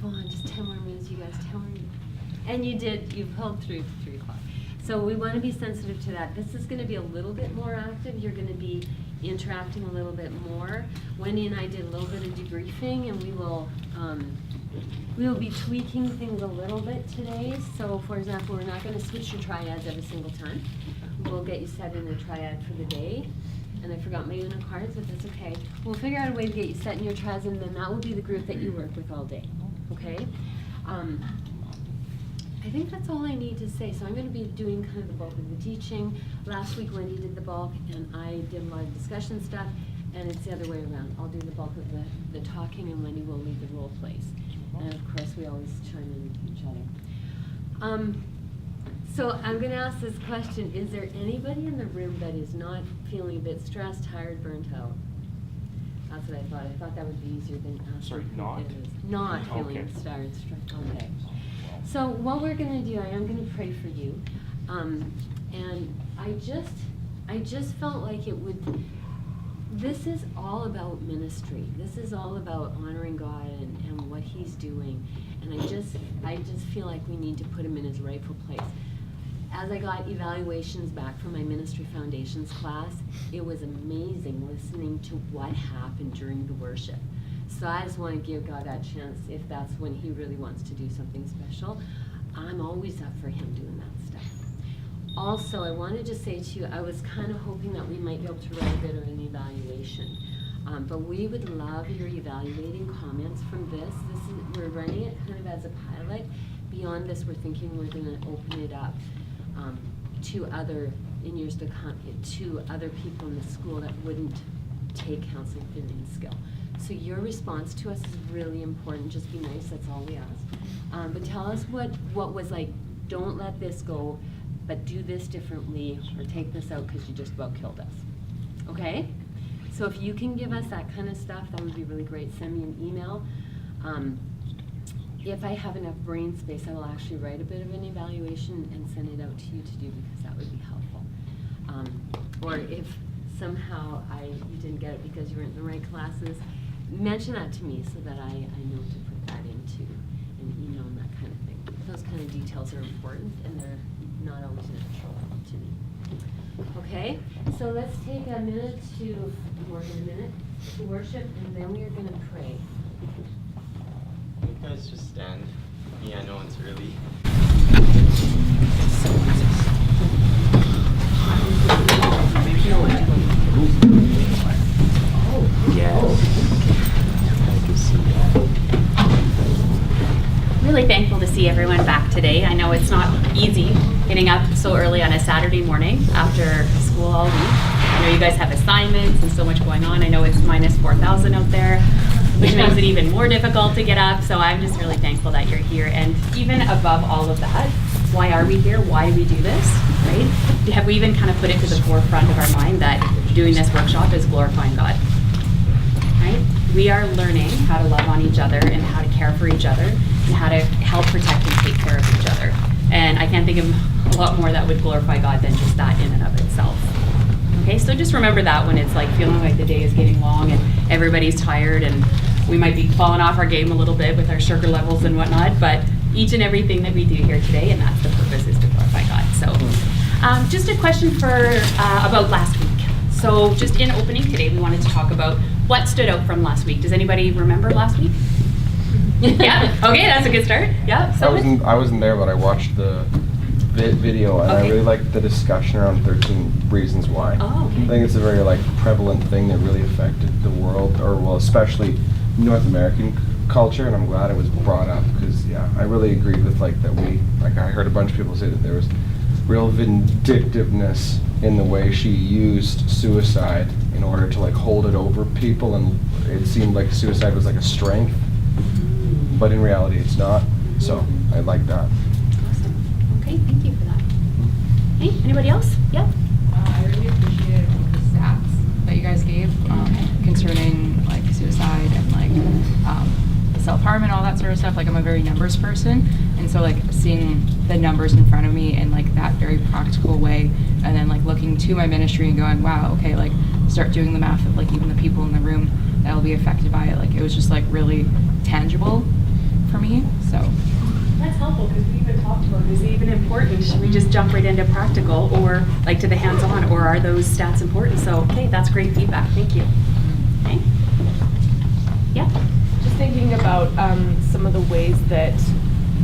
come on, just 10 more minutes, you guys, 10 more minutes. And you did, you pulled through to 3 o'clock. So we want to be sensitive to that. This is going to be a little bit more active. You're going to be interacting a little bit more. Wendy and I did a little bit of debriefing, and we will be tweaking things a little bit today. So for example, we're not going to switch your triads every single time. We'll get you set in a triad for the day. And I forgot my Uno cards, but that's okay. We'll figure out a way to get you set in your triads, and then that will be the group that you work with all day, okay? I think that's all I need to say. So I'm going to be doing kind of the bulk of the teaching. Last week Wendy did the bulk, and I did a lot of discussion stuff, and it's the other way around. I'll do the bulk of the talking, and Wendy will lead the role plays. And of course, we always chime in with each other. So I'm going to ask this question. Is there anybody in the room that is not feeling a bit stressed, tired, burnt out? That's what I thought. I thought that would be easier than asking. Sorry, not? Not feeling tired, stressed. Okay. So what we're going to do, I am going to pray for you. And I just felt like it would, this is all about ministry. This is all about honoring God and what He's doing. And I just feel like we need to put Him in His rightful place. As I got evaluations back from my Ministry Foundations class, it was amazing listening to what happened during the worship. So I just want to give God that chance if that's when He really wants to do something special. I'm always up for Him doing that stuff. Also, I wanted to say to you, I was kind of hoping that we might be able to write a bit of an evaluation. But we would love your evaluating comments from this. We're running it kind of as a pilot. Beyond this, we're thinking we're going to open it up to other, in years to come, to other people in the school that wouldn't take counseling fitting skill. So your response to us is really important. Just be nice, that's all we ask. But tell us what was like, don't let this go, but do this differently, or take this out because you just about killed us. Okay? So if you can give us that kind of stuff, that would be really great. Send me an email. If I have enough brain space, I will actually write a bit of an evaluation and send it out to you to do, because that would be helpful. Or if somehow you didn't get it because you weren't in the right classes, mention that to me so that I know to put that into an email and that kind of thing. Those kind of details are important, and they're not always natural to me. Okay, so let's take a minute more than a minute, to worship, and then we are going to pray. You guys just stand. Yeah, I know it's really. Really thankful to see everyone back today. I know it's not easy getting up so early on a Saturday morning after school all week. I know you guys have assignments and so much going on. I know it's minus 4,000 out there, which makes it even more difficult to get up. So I'm just really thankful that you're here. And even above all of that, why are we here? Why do we do this, right? Have we even kind of put it to the forefront of our mind that doing this workshop is glorifying God, right? We are learning how to love on each other and how to care for each other and how to help protect and take care of each other. And I can't think of a lot more that would glorify God than just that in and of itself. Okay, so just remember that when it's like feeling like the day is getting long and everybody's tired and we might be falling off our game a little bit with our sugar levels and whatnot, but each and everything that we do here today, and that's the purpose, is to glorify God. So just a question about last week. So just in opening today, we wanted to talk about what stood out from last week. Does anybody remember last week? Yeah, okay, that's a good start. Yeah, I wasn't there, but I watched the video, and I really liked the discussion around 13 reasons why. Oh, okay. I think it's a very prevalent thing that really affected the world, or well, especially North American culture, and I'm glad it was brought up, because I really agreed with that I heard a bunch of people say that there was real vindictiveness in the way she used suicide in order to hold it over people, and it seemed like suicide was a strength, but in reality it's not. So I like that. Awesome. Okay, thank you for that. Hey, anybody else? Yeah. I really appreciated the stats that you guys gave concerning suicide and self-harm and all that sort of stuff. I'm a very numbers person, and so seeing the numbers in front of me in that very practical way, and then looking to my ministry and going, wow, okay, start doing the math of even the people in the room that will be affected by it. It was just really tangible for me. important? Should we just jump right into practical or like to the hands-on, or are those stats important? So, okay, that's great feedback. Thank you. Okay. Yeah. Just thinking about some of the ways that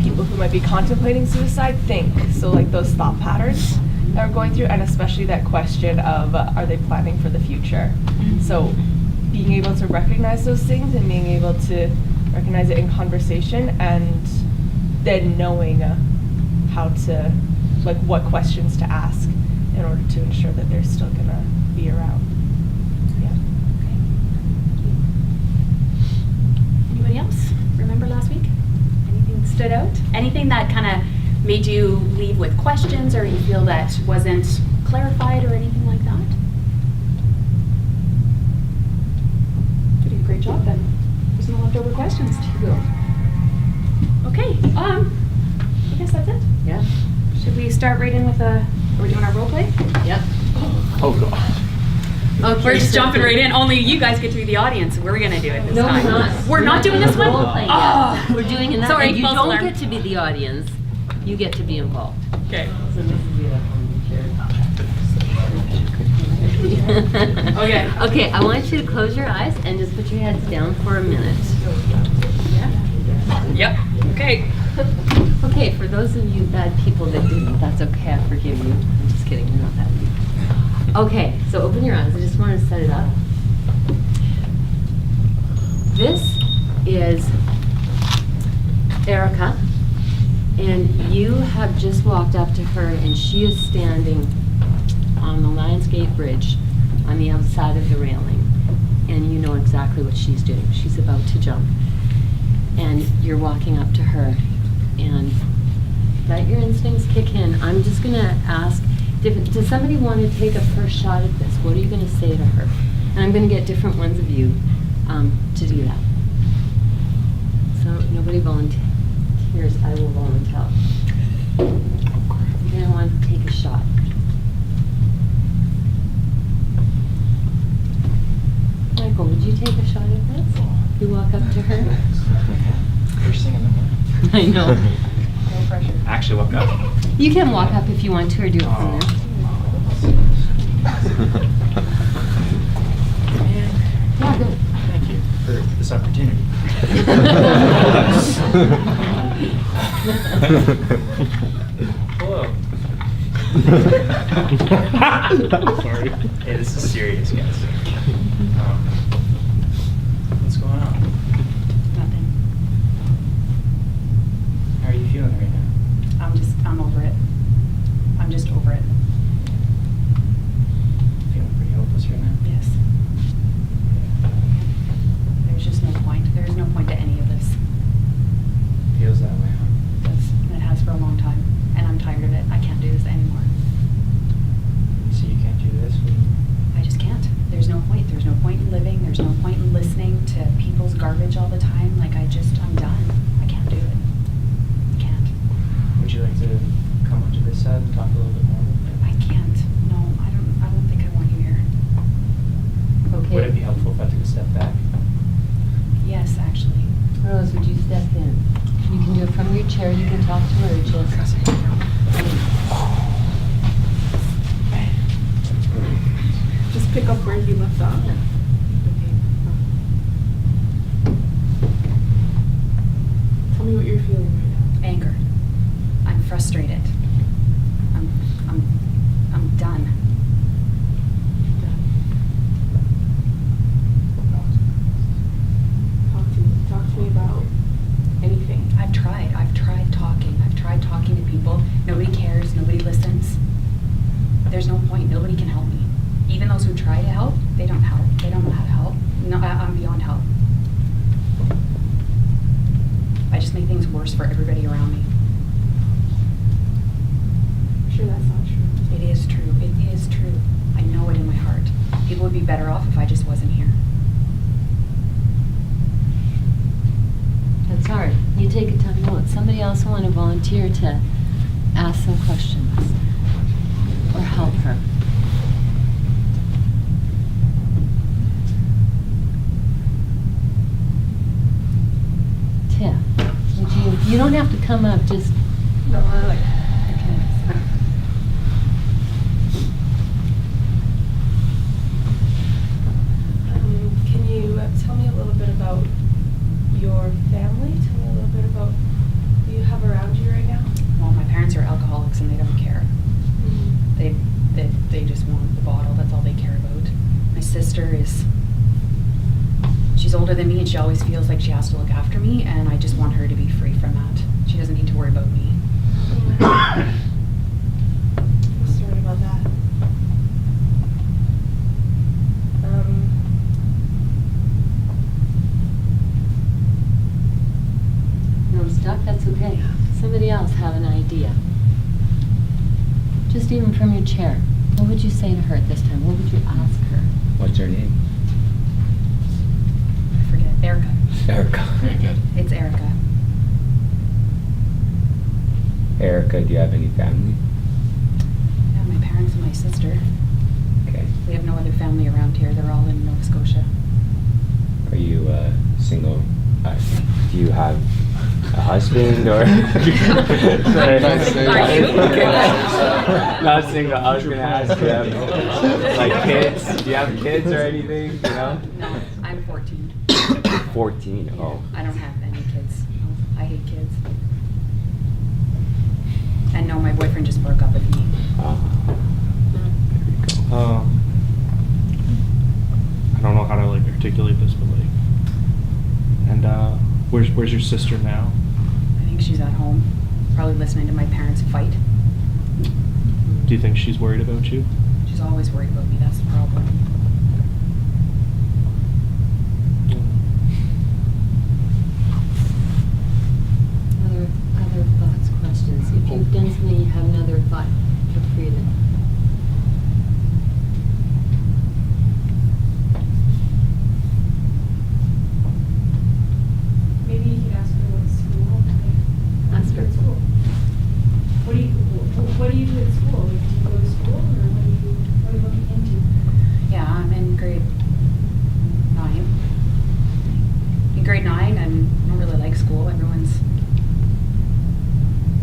people who might be contemplating suicide think. So like those thought patterns that we're going through, and especially that question of are they planning for the future? So being able to recognize those things and being able to recognize it in conversation, and then knowing how to, like what questions to ask in order to ensure that they're still gonna be around. Yeah. Anybody else remember last week? Anything stood out? Anything that kind of made you leave with questions, or you feel that wasn't clarified or anything like that? You did a great job then. There's no leftover questions to go. Okay, I guess that's it. Yeah. Should we start right in with are we doing our role play? Yep. Oh, God. Okay. We're just jumping right in. Only you guys get to be the audience. We're gonna do it this No, time. we're not. We're not doing this one? Role play yet. Oh. We're doing another. Sorry, and you false don't alarm. get to be the audience. You get to be involved. Okay. So this is Okay. Okay, I want you to close your eyes and just put your heads down for a minute. Yep. Okay. Okay, for those of you bad people that didn't, that's okay, I forgive you. I'm just kidding, you're not that bad. Okay, so open your eyes, I just want to set it up. This is Erica, and you have just walked up to her, and she is standing on the Lionsgate Bridge on the outside of the railing, and you know exactly what she's doing. She's about to jump, and you're walking up to her, and let your instincts kick in. I'm just gonna ask, does somebody want to take a first shot at this? What are you gonna say to her? And I'm gonna get different ones of you to do that. So nobody volunteers, I will volunteer. You're gonna want to take a shot. Michael, would you take a shot at this? You walk up to her? First thing in the morning. I know. No pressure. Actually, woke up. You can walk up if you want to, or do it from there. Yeah, go. Thank you for this opportunity. Hello. Sorry. Hey, this is serious, guys. What's going on? Nothing. How are you feeling right now? I'm over it. I'm just over it. Feeling pretty hopeless right now? Yes. There's just no point. There's no point to any of this. Feels that way, huh? It has for a long time, and I'm tired of it. I can't do this anymore. So you can't do this? I just can't. There's no point. There's no point in living. There's no point in listening to people's garbage all the time. Like, I'm done. I can't do it. I can't. Would you like to come onto this side and talk a little bit more about I can't. No, I don't think I want you here. that? Okay. Would it be helpful if I took a step back? Yes, actually. Rose, would you step in? You can do it from your chair, you can talk to her, or just. Just pick up where you left off. Tell me what you're feeling right now. Anger. I'm frustrated. I'm done. Talk to me about anything. I've tried talking. I've tried talking to people. Nobody cares. Nobody listens. There's no point. Nobody can help me. Even those who try to help, they don't help. They don't know how to help. No, I'm beyond help. I just make things worse for everybody around me. I'm sure that's not true. It is true. It is true. I know it in my heart. People would be better off if I just wasn't here. That's hard. You take a time out. Somebody else want to volunteer to ask some questions or help her. Tiff, would you don't have to come up, just. No, I like. Okay. than me, and she always feels like she has to look after me, and I just want her to be free from that. She doesn't need to worry about me. I'm sorry about that. No, I'm stuck, that's okay. Somebody else have an idea. Just even from your chair. What would you say to her at this time? What would you ask her? What's her name? I forget. Erica. Erica. Very good. It's Erica. Erica, do you have any family? Yeah, my parents and my sister. Okay. We have no other family around here. They're all in Nova Scotia. Are you single? Do you have a husband or? Sorry. Are you? Not single. I was gonna ask you, like kids. Do you have kids or anything? You know? No, I'm 14. 14. Oh. I don't have any kids. I hate kids. And no, my boyfriend just broke up with me. There we go. I don't know how to like articulate this, but like, and where's your sister now? I think she's at home, probably listening to my parents fight. Do you think she's worried about you? She's always worried about me. That's the problem. Other thoughts, questions? If you've done something, you have another thought, feel free to. Maybe you could ask her what school. Ask her. At school. What do you do at school? Like, do you go to school, or what are you looking into? Yeah, I'm in grade 9. In grade 9, and I don't really like school.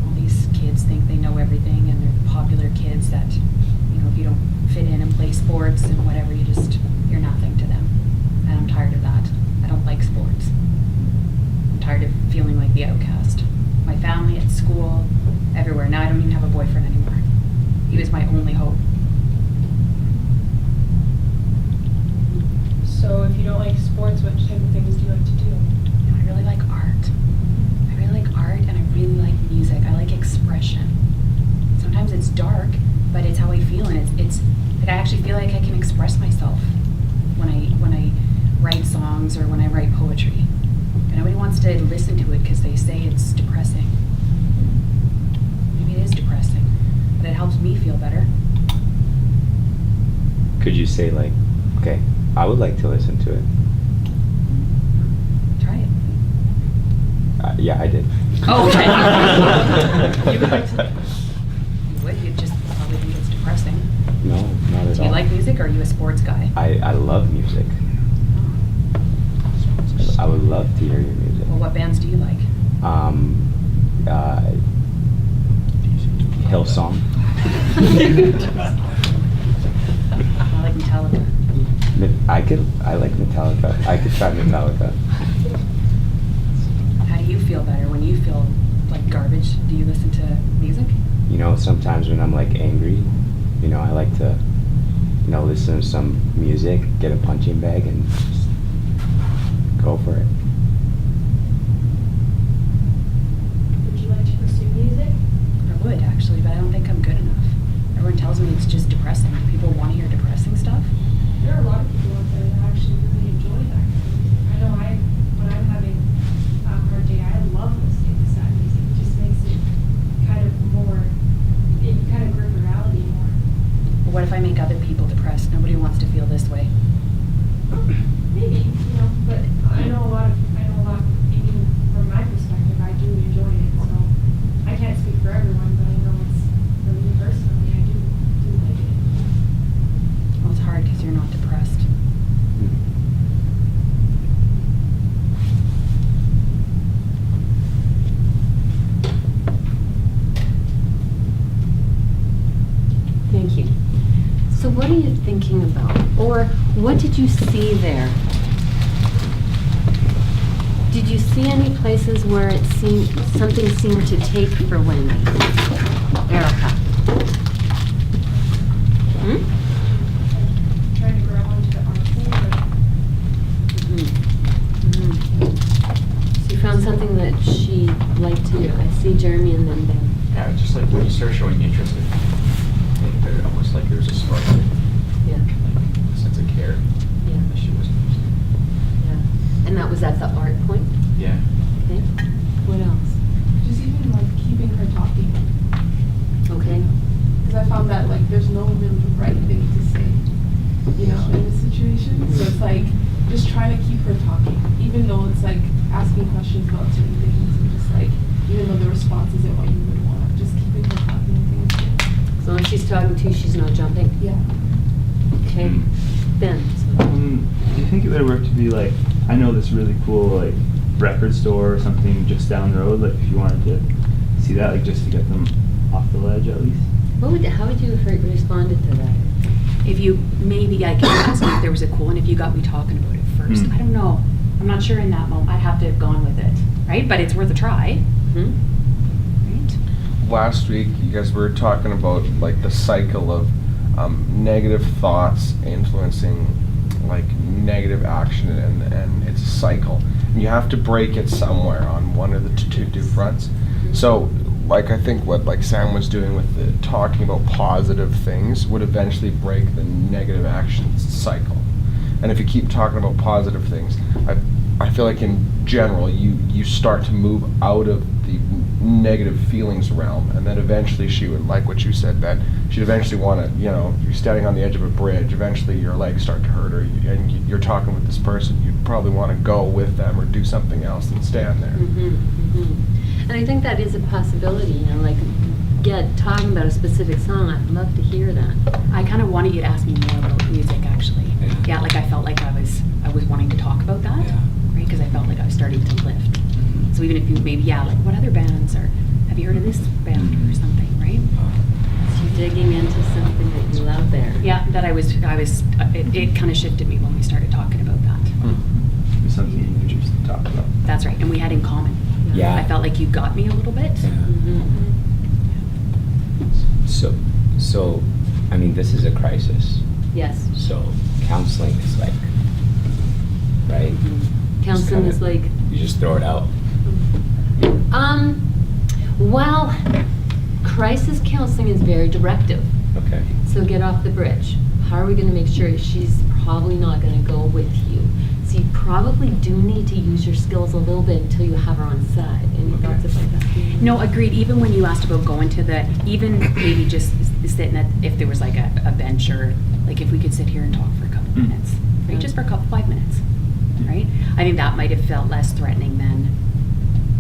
All these kids think they know everything, and they're popular kids that, if you don't fit in and play sports and whatever, you're nothing to them. And I'm tired of that. I don't like sports. I'm tired of feeling like the outcast. My family, at school, everywhere. Now I don't even have a boyfriend anymore. He was my only hope. So if you don't like sports, what type of things do you like to do? I really like art. I really like art, and I really like music. I like expression. Sometimes it's dark, but it's how I feel, and it's like I actually feel like I can express myself when I write songs or when I write poetry. And nobody wants to listen to it because they say it's depressing. Maybe it is depressing, but it helps me feel better. Could you say like, okay, I would like to listen to it. Try it. Yeah, I did. Oh, okay. You would like to? You would? You'd just probably think it's depressing. No, not at all. Do you like music, or are you a sports guy? I love music. I would love to hear your music. Well, what bands do you like? Hillsong. I like Metallica. I like Metallica. I could try Metallica. How do you feel better when you feel like garbage? Do you listen to music? Sometimes when I'm like angry, I like to, listen to some music, get a punching bag, and just go for it. Would you like to pursue music? I would, actually, but I don't think I'm good enough. Everyone tells me it's just depressing. Do people want to hear depressing stuff? There are a lot of people out there that actually really enjoy that kind of music. I know when I'm having a hard day, I love listening to sad music. It just makes it kind of grip reality more. But what if I make other people depressed? Nobody wants to feel this way. Maybe, but I know a lot, even from my perspective, I do enjoy it, so I can't speak for everyone, but I know for me personally, I do like it. Well, it's hard because you're not depressed. Thank you. So what are you thinking about? Or what did you see there? Did you see any places where something seemed to take for Wendy? Erica? Trying to grab onto the art thing, but Mhm. she like to, I see Jeremy and then Ben. Yeah, just like when you start showing interest in things, that almost like there's a spark, like Yeah, a sense of care yeah, that she wasn't used to. yeah. And that was at the art point? Yeah. Okay. What else? Just even like keeping her talking. Okay. Because I found that like there's no really right thing to say, you know, in this situation. So it's like just trying to keep her talking, even though it's like asking questions about certain things and just like even though the response isn't what you would want, just keeping her talking I think is good. As long as she's talking to you, she's not jumping. Yeah. Okay. Ben. Do you think it would work to be like, I know this really cool like record store or something just down the road, like if you wanted to see that, like just to get them off the ledge at least? How would you have responded to that? If you, maybe I could ask if there was a cool, and if you got me talking about it first. I don't know. I'm not sure in that moment. I'd have to have gone with it, right? But it's worth a try, Hmm? right? Last week, you guys were talking about like the cycle of negative thoughts influencing like negative action, and it's a cycle. And you have to break it somewhere on one of the two fronts. So, like I think what like Sam was doing with the talking about positive things would eventually break the negative action cycle. And if you keep talking about positive things, I feel like in general you start to move out of the negative feelings realm, and then eventually she would, like what you said, that she'd eventually want to, you know, you're standing on the edge of a bridge, eventually your legs start to hurt, and you're talking with this person, you'd probably want to go with them or do something else than stand there. And I think that is a possibility, you know, like talking about a specific song. I'd love to hear that. I kind of wanted you to ask me more about music, actually. Yeah, like I felt like I was wanting to talk about that, right? Because I felt like I was starting to lift. So even if you maybe, like what other bands, or have you heard of this band or something, right? So you're digging into something that you love there. Yeah, that it kind of shifted me when we started talking about that. It's something you choose to talk about. That's right, and we had in common. Yeah. I felt like you got me a little bit. So, I mean, this is a crisis. Yes. So, counseling is like, right? Counseling is like, You just throw it out. well, crisis counseling is very directive. Okay. So get off the bridge. How are we going to make sure she's probably not going to go with you? So you probably do need to use your skills a little bit until you have her on side. Any thoughts about that? No, agreed. Even when you asked about going to even maybe just sitting at, if there was like a bench, or like if we could sit here and talk for a couple minutes, right? Just for a couple, 5 minutes, right? I think that might have felt less threatening than,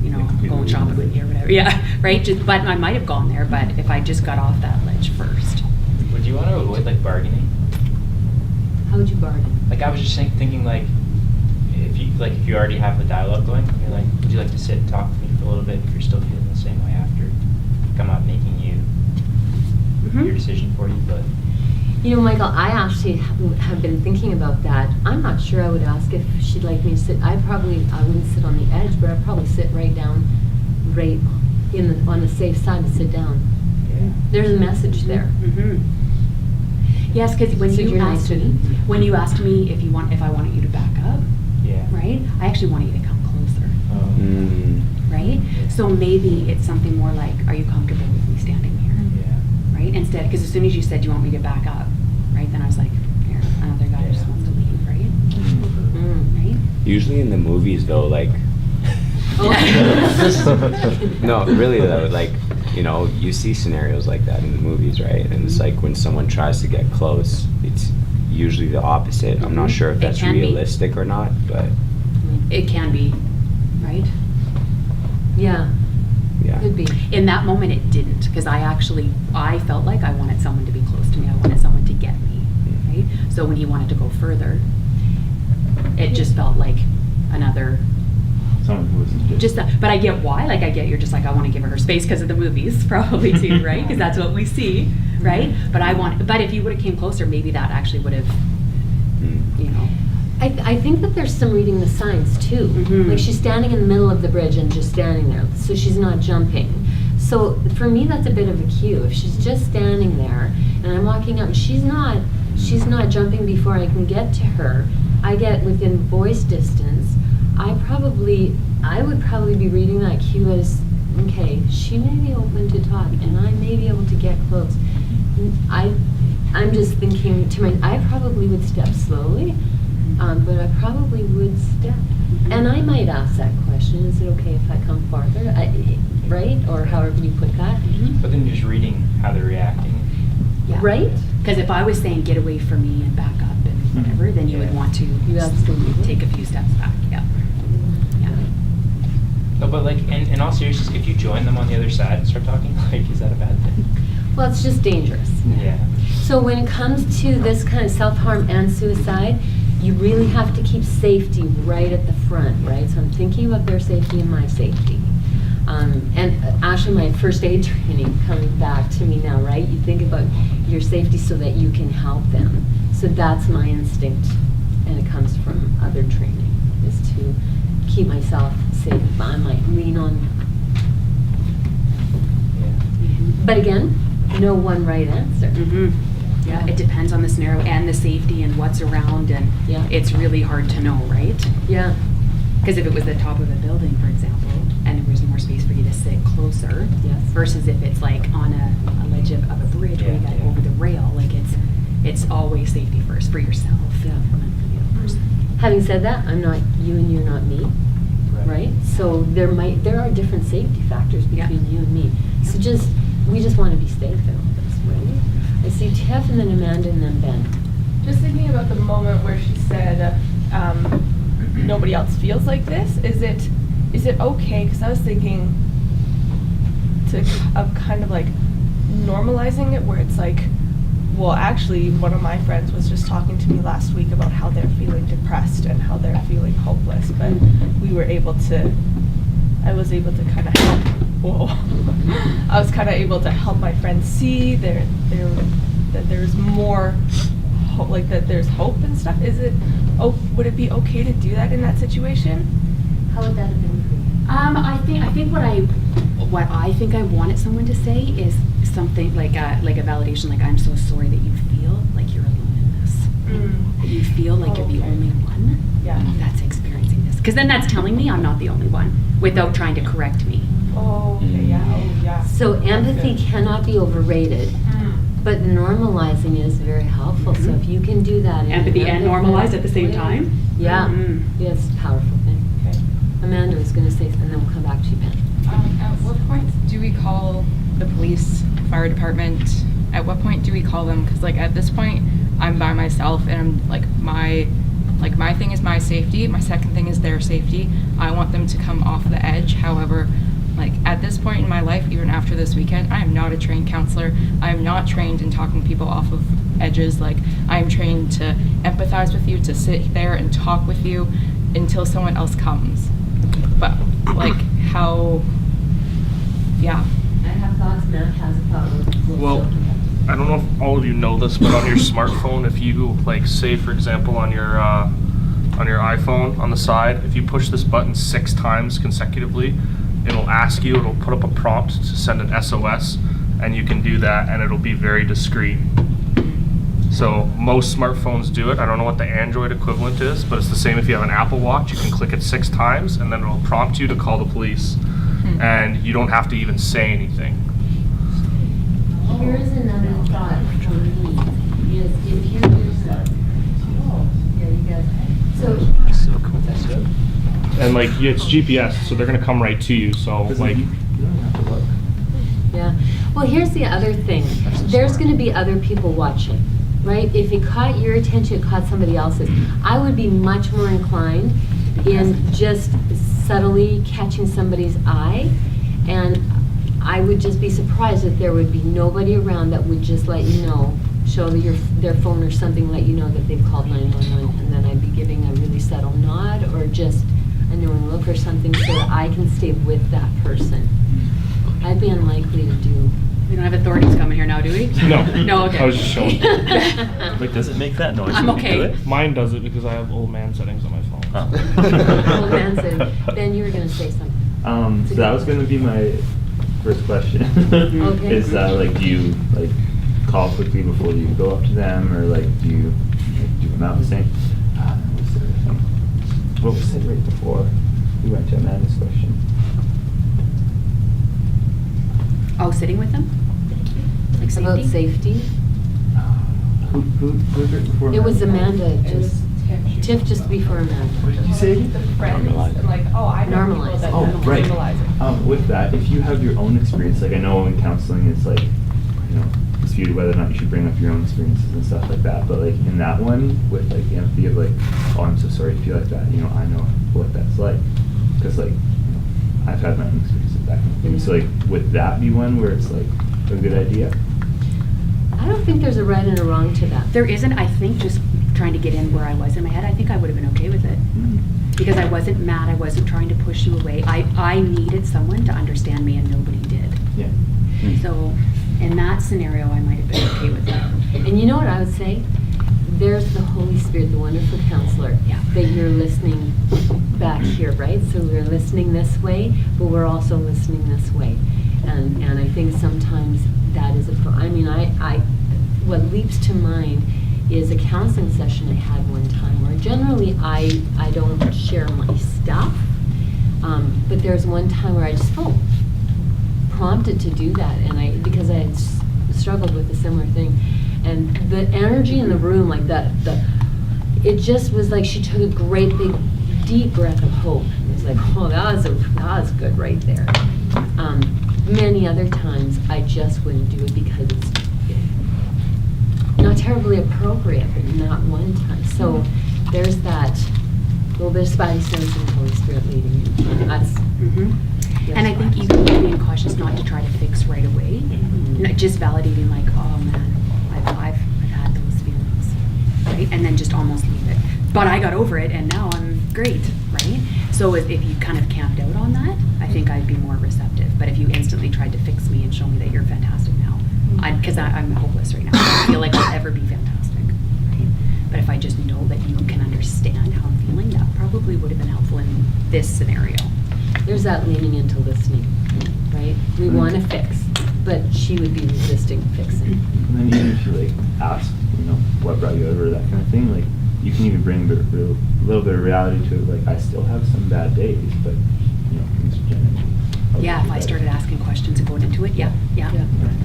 you know, going shopping with you or whatever. Yeah, right? But I might have gone there, but if I just got off that ledge first. Would you want to avoid like bargaining? How would you bargain? Like I was just thinking like if you already have the dialogue going, you're like, would you like to sit and talk with me for a little bit if you're still feeling the same way after? Like I'm not making your decision for you, but You know, Michael, I actually have been thinking about that. I'm not sure I would ask if she'd like me to sit. I wouldn't sit on the edge, but I'd probably sit right down, on the safe side and sit down. yeah. There's a message there. Yes, because when So you you're nice asked to me, if I wanted you to back up, Yeah. right? I actually wanted you to come closer, right? Yeah. So maybe it's something more like, are you comfortable with me standing here, Yeah. right? Instead, because as soon as you said you want me to back up, right? Then I was like, here, another guy just wants to leave, right? Right? Usually in the movies though, like, no, really though, like, you know, you see scenarios like that in the movies, right? And it's like when someone tries to get close, it's usually the opposite. I'm not sure if It that's can be. realistic or not, but It can be, right? Yeah, yeah. could be. In that moment, it didn't, because I felt like I wanted someone to be close to me. I wanted someone to get me, right? So when he wanted to go further, it just felt like another, Someone who isn't just that. But I get why. Like, I get you're just like, I want to give her space because of the movies, probably too, right? Because that's what we see, right? But if you would have came closer, maybe that actually would have, you know. I think that there's some reading the signs too. Like she's standing in the middle of the bridge and just standing there, so she's not jumping. So for me, that's a bit of a cue. If she's just standing there and I'm walking up and she's not jumping before I can get to her, I get within voice distance, I probably I would probably be reading that cue as, okay, she may be open to talk, and I may be able to get close. I'm just thinking I probably would step slowly, but I probably would step. And I might ask that question, is it okay if I come farther? Right? Or however you put that. But then just reading how they're reacting. Yeah. Right? Because if I was saying, get away from me and back up and whatever, then you would Yeah. want to You absolutely would. take a few steps back, yeah. Yeah. No, but like, in all seriousness, if you join them on the other side and start talking, like, is that a bad thing? Well, it's just dangerous. Yeah. So when it comes to this kind of self-harm and suicide, you really have to keep safety right at the front, right? So I'm thinking about their safety and my safety. And actually my first aid training coming back to me now, right? You think about your safety so that you can help them. So that's my instinct, and it comes from other training, is to keep myself safe. I might lean on them. Yeah. But again, no one right answer. Yeah, it depends on the scenario and the safety and what's around, and Yeah. it's really hard to know, right? Yeah. Because if it was the top of a building, for example, and there was more space for you to sit closer, Yes. versus if it's like on a ledge of a bridge where you Yeah, got yeah. over the rail, like it's always safety first for yourself. Yeah. And for the other person. Having said that, I'm not you and you're not me, right? So there are different safety factors Yeah. between you and me. So we just want to be safe in all this, right? I see Tiff and then Amanda and then Ben. Just thinking about the moment where she said, nobody else feels like this. Is it okay? Because I was thinking of kind of like normalizing it, where it's like, well, actually, one of my friends was just talking to me last week about how they're feeling depressed and how they're feeling hopeless, but I was able to kind of help. Whoa. I was kind of able to help my friends see that there's more like that there's hope and stuff. Would it be okay to do that in that situation? How would that have been for you? I think what I think I wanted someone to say is something like a validation, like, I'm so sorry that you feel like you're alone in this. That you feel like you're the Okay. only one Yeah. that's experiencing this. Because then that's telling me I'm not the only one, without trying to correct me. Oh, okay, yeah, oh, yeah. So That's empathy good. cannot be overrated, but normalizing is very helpful. So if you can do that. in Empathy and an normalize at the same way- time? Yeah, Mhm. yeah, it's a powerful thing. Okay. Amanda was going to say, and then we'll come back to you, Ben. At what point do we call the police, fire department? At what point do we call them? Because like at this point, I'm by myself, and I'm like my thing is my safety. My second thing is their safety. I want them to come off the edge. However, like at this point in my life, even after this weekend, I am not a trained counselor. I am not trained in talking people off of edges. Like I am trained to empathize with you, to sit there and talk with you until someone else comes. But like how, yeah. I have thoughts, Matt has a thought. Well, I don't know if all of you know this, but on your smartphone, if you like, say for example, on your iPhone on the side, if you push this button 6 times consecutively, it'll put up a prompt to send an SOS, and you can do that, and it'll be very discreet. So most smartphones do it. I don't know what the Android equivalent is, but it's the same if you have an Apple Watch. You can click it 6 times, and then it'll prompt you to call the police, and you don't have to even say anything. Here's another thought for me, is if you're yeah, you guys, so So cool. That's it. And like it's GPS, so they're gonna come right to you. So like, You don't have to look. yeah. Well, here's the other thing. There's going to be other people watching, right? If it caught your attention, it caught somebody else's. I would be much more inclined in just subtly catching somebody's eye, and I would just be surprised if there would be nobody around that would just let you know, show their phone or something, let you know that they've called 911, and then I'd be giving a really subtle nod or just a knowing look or something so that I can stay with that person. I'd be unlikely to do. We don't have authorities coming here now, do we? No. No, okay. I was just showing. Like, does it make that noise I'm when you okay. do it? Mine does it because I have old man settings on my phone. Old man said, Ben, you were going to say something. So that was gonna be my first question. Okay. Is like, do you like call quickly before you go up to them, or like do you like, do them out the same? What was it right before? we went to Amanda's question. Oh, sitting with them? Like safety? About safety. Who was it before? It was Amanda? Amanda, It was just, Tiff. Tiff just before What Amanda. did you say again? The friends, Normalize. and like, oh, I know people Normalize. that Oh, don't right. normalize it. With that, if you have your own experience, like I know in counseling it's like, you know, disputed whether or not you should bring up your own experiences and stuff like that, but like in that one, with like the empathy of like, oh, I'm so sorry to feel like that, you know, I know what that's like. Because like, you know, I've had my own experiences, that kind of thing. So like, would that be one where it's like a good idea? I don't think there's a right and a wrong to that. There isn't, I think, just trying to get in where I was in my head, I think I would have been okay with it. Because I wasn't mad, I wasn't trying to push you away. I needed someone to understand me and nobody did. Yeah. So in that scenario, I might have been okay with it. And you know what I would say? There's the Holy Spirit, the wonderful counselor, Yeah. that you're listening back here, right? So we're listening this way, but we're also listening this way. And I think sometimes that is I mean, what leaps to mind is a counseling session I had one time where generally I don't share my stuff, but there's one time where I just felt prompted to do that, and because I had struggled with a similar thing, and the energy in the room, like it just was like she took a great big deep breath of hope. It was like, oh, that was good right there. Many other times I just wouldn't do it because it's not terribly appropriate, but not one time. So there's that little bit of spidey sense and Holy Spirit leading you. That's And I think even being cautious not to try to fix right away, not just validating like, oh man, I've had those feelings, right? And then just almost leave it. But I got over it and now I'm great, right? So if you kind of camped out on that, I think I'd be more receptive. But if you instantly tried to fix me and show me that you're fantastic now, because I'm hopeless right now. I don't feel like I'll ever be fantastic, right? But if I just know that you can understand how I'm feeling, that probably would have been helpful in this scenario. there's that leaning into listening, right? We want to fix, but she would be resisting fixing. And then even if you like ask, you know, what brought you over, that kind of thing, like you can even bring a little bit of reality to it. Like I still have some bad days, but you know, things are generally. Yeah, if I started asking questions and going into it, yeah.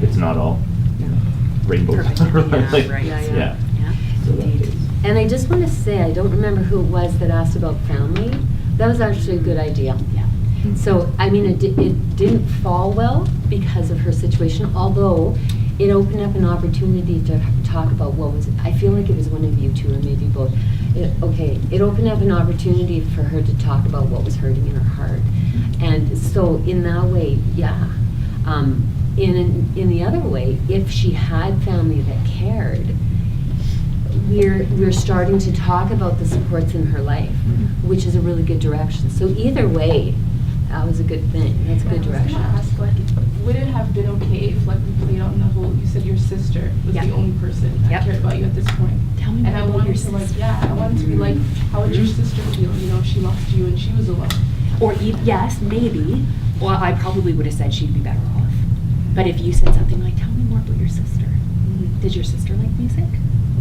It's not all, you know, rainbows. Perfect. Yeah, Like, right. Yeah. Yeah. So that Indeed. is- And I just want to say, I don't remember who it was that asked about family. That was actually a good idea. Yeah. So, I mean, it didn't fall well because of her situation, although it opened up an opportunity to talk about what was, I feel like it was one of you two, or maybe both. It opened up an opportunity for her to talk about what was hurting in her heart. And so in that way, yeah. In the other way, if she had family that cared, we're starting to talk about the supports in her life, which is a really good direction. So either way, that was a good thing. That's a good direction. I was gonna ask, like, would it have been okay if, like, we played on the whole, you said your sister was Yep. the only person that Yep. cared about you at this point? Tell me And more I about wanted your to, like, sister. I wanted to be like, how would your sister feel, you know, if she lost you and she was alone? Or yes, maybe. Well, I probably would have said she'd be better off. But if you said something like, tell me more about your sister. Did your sister like music?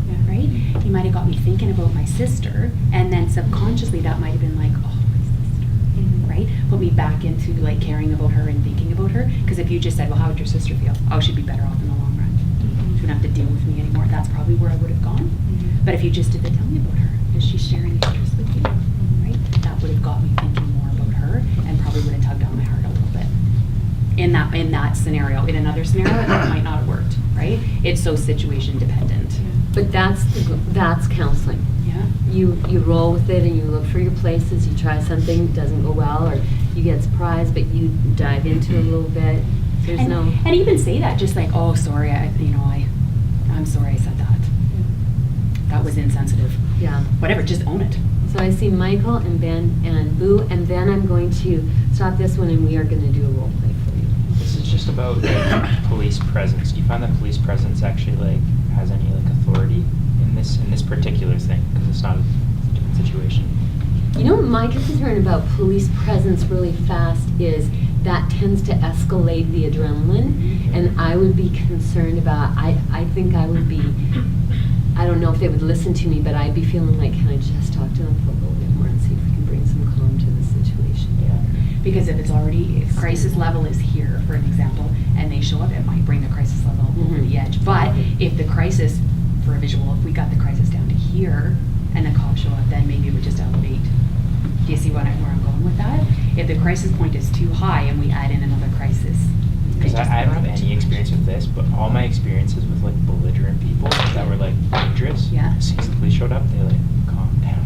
Yeah. Right? You might have got me thinking about my sister, and then subconsciously that might have been like, oh, my sister, right? Put me back into like caring about her and thinking about her. Because if you just said, well, how would your sister feel? Oh, she'd be better off in the long run. She wouldn't have to deal with me anymore. That's probably where I would have gone. But if you just did the tell me about her, does she share any interests with you? Right? That would have got me thinking more about her and probably would have tugged on my heart a little bit. In that scenario. In another scenario, that might not have worked, right? It's so situation dependent. But that's counseling. Yeah. You roll with it and you look for your places. You try something, it doesn't go well, or you get surprised, but you dive into it a little bit. There's And even say that, just like, oh, sorry, I'm sorry I said that. That was insensitive. Yeah. Whatever, just own it. So I see Michael and Ben and Boo, and then I'm going to stop this one and we are going to do a role play for you. This is just about like, police presence. Do you find that police presence actually like has any like authority in this particular thing? Because it's not a different situation. You know what my concern about police presence really fast is that tends to escalate the adrenaline, and I would be concerned about, I think I would be, I don't know if they would listen to me, but I'd be feeling like, can I just talk to them for a little bit more and see if we can bring some calm to the situation? Because if it's already, if crisis level is here, for an example, and they show up, it might bring the crisis level over the edge. But if the crisis, for a visual, if we got the crisis down to here and the cops show up, then maybe it would just elevate. Do you see where I'm going with that? If the crisis point is too high and we add in another crisis. Because I don't have any experience with this, but all my experiences with like belligerent people that were like dangerous, as soon as the police showed up, they like calmed down.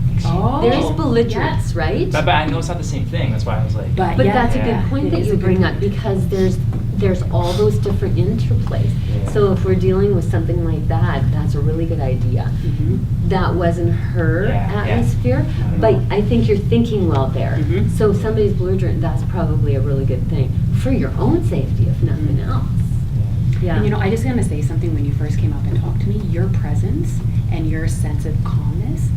There's belligerence, right? But I know it's not the same thing. That's why I was like. But that's a good point that you bring up, because there's all those different interplays. Yeah. So if we're dealing with something like that, that's a really good idea. That wasn't her atmosphere, but I think you're thinking well there. So if somebody's belligerent, that's probably a really good thing for your own safety, if nothing else. Yeah. And I just want to say something. When you first came up and talked to me, your presence and your sense of calmness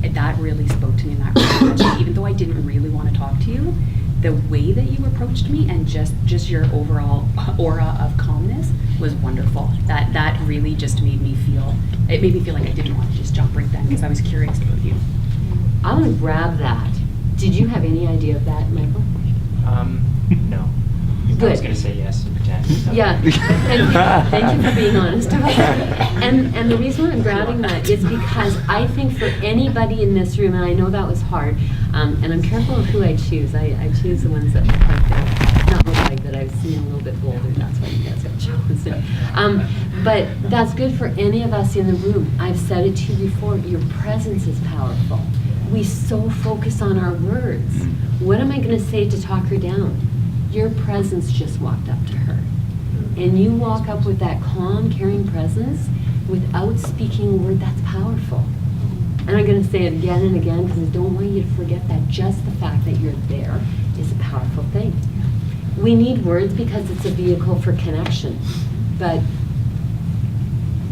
that really spoke to me, and that really touched me. Even though I didn't really want to talk to you, the way that you approached me and just your overall aura of calmness was wonderful. That really just made me feel like I didn't want to just jump right then, because I was curious about you. I want to grab that. Did you have any idea of that, Michael? No. Good. I was going to say yes and pretend. Yeah. Thank you for being honest about that. And the reason I'm grabbing that is because I think for anybody in this room, and I know that was hard, and I'm careful of who I choose. I choose the ones that look like they're not look like that I've seen a little bit bolder. That's why you guys got chosen. But that's good for any of us in the room. I've said it to you before. Your presence is powerful. We so focus on our words. What am I going to say to talk her down? Your presence just walked up to her. And you walk up with that calm, caring presence without speaking a word. That's powerful. And I'm going to say it again and again, because I don't want you to forget that just the fact that you're there is a powerful thing. We need words because it's a vehicle for connection. But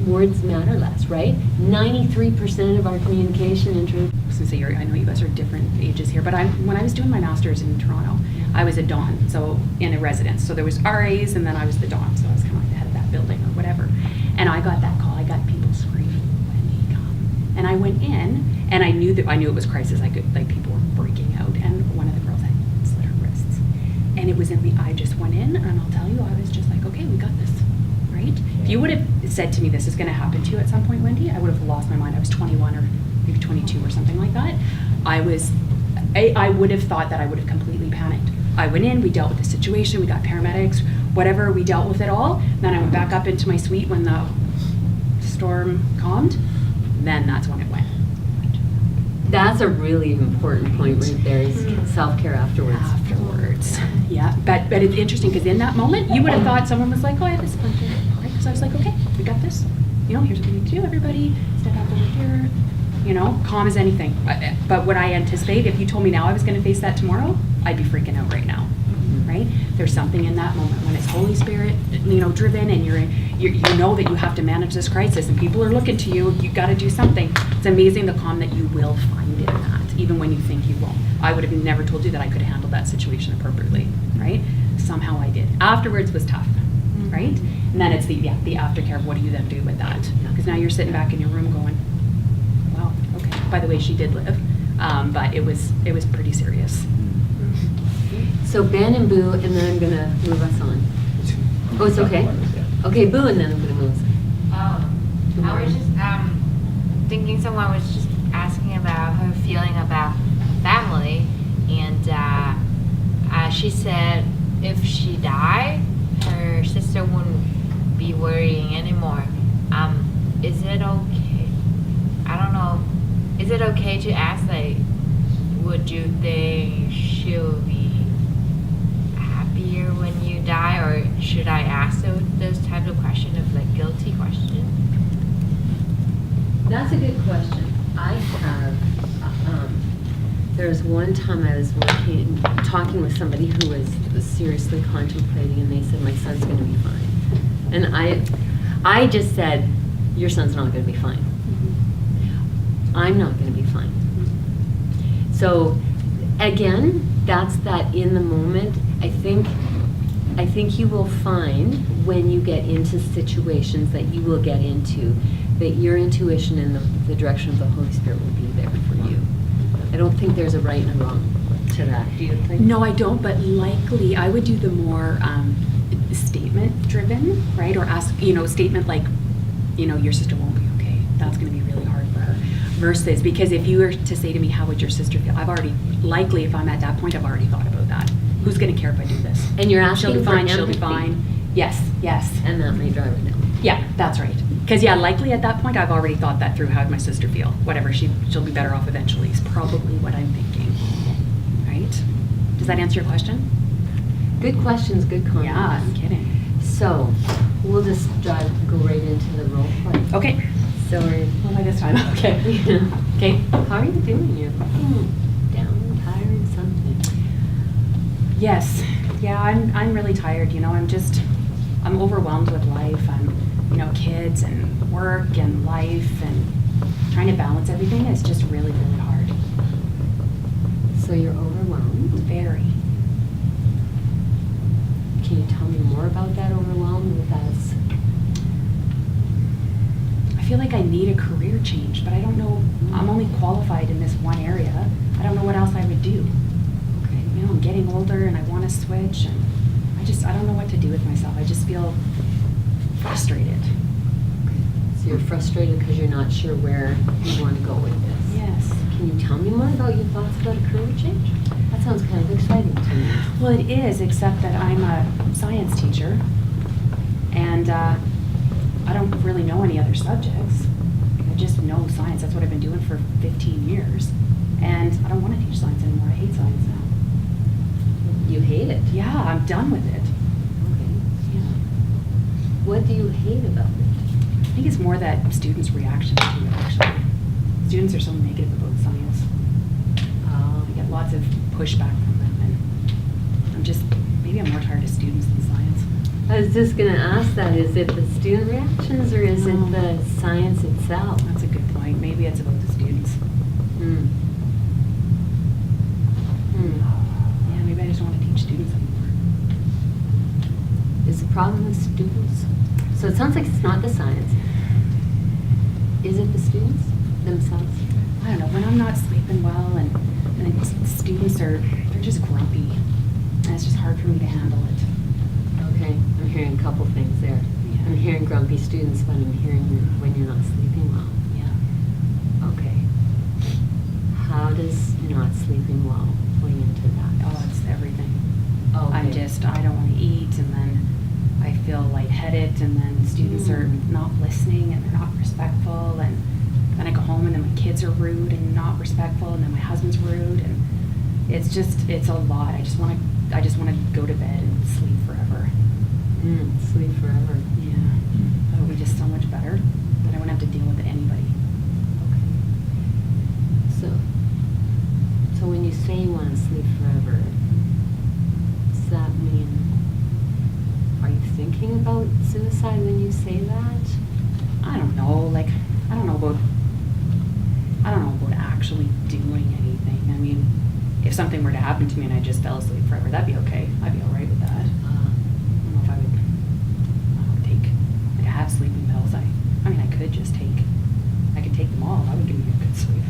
words matter less, right? 93% of our communication I was going to say, I know you guys are different ages here, but when I was doing my master's in Toronto, I was a Dawn, so in a residence. So there was RAs, and then I was the Dawn, so I was kind of like the head of that building or whatever. And I got that call. I got people screaming, "Wendy, come!" And I went in, and I knew it was crisis. I could, like, people were breaking out, and one of the girls had slit her wrists. And it was I just went in, and I'll tell you, I was just like, okay, we got this, right? If you would have said to me, this is going to happen to you at some point, Wendy, I would have lost my mind. I was 21 or maybe 22 or something like that. I would have thought that I would have completely panicked. I went in, we dealt with the situation, we got paramedics, whatever, we dealt with it all. Then I went back up into my suite when the storm calmed. Then that's when it went. That's a really important point right there, is self-care afterwards. Yeah, but it's interesting, because in that moment, you would have thought someone was like, oh, I have this splinter. Right? So I was like, okay, we got this. Here's what we need to do, everybody. Step out over here. Calm as anything. But would I anticipate, if you told me now I was going to face that tomorrow, I'd be freaking out right now, right? There's something in that moment when it's Holy Spirit, driven, and you know that you have to manage this crisis, and people are looking to you. You got to do something. It's amazing the calm that you will find in that, even when you think you won't. I would have never told you that I could have handled that situation appropriately, right? Somehow I did. Afterwards was tough, right? And then it's the aftercare of what do you then do with that? Because now you're sitting back in your room going, wow, okay. By the way, she did live, but it was pretty serious. So Ben and Boo, and then I'm going to move us on. Oh, it's okay? Okay, Boo, and then I'm going to move us on. I was just thinking someone was just asking about her feeling about family, and she said if she died, her sister wouldn't be worrying anymore. Is it okay? I don't know. Is it okay to ask, like, would you think she'll be happier when you die, or should I ask those types of questions, of like guilty questions? That's a good question. I have, there's one time I was talking with somebody who was seriously contemplating, and they said, my son's going to be fine. And I just said, your son's not going to be fine. I'm not going to be fine. So again, that's that in the moment. I think you will find when you get into situations that you will get into, that your intuition and the direction of the Holy Spirit will be there for you. I don't think there's a right and a wrong to that, do you think? No, I don't, but likely I would do the more statement driven, right? Or ask, statement like, your sister won't be okay. That's going to be really hard for her. Versus, because if you were to say to me, how would your sister feel? Likely if I'm at that point, I've already thought about that. Who's going to care if I do this? And you're She'll be asking for fine, she'll be empathy. fine. Yes, yes. And that may drive it down. Yeah, that's right. Because likely at that point, I've already thought that through. How'd my sister feel? Whatever, she'll be better off eventually is probably what I'm thinking. Right? Does that answer your question? Good questions, good comments. Yeah, I'm kidding. So, we'll just go right into the role play. Okay. So we're Well, by this time, okay. Okay. How are you doing? You're looking down, tired, something. Yes. Yeah, I'm really tired. I'm overwhelmed with life. I'm, kids and work and life and trying to balance everything is just really, really hard. So you're overwhelmed? Very. Can you tell me more about that overwhelm with us? I feel like I need a career change, but I don't know. I'm only qualified in this one area. I don't know what else I would do. Okay. I'm getting older and I want to switch, and I don't know what to do with myself. I just feel frustrated. So you're frustrated because you're not sure where you want to go with this. Yes. Can you tell me more about your thoughts about a career change? That sounds kind of exciting to me. Well, it is, except that I'm a science teacher, and I don't really know any other subjects. I just know science. That's what I've been doing for 15 years. And I don't want to teach science anymore. I hate science now. You hate it? Yeah, I'm done with it. Okay. Yeah. What do you hate about it? I think it's more that students' reactions to it, actually. Students are so negative about science. I get lots of pushback from them, and maybe I'm more tired of students than science. I was just going to ask that. Is it the student reactions or is it the science itself? That's a good point. Maybe it's about the students. Yeah, maybe I just don't want to teach students anymore. Is the problem with students? So it sounds like it's not the science. Is it the students themselves? I don't know, when I'm not sleeping well and the students they're just grumpy, and it's just hard for me to handle it. Okay, I'm hearing a couple things there. Yeah. I'm hearing grumpy students, but I'm hearing when you're not sleeping well. Yeah. Okay. How does not sleeping well play into that? Oh, it's everything. Okay. I don't want to eat, and then I feel lightheaded, and then students are not listening, and they're not respectful, and then I go home, and then my kids are rude and not respectful, and then my husband's rude, and it's a lot. I just want to go to bed and sleep forever. Sleep forever. Yeah. That would be just so much better. Then I wouldn't have to deal with anybody. Okay. So when you say you want to sleep forever, does that mean, are you thinking about suicide when you say that? I don't know. I don't know about actually doing anything. I mean, if something were to happen to me and I just fell asleep forever, that'd be okay. I'd be all right with that. I don't know if I would take, I have sleeping pills. I mean, I could take them all. That would give me a good sleep.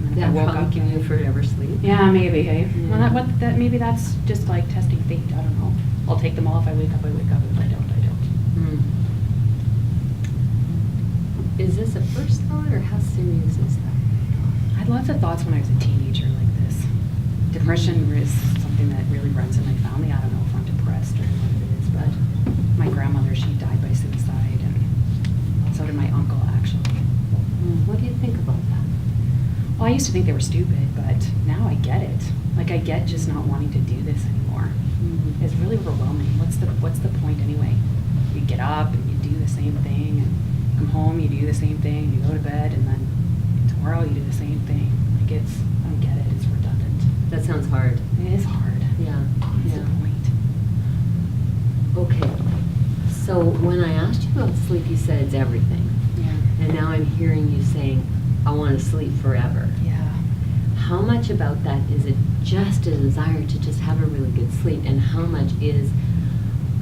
And then if I That woke probably up, give you forever sleep. yeah, maybe, hey. Yeah. Well, maybe that's just like testing fate. I don't know. I'll take them all. If I wake up, I wake up. If I don't, I don't. Is this a first thought or how serious is that? I had lots of thoughts when I was a teenager like this. Depression is something that really runs in my family. I don't know if I'm depressed or what it is, but my grandmother, she died by suicide, and so did my uncle, actually. What do you think about that? Well, I used to think they were stupid, but now I get it. I get just not wanting to do this anymore. It's really overwhelming. What's the point anyway? You get up and you do the same thing, and come home, you do the same thing, you go to bed, and then tomorrow you do the same thing. I don't get it. It's redundant. That sounds hard. It is hard. Yeah. What's the point? Okay. So when I asked you about sleep, you said it's everything. Yeah. And now I'm hearing you saying, I want to sleep forever. Yeah. How much about that is it just a desire to just have a really good sleep, and how much is,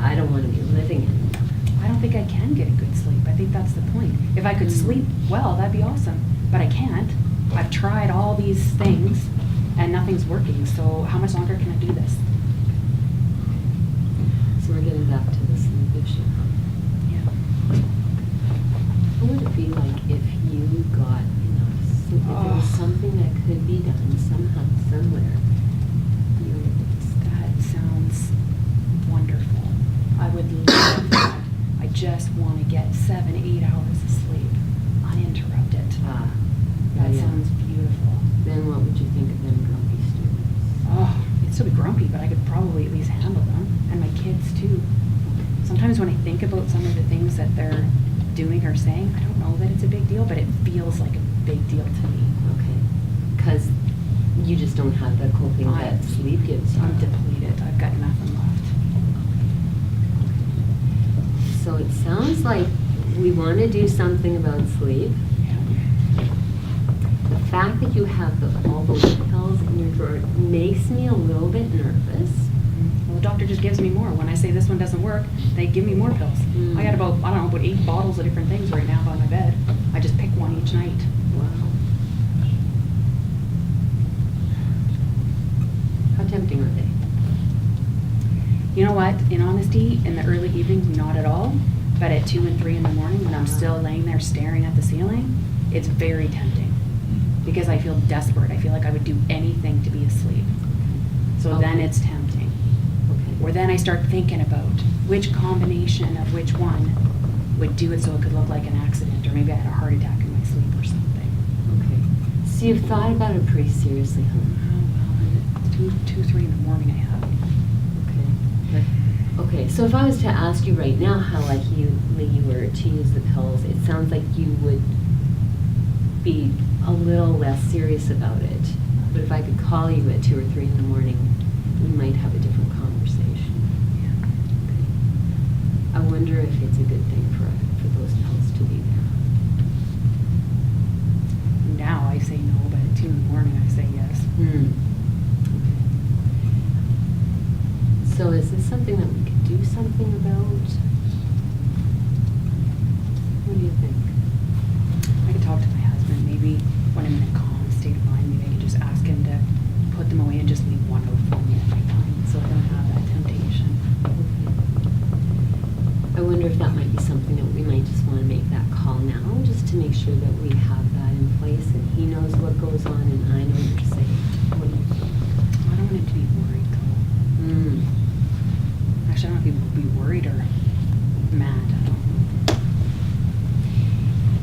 I don't want to be living anymore? I don't think I can get a good sleep. I think that's the point. If I could sleep well, that'd be awesome. But I can't. I've tried all these things, and nothing's working, so how much longer can I do this? So we're getting back to the sleep issue. Yeah. What would it be like if you got enough sleep? If there was something that could be done somehow, somewhere? That sounds wonderful. I would love that. I just want to get 7-8 hours of sleep uninterrupted. That sounds beautiful. Then what would you think of them grumpy students? Oh, it'd still be grumpy, but I could probably at least handle them. And my kids too. Sometimes when I think about some of the things that they're doing or saying, I don't know that it's a big deal, but it feels like a big deal to me. Okay. Because you just don't have the coping that sleep gives you. I'm depleted. I've got nothing left. So it sounds like we want to do something about sleep. The fact that you have all those pills in your drawer makes me a little bit nervous. Well, the doctor just gives me more. When I say this one doesn't work, they give me more pills. I got about, I don't know, about 8 bottles of different things right now by my bed. I just pick one each night. Wow. How tempting are they? You know what? In honesty, in the early evenings, not at all. But at 2 and 3 in the morning, when I'm still laying there staring at the ceiling, it's very tempting. Because I feel desperate. I feel like I would do anything to be asleep. So then it's tempting. Okay. Or then I start thinking about which combination of which one would do it so it could look like an accident, or maybe I had a heart attack in my sleep or something. Okay. So you've thought about it pretty seriously, huh? Oh, well, 2, 3 in the morning I have. Okay, so if I was to ask you right now how likely you were to use the pills, it sounds like you would be a little less serious about it. But if I could call you at 2 or 3 in the morning, we might have a different conversation. Yeah. Okay. I wonder if it's a good thing for those pills to be there. Now I say no, but at 2 in the morning I say yes. Okay. So is this something that we could do something about? What do you think? I could talk to my husband. Maybe when I'm in a calm state of mind, maybe I could just ask him to put them away and just leave one out for me every time, so I don't have that temptation. I wonder if that might be something that we might just want to make that call now, just to make sure that we have that in place and he knows what goes on and I know you're safe. What do you think? I don't want him to be worried, though. Actually, I don't know if he would be worried or mad. I don't know.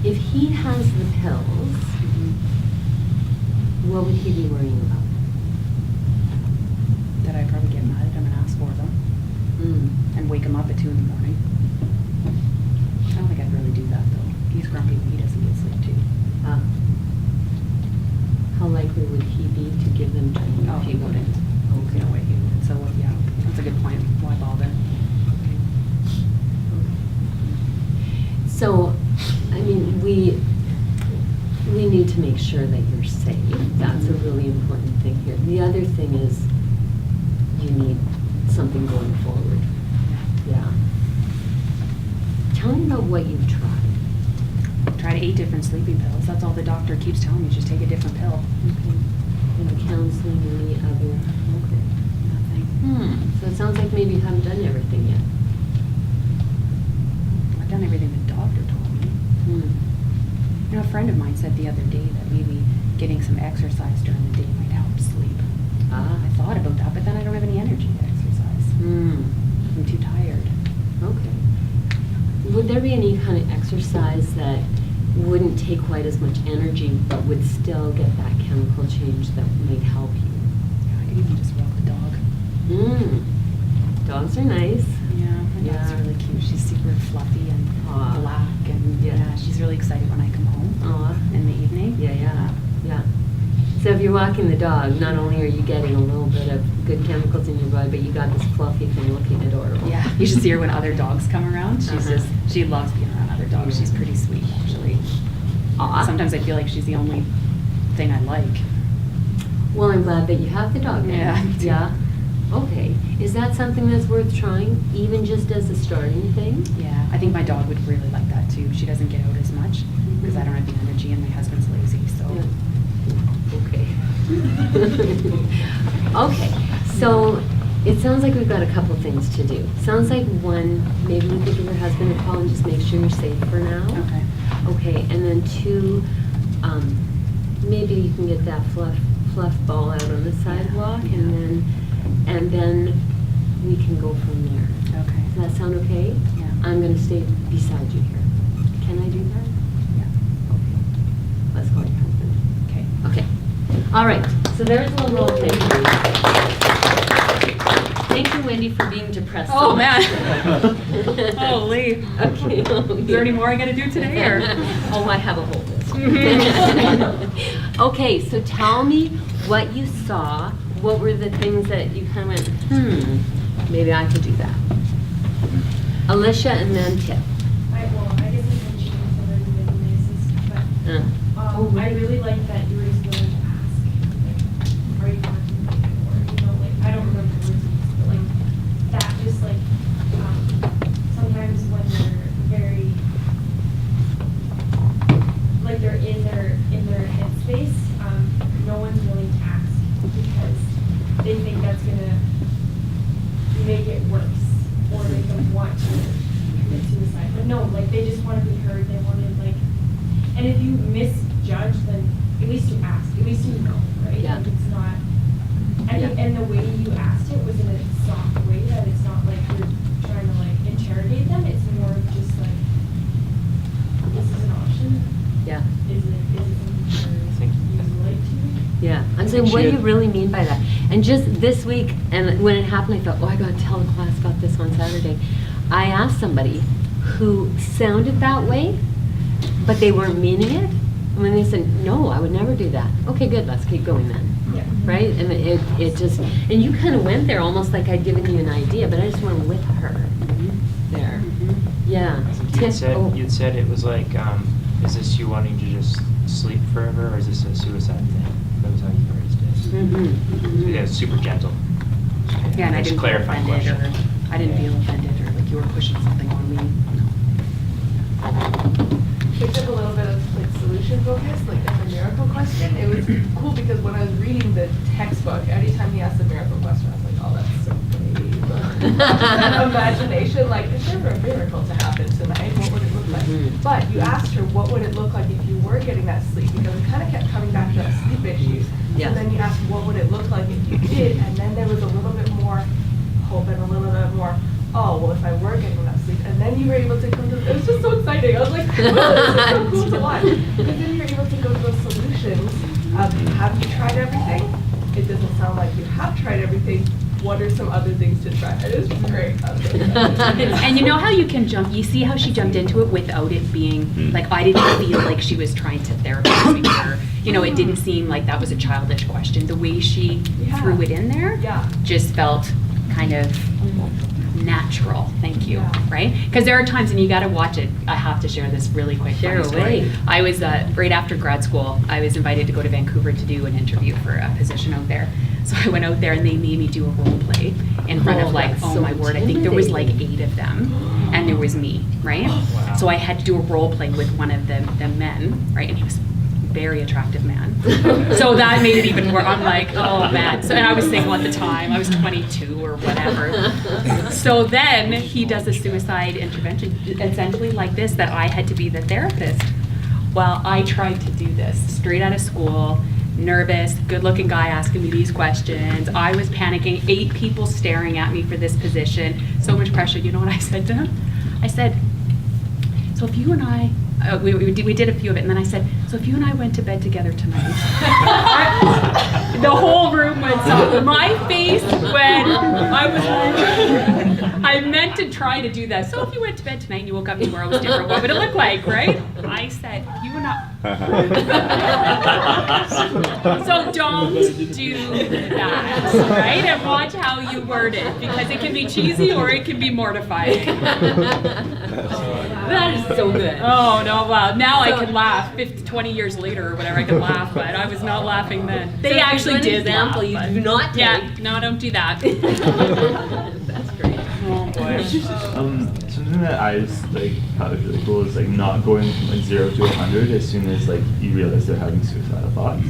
If he has the pills, what would he be worrying about? That I'd probably get mad at him and ask for them. And wake him up at 2 in the morning. I don't think I'd really do that, though. He's grumpy when he doesn't get sleep, too. How likely would he be to give them to you? Oh, if he wouldn't. Okay. No way he would. So, yeah, that's a good point. Why bother? So, I mean, we need to make sure that you're safe. That's a really important thing here. The other thing is you need something going forward. Yeah. Tell me about what you've tried. Tried 8 different sleeping pills. That's all the doctor keeps telling me, just take a different pill. Okay. Any counseling, any other? Okay. Nothing. So it sounds like maybe you haven't done everything yet. I've done everything the doctor told me. You know, a friend of mine said the other day that maybe getting some exercise during the day might help sleep. I thought about that, but then I don't have any energy to exercise. I'm too tired. Okay. Would there be any kind of exercise that wouldn't take quite as much energy but would still get that chemical change that might help you? Yeah, I could even just walk the dog. Dogs are nice. Yeah, my dog's really cute. She's super fluffy and black, and yeah, she's really excited when I come home in the evening. Yeah. So if you're walking the dog, not only are you getting a little bit of good chemicals in your body, but you got this fluffy thing looking adorable. Yeah, you should see her when other dogs come around. She's she loves being around other dogs. She's pretty sweet, actually. Sometimes I feel like she's the only thing I like. Well, I'm glad that you have the dog now. Yeah, me too. Yeah. Okay. Is that something that's worth trying, even just as a starting thing? Yeah, I think my dog would really like that too. She doesn't get out as much because I don't have the energy and my husband's lazy, so. Yeah. Okay. Okay, so it sounds like we've got a couple things to do. Sounds like one, maybe you could give your husband a call and just make sure you're safe for now. Okay. Okay, and then two, maybe you can get that fluff ball out on the sidewalk, and then we can go from there. Okay. Does that sound okay? Yeah. I'm gonna stay beside you here. Can I do that? Yeah. Okay. Let's call your husband. Okay. Okay. All right, so there's a little role play. Thank you, Wendy, for being depressed. Oh, man. Holy. Okay. Is there any more I gotta do today, or? Oh, I have a whole list. Okay, so tell me what you saw. What were the things that you kind of went, maybe I could do that? Alicia and then Tip. I guess I mentioned some of the basis, but I really like that you were just willing to ask, like, are you contemplating, or, like, I don't remember the words, but like, that just like, sometimes when they're very, like they're in their headspace, no one's willing to ask because they think that's gonna make it worse, or make them want to commit suicide. But no, like they just want to be heard. They want to like, and if you misjudge, then at least you ask. At least you know, right? Yeah. Like it's not. And the way you asked it was in a soft way that it's not like you're trying to like interrogate them. It's more of just like, this is an option. Yeah. Is it something you would like to? Yeah, I'm saying, what do you really mean by that? And just this week, and when it happened, I thought, oh, I gotta tell the class about this on Saturday. I asked somebody who sounded that way, but they weren't meaning it. And when they said, no, I would never do that. Okay, good, let's keep going then. Yeah. Right? And it just, and you kind of went there almost like I'd given you an idea, but I just went with her there. Yeah. I think you'd said it was like, is this you wanting to just sleep forever, or is this a suicide thing? That was how you phrased it. Yeah, it's super gentle. Yeah, and I Just didn't feel clarifying offended, question. or I didn't feel offended, or like you were pushing something on me. Picked up a little bit of like solution focus, like it's a miracle question. It was cool because when I was reading the textbook, anytime he asked a miracle question, I was like, oh, that's so brave. That imagination, like, if there were a miracle to happen tonight, what would it look like? But you asked her, what would it look like if you were getting that sleep? Because it kind of kept coming back to that sleep issue. Yeah. So then you asked, what would it look like if you did? And then there was a little bit more hope and a little bit more, oh, well, if I were getting enough sleep, and then you were able to come to, it was just so exciting. I was like, wow, this is so cool to watch. Because then you're able to go to those solutions of, have you tried everything? It doesn't sound like you have tried everything. What are some other things to try? It is great. And you know how you can jump, you see how she jumped into it without it being, like, I didn't feel like she was trying to therapize me, or, you know, it didn't seem like that was a childish question. The way she threw it in there just felt kind of natural, thank you, right? Because there are times, and you got to watch it, I have to share this really quick Share funny story. away. I was, right after grad school, I was invited to go to Vancouver to do an interview for a position out there. So I went out there and they made me do a role play in front of like, that's oh so my word, I think there was like intimidating. 8 of them, and there was me, right? Wow. So I had to do a role play with one of the men, right? And he was a very attractive man. So that made it even more, I'm like, oh man. So, and I was single at the time, I was 22 or whatever. So then he does a suicide intervention, essentially like this, that I had to be the therapist. Well, I tried to do this straight out of school, nervous, good-looking guy asking me these questions. I was panicking, 8 people staring at me for this position, so much pressure. You know what I said to him? I said, so if you and I, we did a few of it, and then I said, so if you and I went to bed together tonight, the whole room went silent. My face when I was, I meant to try to do that. So if you went to bed tonight and you woke up tomorrow was different, what would it look like, right? I said, you and I. So don't do that, right? And watch how you word it, because it can be cheesy or it can be mortifying. That is so good. Oh, no, wow. Now I can laugh. 20 years later or whatever, I can laugh, but I was not laughing then. They actually did example laugh, you but- do not take. Yeah, no, don't do that. That's great. Oh, boy. Something that I just like thought was really cool is like not going from like 0 to 100 as soon as like you realize they're having suicidal thoughts.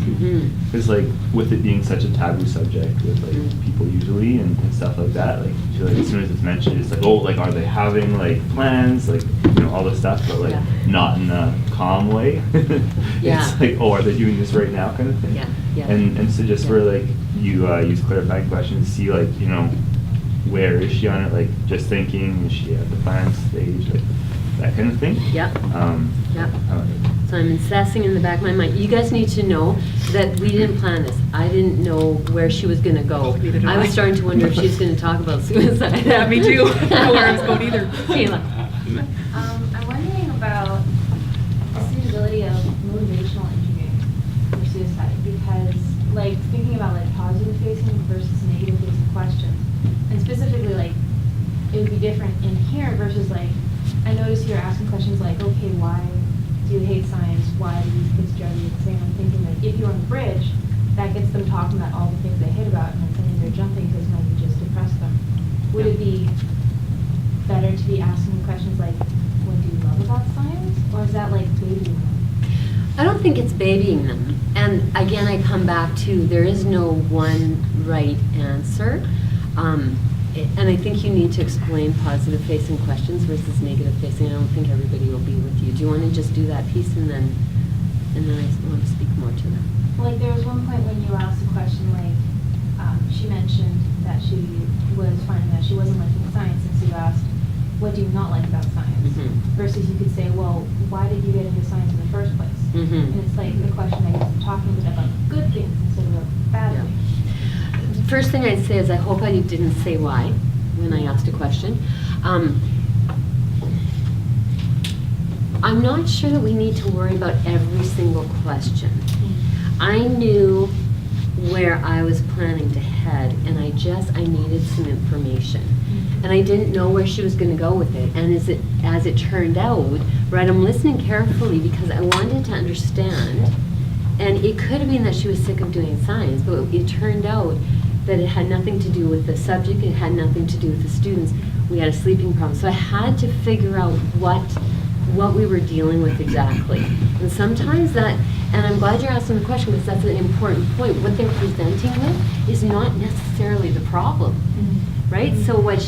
Because like with it being such a taboo subject with like people usually and stuff like that, like I feel like as soon as it's mentioned, it's like, oh, like are they having like plans, like all this stuff, but like not in a calm way. It's like, oh, are they doing this right now, kind of thing. And so just where like you use clarifying questions, see like where is she on it, like just thinking, is she at the plan stage, like that kind of thing. So I'm assessing in the back of my mind. You guys need to know that we didn't plan this. I didn't know where she was going to go. I was starting to wonder if she was going to talk about suicide. Yeah, me too. I don't know where I was going either. Kayla. I'm wondering about the suitability of motivational interviewing for suicide, because like thinking about like positive facing versus negative facing questions, and specifically like it would be different in here versus like I notice you're asking questions like, okay, why do you hate science? Why do these kids drive you insane? I'm thinking that if you're on the bridge, that gets them talking about all the things they hate about, and then they're jumping because it might be just depress them. Would it be better to be asking questions like, what do you love about science? Or is that like babying them? I don't think it's babying them. And again, I come back to there is no one right answer. And I think you need to explain positive facing questions versus negative facing. I don't think everybody will be with you. Do you want to just do that piece and then I want to speak more to that? Like there was one point when you asked a question like, she mentioned that she was finding that she wasn't liking science, and so you asked, what do you not like about science? Versus you could say, well, why did you get into science in the first place? And it's like the question that you're talking about good things instead of bad things. First thing I'd say is I hope I didn't say why when I asked a question. I'm not sure that we need to worry about every single question. I knew where I was planning to head, and I needed some information. And I didn't know where she was going to go with it. And as it turned out, right, I'm listening carefully because I wanted to understand. And it could have been that she was sick of doing science, but it turned out that it had nothing to do with the subject, it had nothing to do with the students. We had a sleeping problem. So I had to figure out what we were dealing with exactly. And sometimes that, and I'm glad you're asking the question because that's an important point, what they're presenting with is not necessarily the problem, right? So what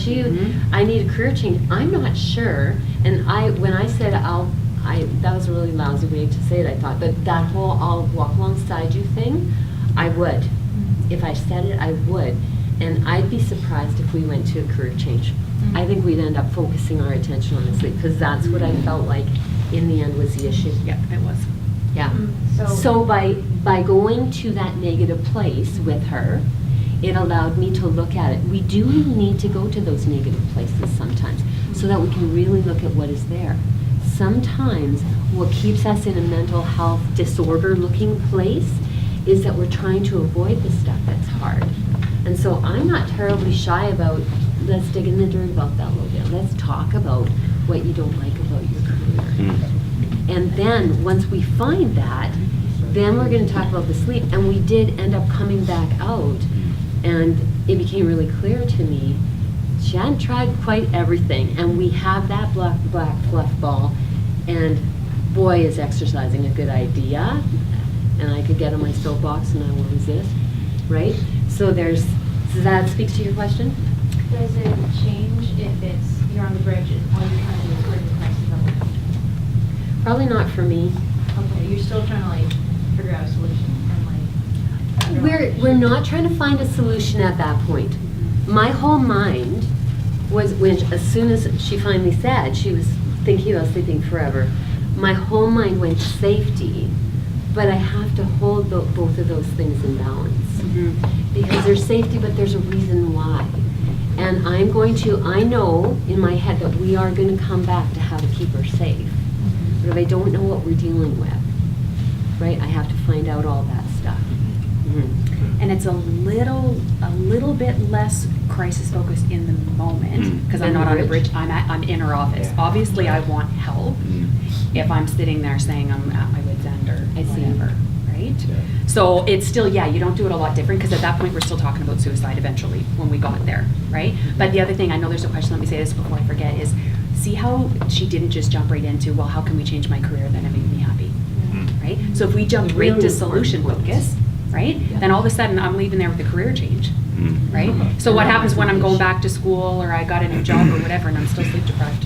I need a career change, I'm not sure, and when I said that was a really lousy way to say it, I thought, but that whole I'll walk alongside you thing, I would. If I said it, I would. And I'd be surprised if we went to a career change. I think we'd end up focusing our attention on the sleep because that's what I felt like in the end was the issue. Yeah, it was. Yeah. So by going to that negative place with her, it allowed me to look at it. We do need to go to those negative places sometimes so that we can really look at what is there. Sometimes what keeps us in a mental health disorder looking place is that we're trying to avoid the stuff that's hard. And so I'm not terribly shy about, let's dig in the dirt about that a little bit. Let's talk about what you don't like about your career. And then once we find that, then we're going to talk about the sleep. And we did end up coming back out, and it became really clear to me she hadn't tried quite everything. And we have that black fluff ball, and boy, is exercising a good idea. And I could get on my soapbox and I will resist, right? So does that speak to your question? Does it change if you're on the bridge and all you're trying to do is bring the crisis up? Probably not for me. Okay, you're still trying to like figure out a solution and like. We're not trying to find a solution at that point. My whole mind was as soon as she finally said she was thinking about sleeping forever, my whole mind went to safety. But I have to hold both of those things in balance. Because there's safety, but there's a reason why. And I know in my head that we are going to come back to how to keep her safe. But if I don't know what we're dealing with, right, I have to find out all that stuff. And it's a little bit less crisis focused in the moment because I'm not on the bridge. I'm in her office. Obviously, I want help if I'm sitting there saying I'm at my wit's end or whatever, right? right? So it's still, yeah, you don't do it a lot different, because at that point, we're still talking about suicide eventually, when we got there, right? But the other thing, I know there's a question, let me say this before I forget, is see how she didn't just jump right into, well, how can we change my career then and make me happy, right? So if we jump right Really to solution important point. focus, right? Yeah. Then all of a sudden, I'm leaving there with a career change, right? So what happens when I'm going back to school, or I got a new job or whatever, and I'm still sleep deprived?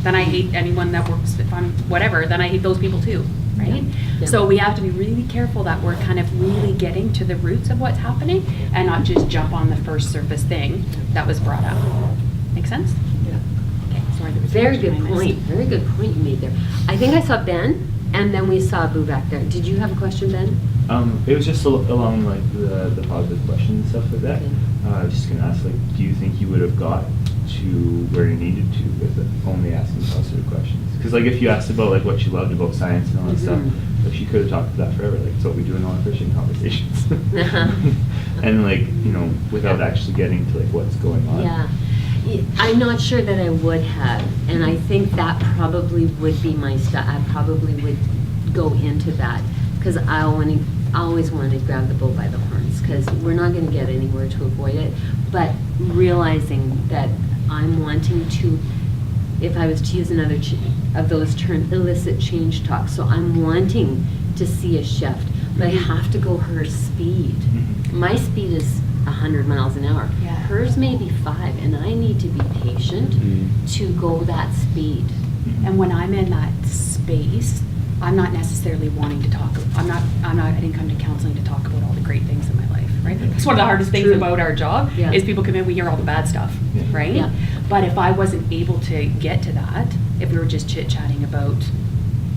Then I hate anyone that works on whatever, then I hate those people too, right? Yeah. So we have to be really careful that we're kind of really getting to the roots of what's happening and not just jump on the first surface thing that was brought up. Make sense? Yeah. Okay, sorry, there was Very a question good I missed. point, very good point you made there. I think I saw Ben, and then we saw Boo back there. Did you have a question, Ben? It was just along like the positive questions and stuff like that. Okay. I was just gonna ask, like, do you think you would have got to where you needed to with only asking positive questions? Because like if you asked about like what you loved about science and all that stuff, like she could have talked about that forever. Like it's what we do in all our fishing conversations. And like, you know, without actually getting to like what's going on. Yeah. I'm not sure that I would have, and I think that probably would be my stuff. I probably would go into that, because I always want to grab the bull by the horns, because we're not going to get anywhere to avoid it. But realizing that I'm wanting to, if I was to use another of those terms, elicit change talk. So I'm wanting to see a shift, but I have to go her speed. My speed is 100 miles an hour. Yeah. Hers may be 5, and I need to be patient to go that speed. And when I'm in that space, I'm not necessarily wanting to talk, I didn't come to counseling to talk about all the great things in my life, right? That's one of the hardest things True. about our job, Yeah. is people come in, we hear all the bad stuff, Yeah. right? Yeah. But if I wasn't able to get to that, if we were just chit-chatting about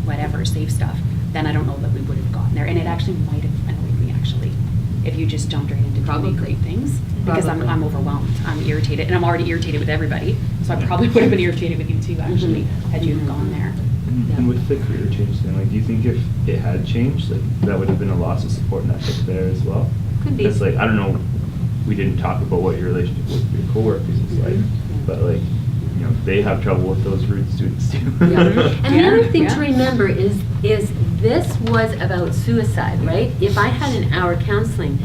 whatever, safe stuff, then I don't know that we would have gotten there. And it actually might have annoyed me, actually, if you just jumped right into too many Probably. great things. Because Probably. I'm overwhelmed, I'm irritated, and I'm already irritated with everybody, so I probably would have been irritated with you too, actually, had you gone there. And with the career change thing, like, do you think if it had changed, like, that would have been a loss of support and ethic there as well? Could be. It's like, I don't know, we didn't talk about what your relationship with your coworkers is like, but like, you know, they have trouble with those rude students too. Yeah. And the other thing Yeah. to remember is this was about suicide, right? If I had an hour counseling,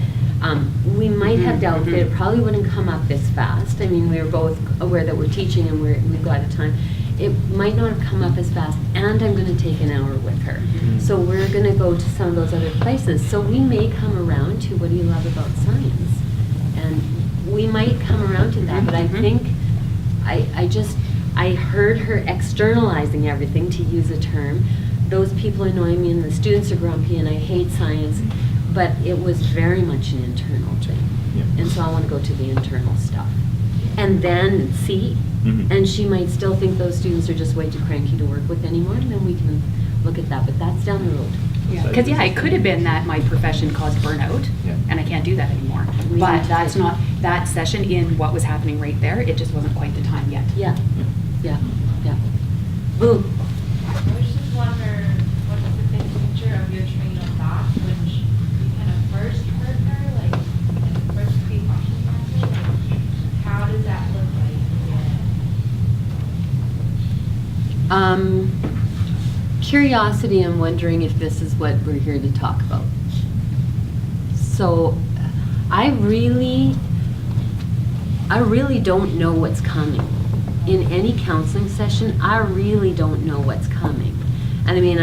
we might have dealt with it. It probably wouldn't come up this fast. I mean, we were both aware that we're teaching and we've got a time. It might not have come up as fast, and I'm going to take an hour with her. So we're going to go to some of those other places. So we may come around to what do you love about science? And we might come around to that, but I think I heard her externalizing everything, to use a term. Those people annoy me, and the students are grumpy, and I hate science. But it was very much an internal thing. Yeah. And so I want to go to the internal stuff. And then see. And she might still think those students are just way too cranky to work with anymore, and then we can look at that. But that's down the road. Because, it could have been that my profession caused burnout, Yeah. and I can't do that anymore. We But need to that's take- not, that session in what was happening right there, it just wasn't quite the time yet. Yeah, yeah, yeah. Boo. I was just wondering, what's the big picture of your train of thought when you kind of first heard her, like, in the first pre-question method? Like, how does that look like? Curiosity, I'm wondering if this is what we're here to talk about. So I really don't know what's coming. In any counseling session, I really don't know what's coming. And I mean,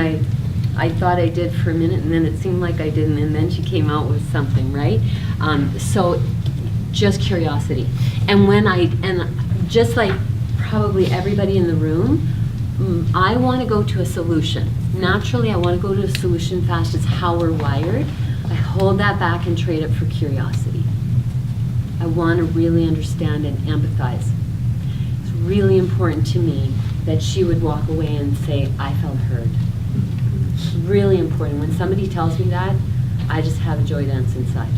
I thought I did for a minute, and then it seemed like I didn't, and then she came out with something, right? So just curiosity. And just like probably everybody in the room, I want to go to a solution. Naturally, I want to go to a solution fast. It's how we're wired. I hold that back and trade it for curiosity. I want to really understand and empathize. It's really important to me that she would walk away and say, I felt heard. It's really important. When somebody tells me that, I just have a joy dance inside.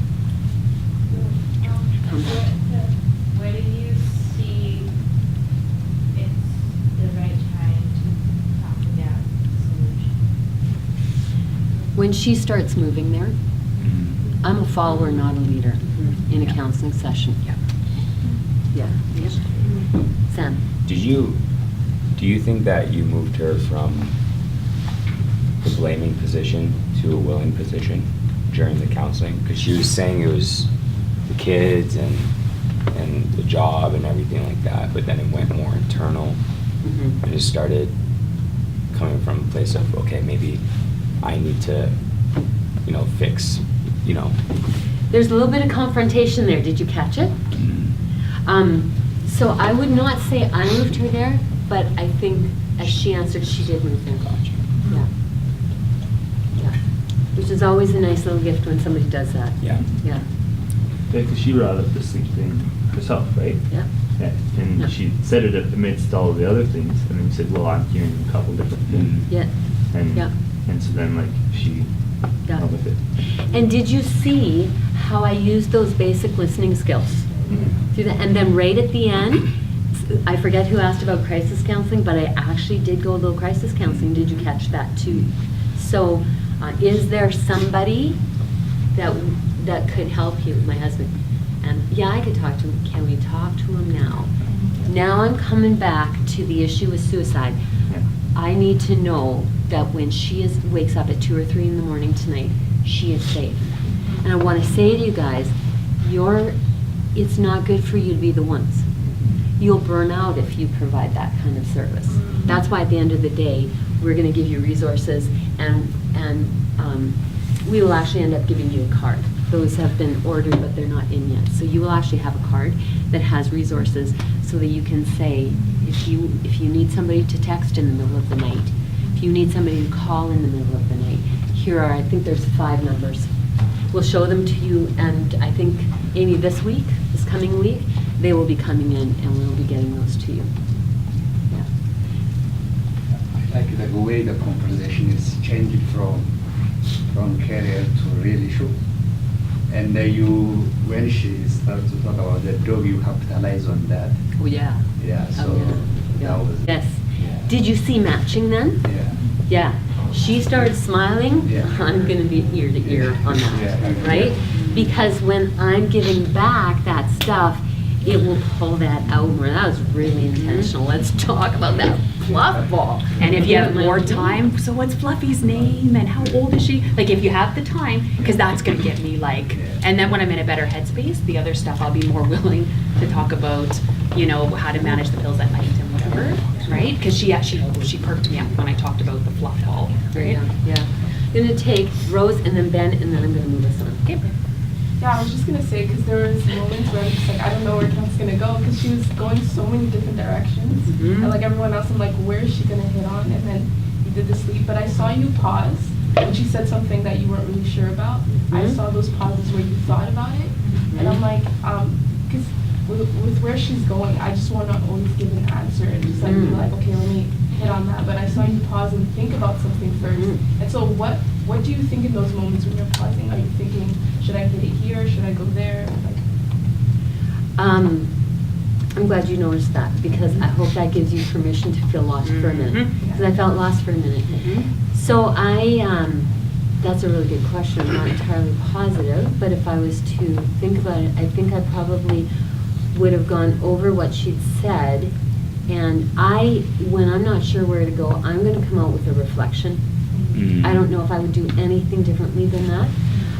Come back. Where do you see it's the right time to talk about solution? When she starts moving there, I'm a follower, not a leader in a counseling session. Yeah. Sam? Do you think that you moved her from the blaming position to into a willing position during the counseling? Because she was saying it was the kids and the job and everything like that, but then it went more internal. Mhm. And it started coming from a place of, okay, maybe I need to, fix, There's a little bit of confrontation there. Did you catch it? So I would not say I moved her there, but I think as she answered, she did move there. Yeah. Yeah. Which is always a nice little gift when somebody does that. Yeah. Yeah. Yeah, because she brought up the sleep thing herself, right? Yeah. Yeah, and Yeah. she said it amidst all of the other things, and then you said, well, I'm hearing a couple different things. Yeah. And, Yeah. and so then, like, she Yeah. went with it. And did you see how I used those basic listening skills? Through the, and then right at the end, I forget who asked about crisis counseling, but I actually did go a little crisis counseling. Did you catch that too? So, is there somebody that could help you? My husband. And yeah, I could talk to him. Can we talk to him now? Now I'm coming back to the issue with suicide. Yeah. I need to know that when she wakes up at 2 or 3 in the morning tonight, she is safe. And I want to say to you guys, it's not good for you to be the ones. You'll burn out if you provide that kind of service. That's why at the end of the day, we're going to give you resources, and we will actually end up giving you a card. Those have been ordered, but they're not in yet. So you will actually have a card that has resources so that you can say, if you need somebody to text in the middle of the night, if you need somebody to call in the middle of the night, here are, I think there's 5 numbers. We'll show them to you, and I think, Amy, this coming week, they will be coming in and we'll be getting those to you. Yeah. I like the way the conversation is changing from career to real issue. And when she started to talk about the dog, you capitalize on that. Oh, yeah. Yeah, so yeah. that was... Yes. Yeah. Did you see matching then? Yeah. Yeah. She started smiling. Yeah. I'm going to be ear to ear on that, Yeah. right? Because when I'm giving back that stuff, it will pull that out more. That was really intentional. Let's talk about that fluff ball. And if you have more time, so what's Fluffy's name and how old is she? Like if you have the time, because that's gonna get me like, and then when I'm in a better headspace, the other stuff I'll be more willing to talk about, how to manage the pills at night and whatever, right? Because she perked me up when I talked about the fluff ball, right? Yeah. I'm going to take Rose and then Ben, and then I'm going to move us on. Okay. Yeah, I was just gonna say, because there was moments where I'm just like, I don't know where Kat's gonna go, because she was going so many different directions. Mhm. And like everyone else, I'm like, where is she gonna hit on? And then you did the sleep, but I saw you pause when she said something that you weren't really sure about. I Mhm. saw those pauses where you thought about it, and I'm like, because with where she's going, I just want to always give an answer and just like be like, okay, let me hit on that. But I saw you pause and think about something first. And so what do you think in those moments when you're pausing? Are you thinking, should I hit it here? Should I go there? Like, I'm glad you noticed that, because I hope that gives you permission to feel lost for a minute. Because I felt lost for a minute. So that's a really good question. I'm not entirely positive, but if I was to think about it, I think I probably would have gone over what she'd said, and when I'm not sure where to go, I'm going to come out with a reflection. I don't know if I would do anything differently than that.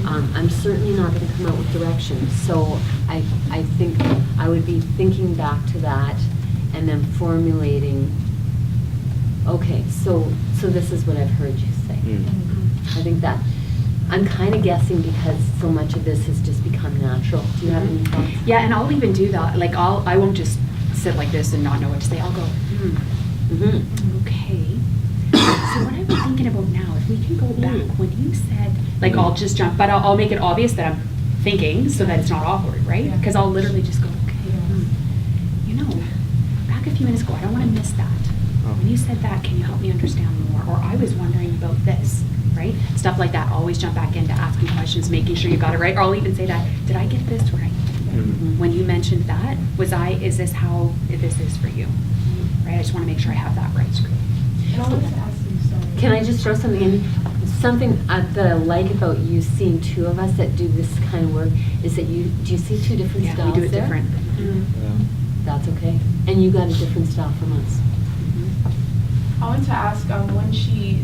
I'm certainly not going to come out with direction. So I think I would be thinking back to that and then formulating, okay, so this is what I've heard you say. I think that, I'm kind of guessing because so much of this has just become natural. Do you have any thoughts? Yeah, and I'll even do that. Like I won't just sit like this and not know what to say. I'll go, okay. So what I'm thinking about now, if we can go back, when you said, like I'll just jump, but I'll make it obvious that I'm thinking so that it's not awkward, right? Because I'll literally just go, okay, back a few minutes ago, I don't want to miss that. When you said that, can you help me understand more? Or I was wondering about this, right? Stuff like that, always jump back into asking questions, making sure you got it right. Or I'll even say that, did I get this right? When you mentioned that, is this how this is for you? Right, I just want to make sure I have that right. and I wanted to ask you, sorry. Can I just throw something in? Something that I like about you seeing 2 of us that do this kind of work is that do you see 2 different Yeah, styles we do it there? different. That's okay. And you got a different style from us. I wanted to ask, when she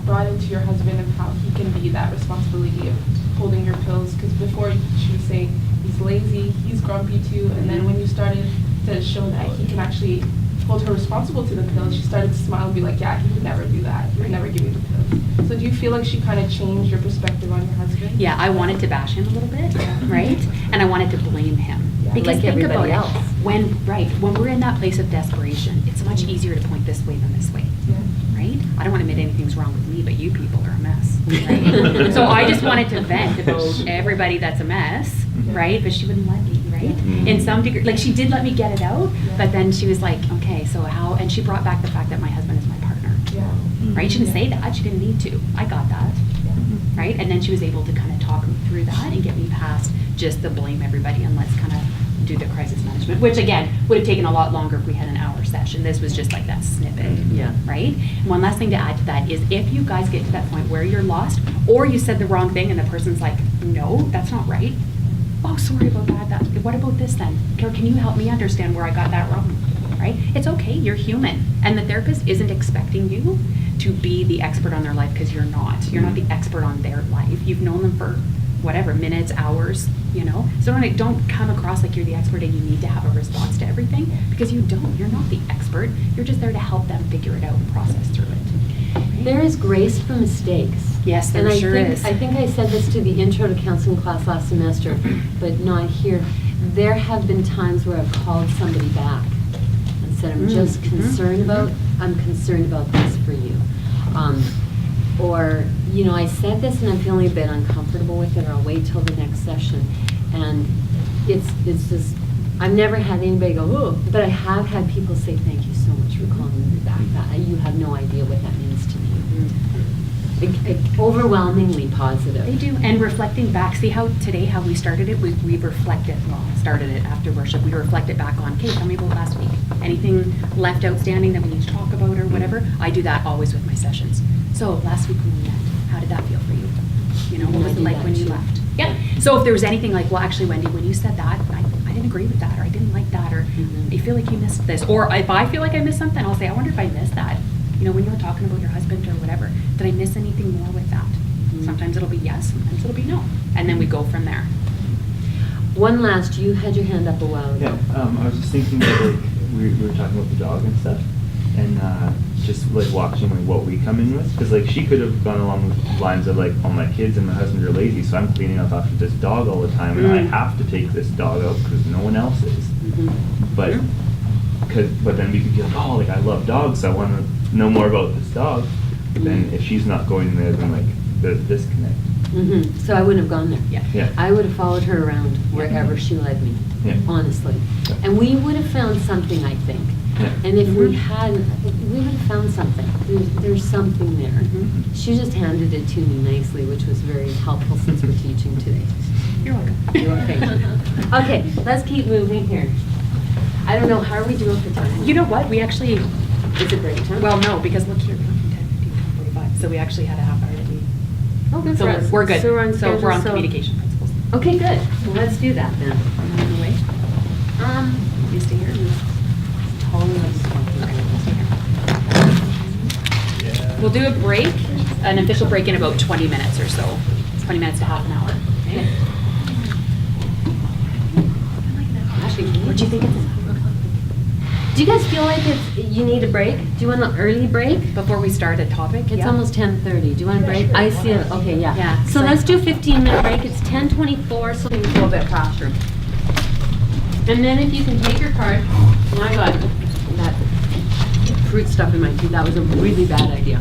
brought into your husband of how he can be that responsibility of holding your pills? Because before she was saying he's lazy, he's grumpy too, and then when you started to show that he can actually hold her responsible to the pills, she started to smile and be like, yeah, he would never do that. He would never give me the pills. So do you feel like she kind of changed your perspective on your husband? Yeah, I wanted to bash him a little bit, right? And I wanted to blame him. Yeah. Because Like think everybody about else. it. When we're in that place of desperation, it's much easier to point this way than this way. Yeah. Right? I don't want to admit anything's wrong with me, but you people are a mess, right? So I just wanted to vent about everybody that's a mess, right? But she wouldn't let me, right? In some degree, like she did let me get it out, but then she was like, okay, so how? And she brought back the fact that my husband is my partner, Yeah. right? She didn't say that. She didn't need to. I got that, right? And then she was able to kind of talk me through that and get me past just the blame everybody and let's kind of do the crisis management, which again would have taken a lot longer if we had an hour session. This was just like that snippet, Yeah. right? And one last thing to add to that is if you guys get to that point where you're lost or you said the wrong thing and the person's like, no, that's not right. Oh, sorry about that. What about this then? Can you help me understand where I got that wrong, right? It's okay, you're human. And the therapist isn't expecting you to be the expert on their life because you're not. You're not the expert on their life. You've known them for whatever, minutes, hours, you know? So don't come across like you're the expert and you need to have a response to everything because you don't. You're not the expert. You're just there to help them figure it out and process through it. Right? There is grace for mistakes. Yes, there And sure is. I think I said this to the intro to counseling class last semester, but not here. There have been times where I've called somebody back and said, I'm just concerned about this for you. Or, you know, I said this and I'm feeling a bit uncomfortable with it, or I'll wait till the next session. And it's just, I've never had anybody go, oh, but I have had people say, thank you so much for calling me back. You have no idea what that means to me. Overwhelmingly positive. They do, and reflecting back, see how today, how we started it, we reflected, started it after worship, we reflected back on, okay, tell me about last week. Anything left outstanding that we need to talk about or whatever, I do that always with my sessions. So last week when we met, how did that feel for you? You know, what was it like when you left? Yeah, so if there was anything like, well, actually, Wendy, when you said that, I didn't agree with that, or I didn't like that, or I feel like you missed this, or if I feel like I missed something, I'll say, I wonder if I missed that. You know, when you were talking about your husband or whatever, did I miss anything more with that? Sometimes it'll be yes, sometimes it'll be no. And then we go from there. One last, you had your hand up a while ago. Yeah, I was just thinking that like we were talking about the dog and stuff, and just like watching like what we come in with, because like she could have gone along with the lines of like, oh, my kids and my husband are lazy, so I'm cleaning up after this dog all the time, and I have to take this dog out because no one else is. But then we could be like, oh, like I love dogs, so I want to know more about this dog. But then if she's not going there, then like there's a disconnect. So I wouldn't have gone there. Yeah. I would have followed her around wherever she led me, honestly. And we would have found something, I think. And if we had, we would have found something. There's something there. She just handed it to me nicely, which was very helpful since we're teaching today. You're welcome. You're okay. Okay, let's keep moving here. I don't know, how are we doing for time? You know what, we actually, Is it break time? well, no, because look here, we're from 10:15 to 10:45, so we actually had a half hour that we. Oh, good So for us. we're good. So we're on schedule, we're on so- communication principles. Okay, good. Well, let's do that then. Am I in the way? You stay here. We'll do a break, an official break in about 20 minutes or so. 20 minutes to half an hour. Okay? What do you think it's? Do you guys feel like you need a break? Do you want an early break? Before we start a topic? It's almost 10:30. Do you want a break? I see it. Okay, yeah. Yeah. So let's do a 15-minute break. It's 10:24, so we can go a bit faster. And then if you can take your card, my God, that fruit stuff in my teeth, that was a really bad idea.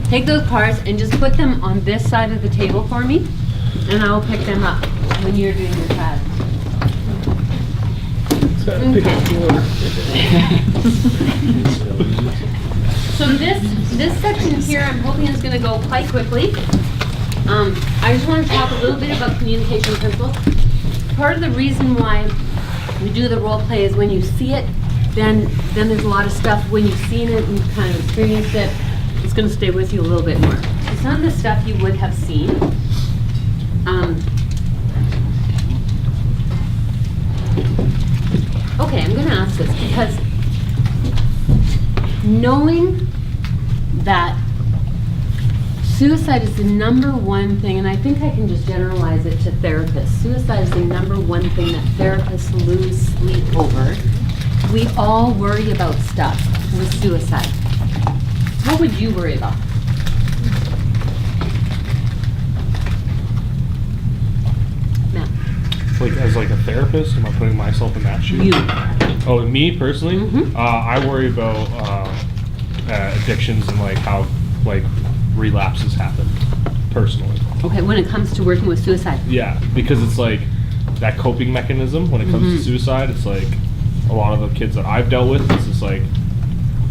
Take those cards and just put them on this side of the table for me, and I will pick them up when you're doing your pad. So this section here, I'm hoping is going to go quite quickly. I just want to talk a little bit about communication principles. Part of the reason why we do the role play is when you see it, then there's a lot of stuff when you've seen it and you've kind of experienced it, it's going to stay with you a little bit more. So some of the stuff you would have seen. Okay, I'm going to ask this because knowing that suicide is the number one thing, and I think I can just generalize it to therapists. Suicide is the number one thing that therapists lose sleep over. We all worry about stuff with suicide. What would you worry about? Matt? Like as like a therapist, am I putting myself in that shoe? You. Oh, me personally? Mhm. I worry about addictions and like how like relapses happen personally. Okay, when it comes to working with suicide. Yeah, because it's like that coping mechanism when it comes Mhm. to suicide. It's like a lot of the kids that I've dealt with, it's just like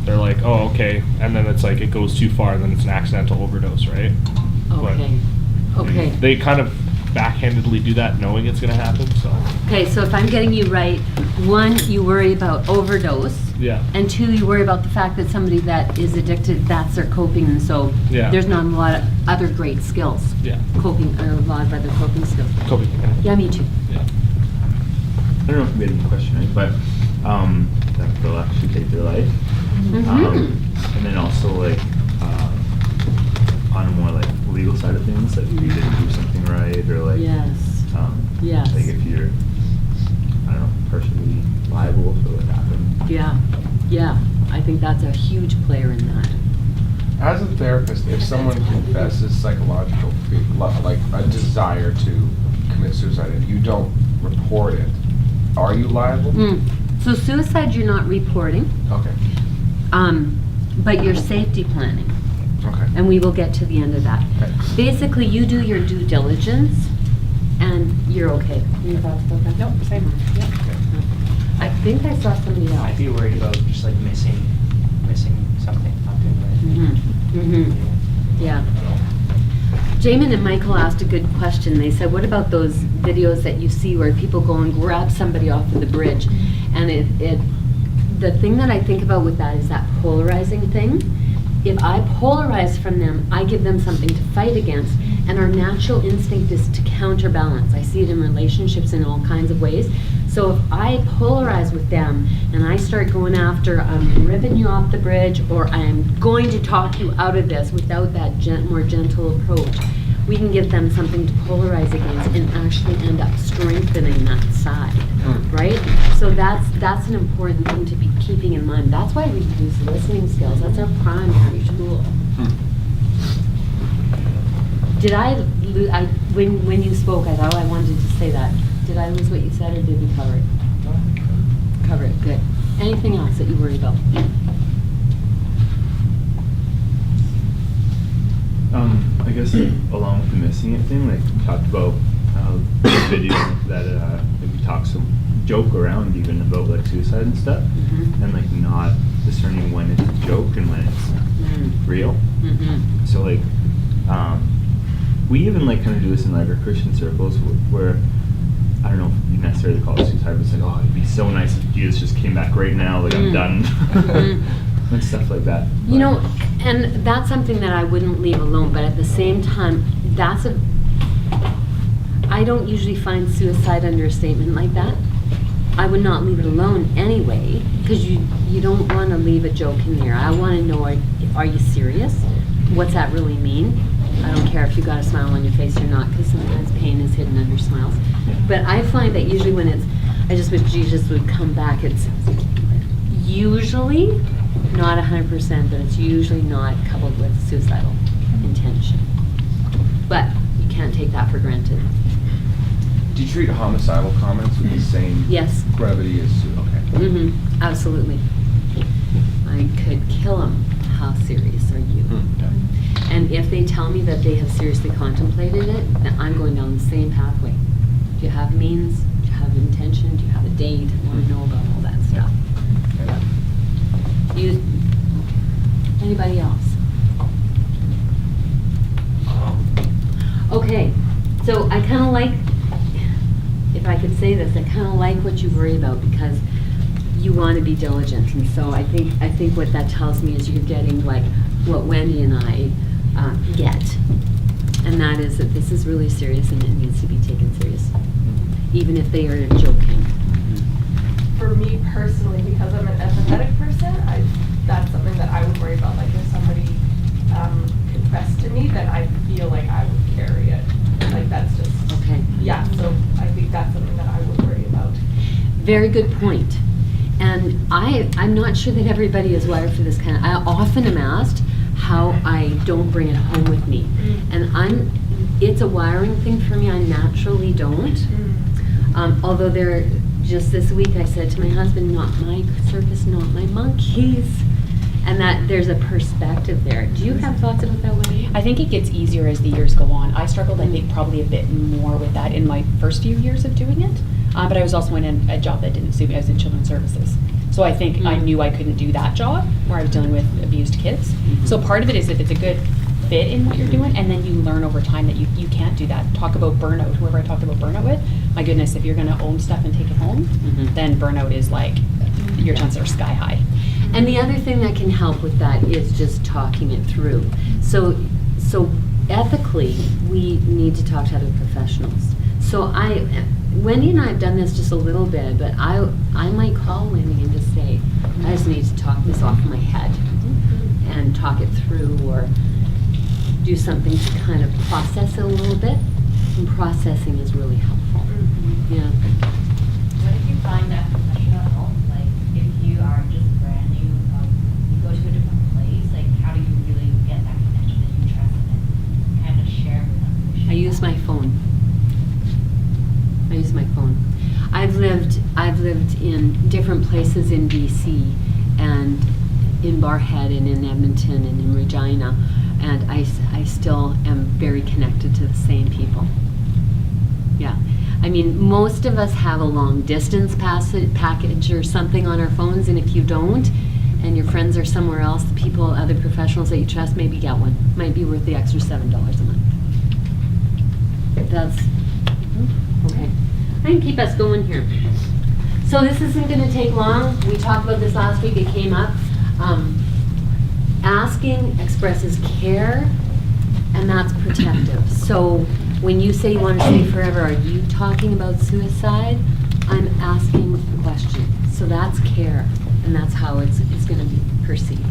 they're like, oh, okay, and then it's like it goes too far, and then it's an accidental overdose, right? Okay. Okay. They kind of backhandedly do that knowing it's going to happen, so. Okay, so if I'm getting you right, one, you worry about overdose. Yeah. And two, you worry about the fact that somebody that is addicted, that's their coping, and so Yeah. there's not a lot of other great skills. Yeah. Coping, or a lot of other coping skills. Coping. Yeah, me too. Yeah. I don't know if we had the question right, but that they'll actually take their life. Mhm. And then also like on a more like legal side of things, like if you didn't do something right or like Yes. Yes. like if you're I don't know personally liable for what happened. Yeah, yeah, I think that's a huge player in that. As a therapist, if someone confesses psychological, like a desire to commit suicide and you don't report it, are you liable? So suicide, you're not reporting, Okay. but you're safety planning. Okay. And we will get to the end of that. Okay. Basically, you do your due diligence, and you're okay. Any thoughts about that? Nope, same. Yeah. I think I saw somebody else. I'd be worried about just like missing something, not doing the right thing. Yeah. Jamin and Michael asked a good question. They said, what about those videos that you see where people go and grab somebody off of the bridge? And the thing that I think about with that is that polarizing thing. If I polarize from them, I give them something to fight against, and our natural instinct is to counterbalance. I see it in relationships in all kinds of ways. So if I polarize with them and I start going after, I'm ripping you off the bridge, or I'm going to talk you out of this without that more gentle approach, we can give them something to polarize against and actually end up strengthening that side, right? So that's an important thing to be keeping in mind. That's why we use listening skills. That's our primary tool. Did when you spoke, I thought I wanted to say that. Did I lose what you said, or did we cover it? Cover it, good. Anything else that you worry about? I guess along with the missing it thing, like we talked about the video that maybe talks some joke around even about like suicide and stuff, and like not discerning when it's a joke and when it's real. So like we even like kind of do this in like our Christian circles where I don't know if you necessarily call it suicide, but it's like, oh, it'd be so nice if Jesus just came back right now, like I'm done. And stuff like that. You know, and that's something that I wouldn't leave alone, but at the same time, I don't usually find suicide under a statement like that. I would not leave it alone anyway, because you don't want to leave a joke in there. I want to know, are you serious? What's that really mean? I don't care if you got a smile on your face or not, because sometimes pain is hidden under smiles. But I find that usually when I just wish Jesus would come back, it's usually, not 100%, but it's usually not coupled with suicidal intention. But you can't take that for granted. Do you treat homicidal comments with the same brevity as okay? Absolutely. I could kill them. How serious are you? And if they tell me that they have seriously contemplated it, then I'm going down the same pathway. Do you have means? Do you have intention? Do you have a date? I want to know about all that stuff. Anybody else? Okay, so I kind of like, if I could say this, I kind of like what you worry about because you want to be diligent, and so I think what that tells me is you're getting like what Wendy and I get, and that is that this is really serious and it needs to be taken serious, even if they are joking. For me personally, because I'm an empathetic person, that's something that I would worry about. Like if somebody confessed to me, then I very good point. And I'm not sure that everybody is wired for this kind of, I often am asked how I don't bring it home with me. And it's a wiring thing for me, I naturally don't. Although just this week I said to my husband, not my circus, not my monkeys. And that there's a perspective there. Do you have thoughts about that, Wendy? I think it gets easier as the years go on. I struggled, I think, probably a bit more with that in my first few years of doing it. But I was also in a job that didn't suit me. I was in children's services. So I think I knew I couldn't do that job where I was dealing with abused kids. So part of it is if it's a good fit in what you're doing, and then you learn over time that you can't do that. Talk about burnout. Whoever I talked about burnout with, my goodness, if you're going to own stuff and take it home, then burnout is like, your chances are sky high. And the other thing that can help with that is just talking it through. So ethically, we need to talk to other professionals. So Wendy and I have done this just a little bit, but I might call Wendy and just say, I just need to talk this off my head and talk it through, or do something to kind of process it a little bit. And processing is really helpful. Yeah. What if you find that professional help? Like, if you are just brand new, you go to a different place, like, how do you really get that connection that you trust and kind of share with them? I use my phone. I've lived in different places in BC, and in Barhead and in Edmonton and in Regina, and I still am very connected to the same people. Yeah. I mean, most of us have a long distance package or something on our phones, and if you don't, and your friends are somewhere else, the people, other professionals that you trust, maybe get one. Might be worth the extra $7 a month. That's, okay. I can keep us going here. So this isn't going to take long. We talked about this last week. It came up. Asking expresses care, and that's protective. So when you say you want to stay forever, are you talking about suicide? I'm asking a question. So that's care, and that's how it's going to be perceived.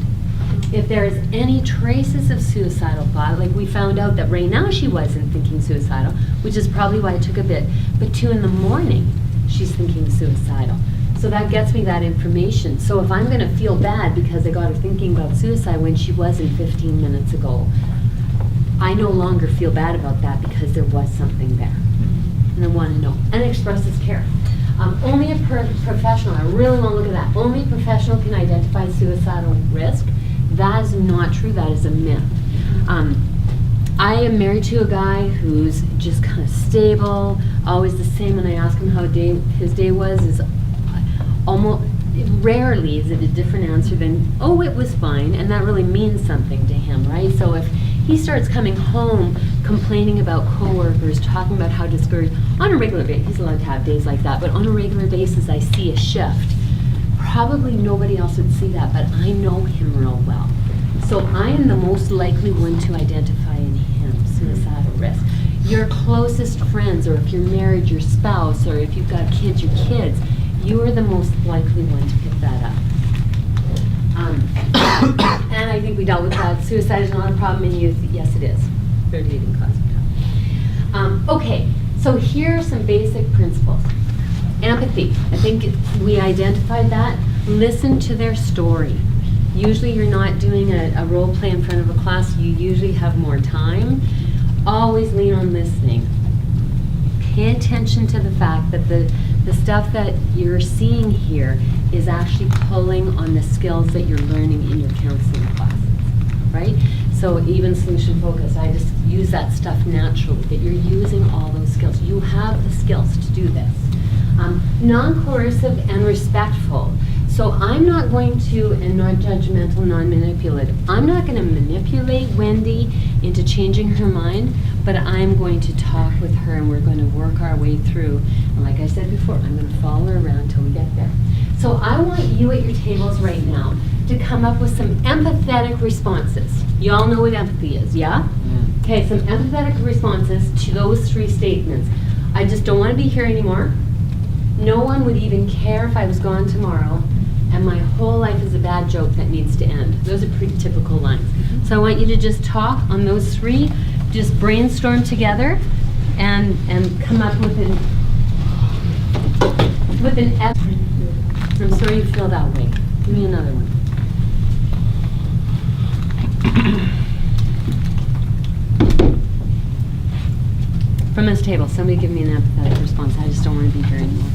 If there is any traces of suicidal thought, like we found out that right now she wasn't thinking suicidal, which is probably why it took a bit, but 2 in the morning, she's thinking suicidal. So that gets me that information. So if I'm going to feel bad because I got her thinking about suicide when she wasn't 15 minutes ago, I no longer feel bad about that because there was something there. And I want to know. And it expresses care. Only a professional, I really want to look at that, only a professional can identify suicidal risk. That is not true. That is a myth. I am married to a guy who's just kind of stable, always the same. When I ask him how his day was, is almost rarely is it a different answer than, oh, it was fine, and that really means something to him, right? So if he starts coming home complaining about coworkers, talking about how discouraged, on a regular basis, he's allowed to have days like that, but on a regular basis I see a shift. Probably nobody else would see that, but I know him real well. So I am the most likely one to identify in him suicidal risk. Your closest friends, or if you're married, your spouse, or if you've got kids, your kids, you are the most likely one to pick that up. And I think we dealt with that. Suicide is not a problem in youth. Yes, it is. Third reading class. Okay, so here are some basic principles. Empathy. I think we identified that. Listen to their story. Usually you're not doing a role play in front of a class. You usually have more time. Always lean on listening. Pay attention to the fact that the stuff that you're seeing here is actually pulling on the skills that you're learning in your counseling classes, right? So even solution focus, I just use that stuff naturally, that you're using all those skills. You have the skills to do this. Non-coercive and respectful. So I'm not going to, and non-judgmental, non-manipulative. I'm not going to manipulate Wendy into changing her mind, but I'm going to talk with her and we're going to work our way through. And like I said before, I'm going to follow her around until we get there. So I want you at your tables right now to come up with some empathetic responses. You all know what empathy is, yeah? Okay, some empathetic responses to those 3 statements. I just don't want to be here anymore. No one would even care if I was gone tomorrow, and my whole life is a bad joke that needs to end. Those are pretty typical lines. So I want you to just talk on those 3, just brainstorm together and come up with with an F. I'm sorry you feel that way. Give me another one. From this table, somebody give me an empathetic response. I just don't want to be here anymore.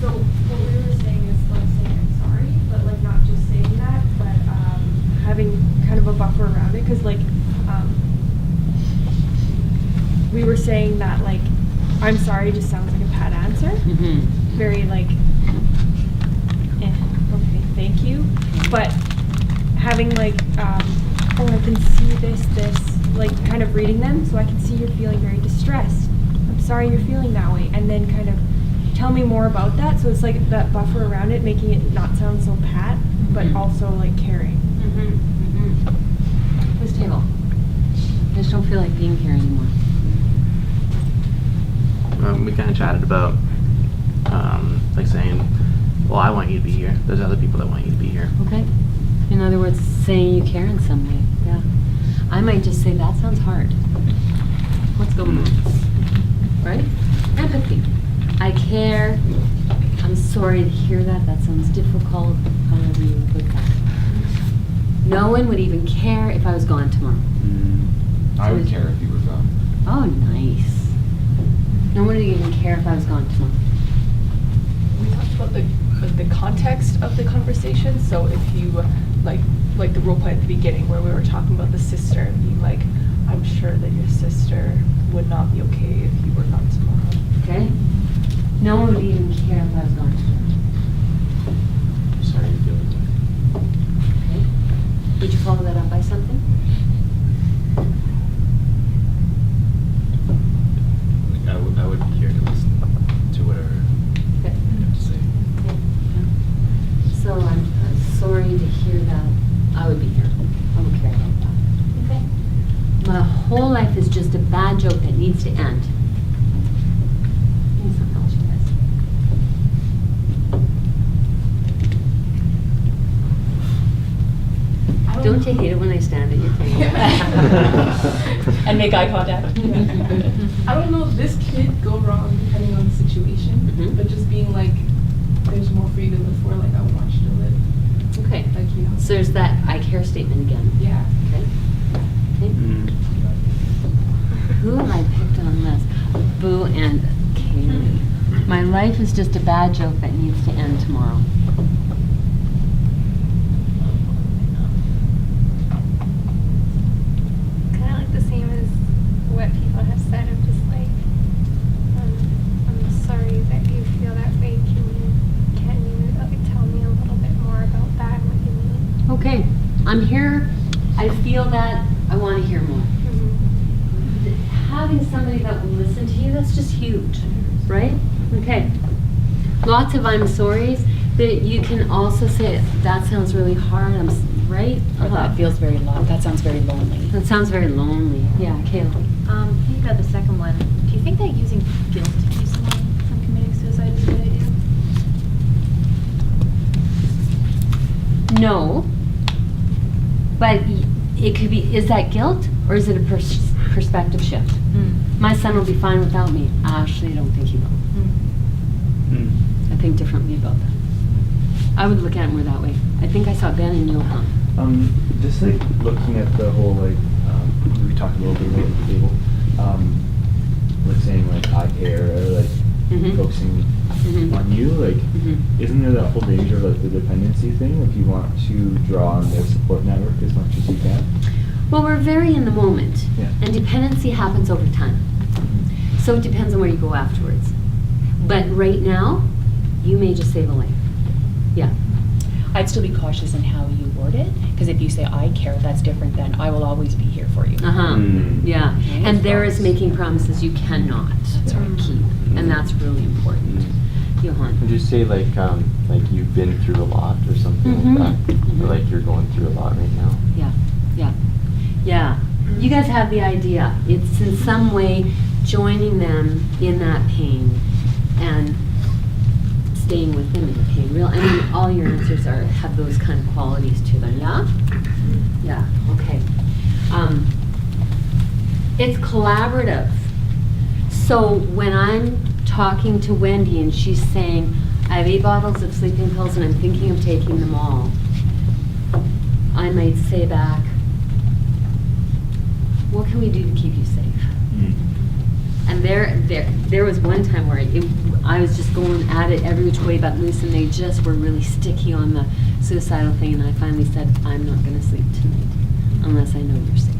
So what we were saying is like saying I'm sorry, but like not just saying that, but having kind of a buffer around it, because like we were saying that like I'm sorry just sounds like a pat answer. Mm-hmm. Very like, okay, thank you, but having like oh, I can see this, like kind of reading them, so I can see you're feeling very distressed. I'm sorry you're feeling that way, and then kind of tell me more about that. So it's like that buffer around it, making it not sound so pat, but also like caring. This table. I just don't feel like being here anymore. We kind of chatted about, like saying, well, I want you to be here. There's other people that want you to be here. Okay. In other words, saying you care in some way. Yeah. I might just say that sounds hard. What's going on? Right? Empathy. I care. I'm sorry to hear that. That sounds difficult. However you put that. No one would even care if I was gone tomorrow. I would care if you were gone. Oh, nice. No one would even care if I was gone tomorrow. We talked about the context of the conversation. So if you like the role play at the beginning where we were talking about the sister and being like, I'm sure that your sister would not be okay if you were gone tomorrow. Okay? No one would even care if I was gone tomorrow. Sorry you feel that way. Okay? Would you follow that up by something? I would be here to listen to whatever Okay. you have to say. So I'm sorry to hear that. I would be here. I would care about that. Okay? My whole life is just a bad joke that needs to end. Give me something else, you guys. Don't you hate it when I stand at your table? And make eye contact. I don't know if this could go wrong depending on the situation, Mhm. but just being like, there's more for you to live for, like I want you to live. Okay. Like, you know. So there's that I care statement again. Yeah. Okay? Okay. Who have I picked on this? Boo and Kaylee. My life is just a bad joke that needs to end tomorrow. Kind of like the same as what people have said. I'm just like, I'm sorry that you feel that way. Can you tell me a little bit more about that and what you mean? Okay, I'm here. I feel that. I want to hear more. Having somebody that will listen to you, that's just huge, right? Okay. Lots of I'm sorry's, but you can also say, that sounds really hard, right? Or that feels very that sounds very lonely. That sounds very lonely. Yeah, Kayla. Thinking about the second one, do you think that using guilt to keep someone from committing suicide is a good idea? No. But it could be, is that guilt or is it a perspective shift? My son will be fine without me. Actually, I don't think he will. I think differently about that. I would look at it more that way. I think I saw Ben and Johan. Just like looking at the whole like, we talked a little bit about the table, like saying like I care or like focusing on you, like isn't there that whole danger of like the dependency thing? Like you want to draw on their support network as much as you can? Well, we're very in the moment, Yeah. and dependency happens over time. So it depends on where you go afterwards. But right now, you may just save a life. Yeah. I'd still be cautious in how you word it, because if you say I care, that's different than I will always be here for you. Yeah. And there is making promises you cannot keep, and that's really important. Johan. And just say like you've been through a lot or something like that, or like you're going through a lot right now. Yeah. Yeah. Yeah. You guys have the idea. It's in some way joining them in that pain and staying with them in the pain. I mean, all your answers have those kind of qualities to them. Yeah? Yeah. Okay. It's collaborative. So when I'm talking to Wendy and she's saying, I have 8 bottles of sleeping pills and I'm thinking of taking them all, I might say back, what can we do to keep you safe? And there was one time where I was just going at it every which way but loose, and they just were really sticky on the suicidal thing, and I finally said, I'm not going to sleep tonight unless I know you're safe.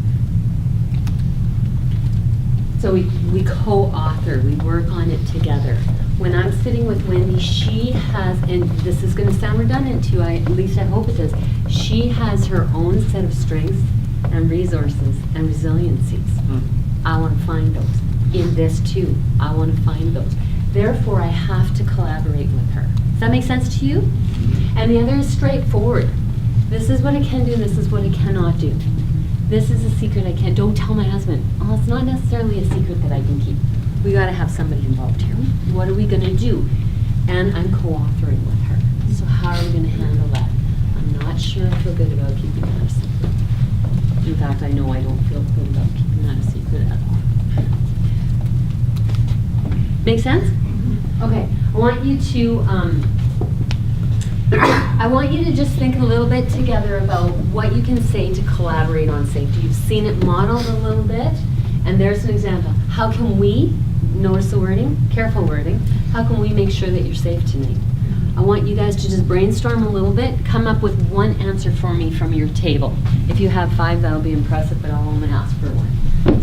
So we co-author, we work on it together. When I'm sitting with Wendy, she has, and this is going to sound redundant to you, at least I hope it does, she has her own set of strengths and resources and resiliencies. I want to find those. In this too, I want to find those. Therefore, I have to collaborate with her. Does that make sense to you? And the other is straightforward. This is what I can do, this is what I cannot do. This is a secret I can't, don't tell my husband. Oh, it's not necessarily a secret that I can keep. We gotta have somebody involved here. What are we gonna do? And I'm co-authoring with her. So how are we gonna handle that? I'm not sure I feel good about keeping that a secret. In fact, I know I don't feel good about keeping that a secret at all. Make sense? Okay, I want you to just think a little bit together about what you can say to collaborate on safety. You've seen it modeled a little bit, and there's an example. How can we, notice the wording, careful wording, how can we make sure that you're safe tonight? I want you guys to just brainstorm a little bit, come up with one answer for me from your table. If you have 5, that'll be impressive, but I'll only ask for 1.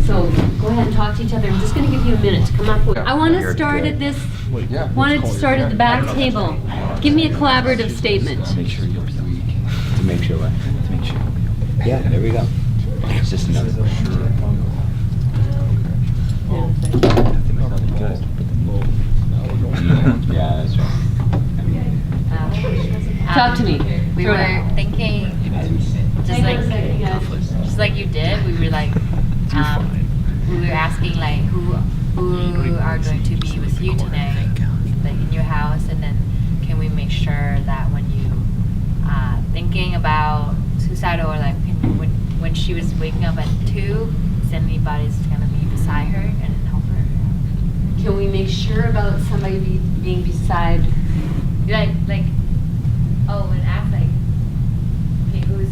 So go ahead and talk to each other. I'm just going to give you a minute to come up with. I want to start at this. Want to start at the back table. Give me a collaborative statement. To make sure you'll be okay. To make sure what? To make sure you'll be okay. Yeah, there we go. It's just another question. Yeah, that's right. Talk to me. We were thinking, just like you did, we were like, we were asking like who are going to be with you tonight, like in your house, and then can we make sure that when you thinking about suicide, or like when she was waking up at 2, is anybody's gonna be beside her and help her? Can we make sure about somebody being beside? Like and ask like, okay, who's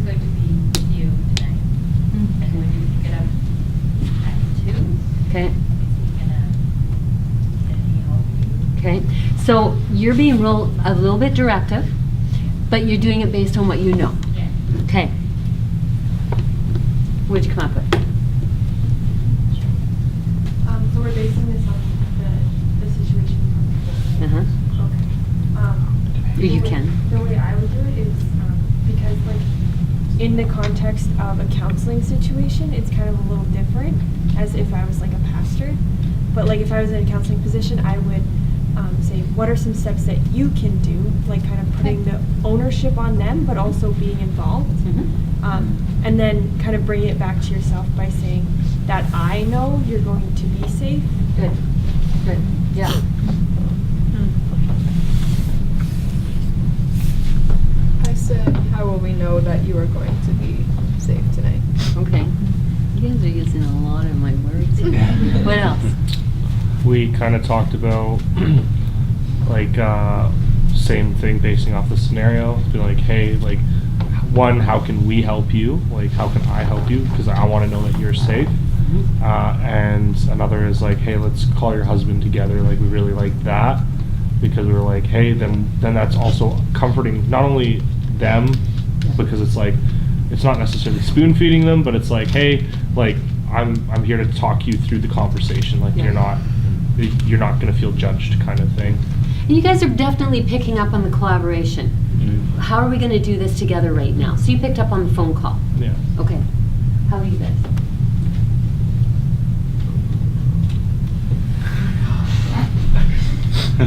going to be with you tonight? And when you get up at 2, Okay. is he help you? Okay. So you're being a little bit directive, but you're doing it based on what you know. Yeah. Okay. What'd you come up with? So we're basing this on the situation from before. Okay. You can. The way I would do it is because, like, in the context of a counseling situation, it's kind of a little different as if I was like a pastor. But like if I was in a counseling position, I would say, what are some steps that you can do, like kind of putting the ownership on them, but also being involved. And then kind of bringing it back to yourself by saying that I know you're going to be safe. Good. Good. Yeah. I said, how will we know that you are going to be safe tonight? Okay. You guys are using a lot of my words. What else? We kind of talked about like same thing basing off the scenario. Be like, hey, like, one, how can we help you? Like, how can I help you? Because I want to know that you're safe. And another is like, hey, let's call your husband together. Like, we really like that because we were like, hey, then that's also comforting not only them, because it's like, it's not necessarily spoon feeding them, but it's like, hey, like, I'm here to talk you through the conversation. Like, you're not going to feel judged, kind of thing. And you guys are definitely picking up on the collaboration. How are we going to do this together right now? So you picked up on the phone call. Yeah. Okay. How are you guys?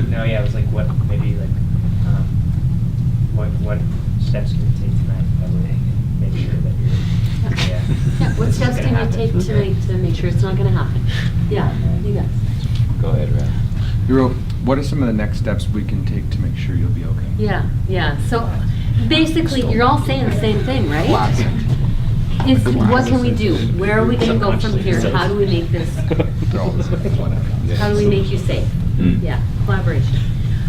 No, yeah, it was like what maybe like what steps can you take tonight that would make sure that you're Yeah. What steps can you take to make sure it's not going to happen? Yeah. You guys. Go ahead, Ray. You wrote, what are some of the next steps we can take to make sure you'll be okay? Yeah. Yeah. So basically, you're all saying the same thing, right? is what can we do? Where are we gonna go from here? How do we make this, how do we make you safe? Yeah, collaboration.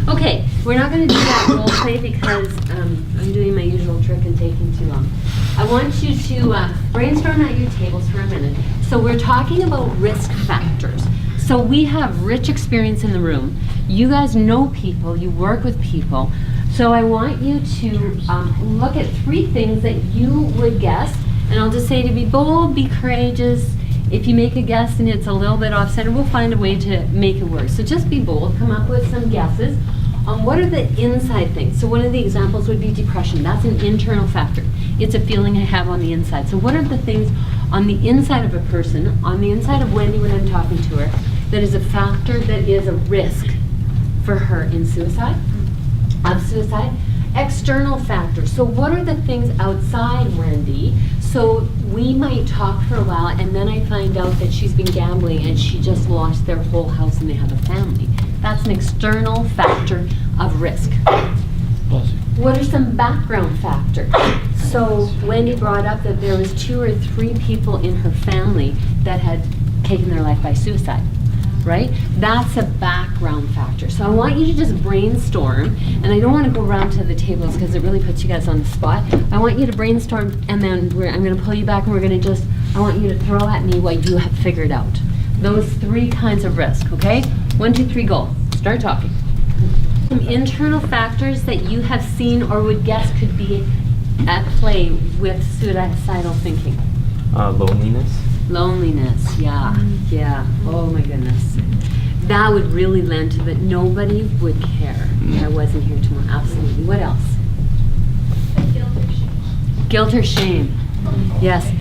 Okay, we're not gonna do that role play because I'm doing my usual trick and taking too long. I want you to brainstorm at your tables for a minute. So we're talking about risk factors. So we have rich experience in the room. You guys know people, you work with people. So I want you to look at 3 things that you would guess, and I'll just say to be bold, be courageous. If you make a guess and it's a little bit off-center, we'll find a way to make it work. So just be bold, come up with some guesses on what are the inside things. So one of the examples would be depression. That's an internal factor. It's a feeling I have on the inside. So what are the things on the inside of a person, on the inside of Wendy when I'm talking to her, that is a factor that is a risk for her in suicide? Of suicide. External factors. So what are the things outside Wendy? So we might talk for a while and then I find out that she's been gambling and she just lost their whole house and they have a family. That's an external factor of risk. What are some background factors? So Wendy brought up that there was 2 or 3 people in her family that had taken their life by suicide. Right? That's a background factor. So I want you to just brainstorm, and I don't want to go around to the tables because it really puts you guys on the spot. I want you to brainstorm, and then I'm going to pull you back, and I want you to throw at me what you have figured out. Those 3 kinds of risk, okay? 1, 2, 3, go. Start talking. Some internal factors that you have seen or would guess could be at play with suicidal thinking. Loneliness. Loneliness, yeah, yeah. Oh my goodness. That would really lend to that nobody would care if I wasn't here tomorrow. Absolutely. What else? Guilt or shame. Guilt or shame. Yes.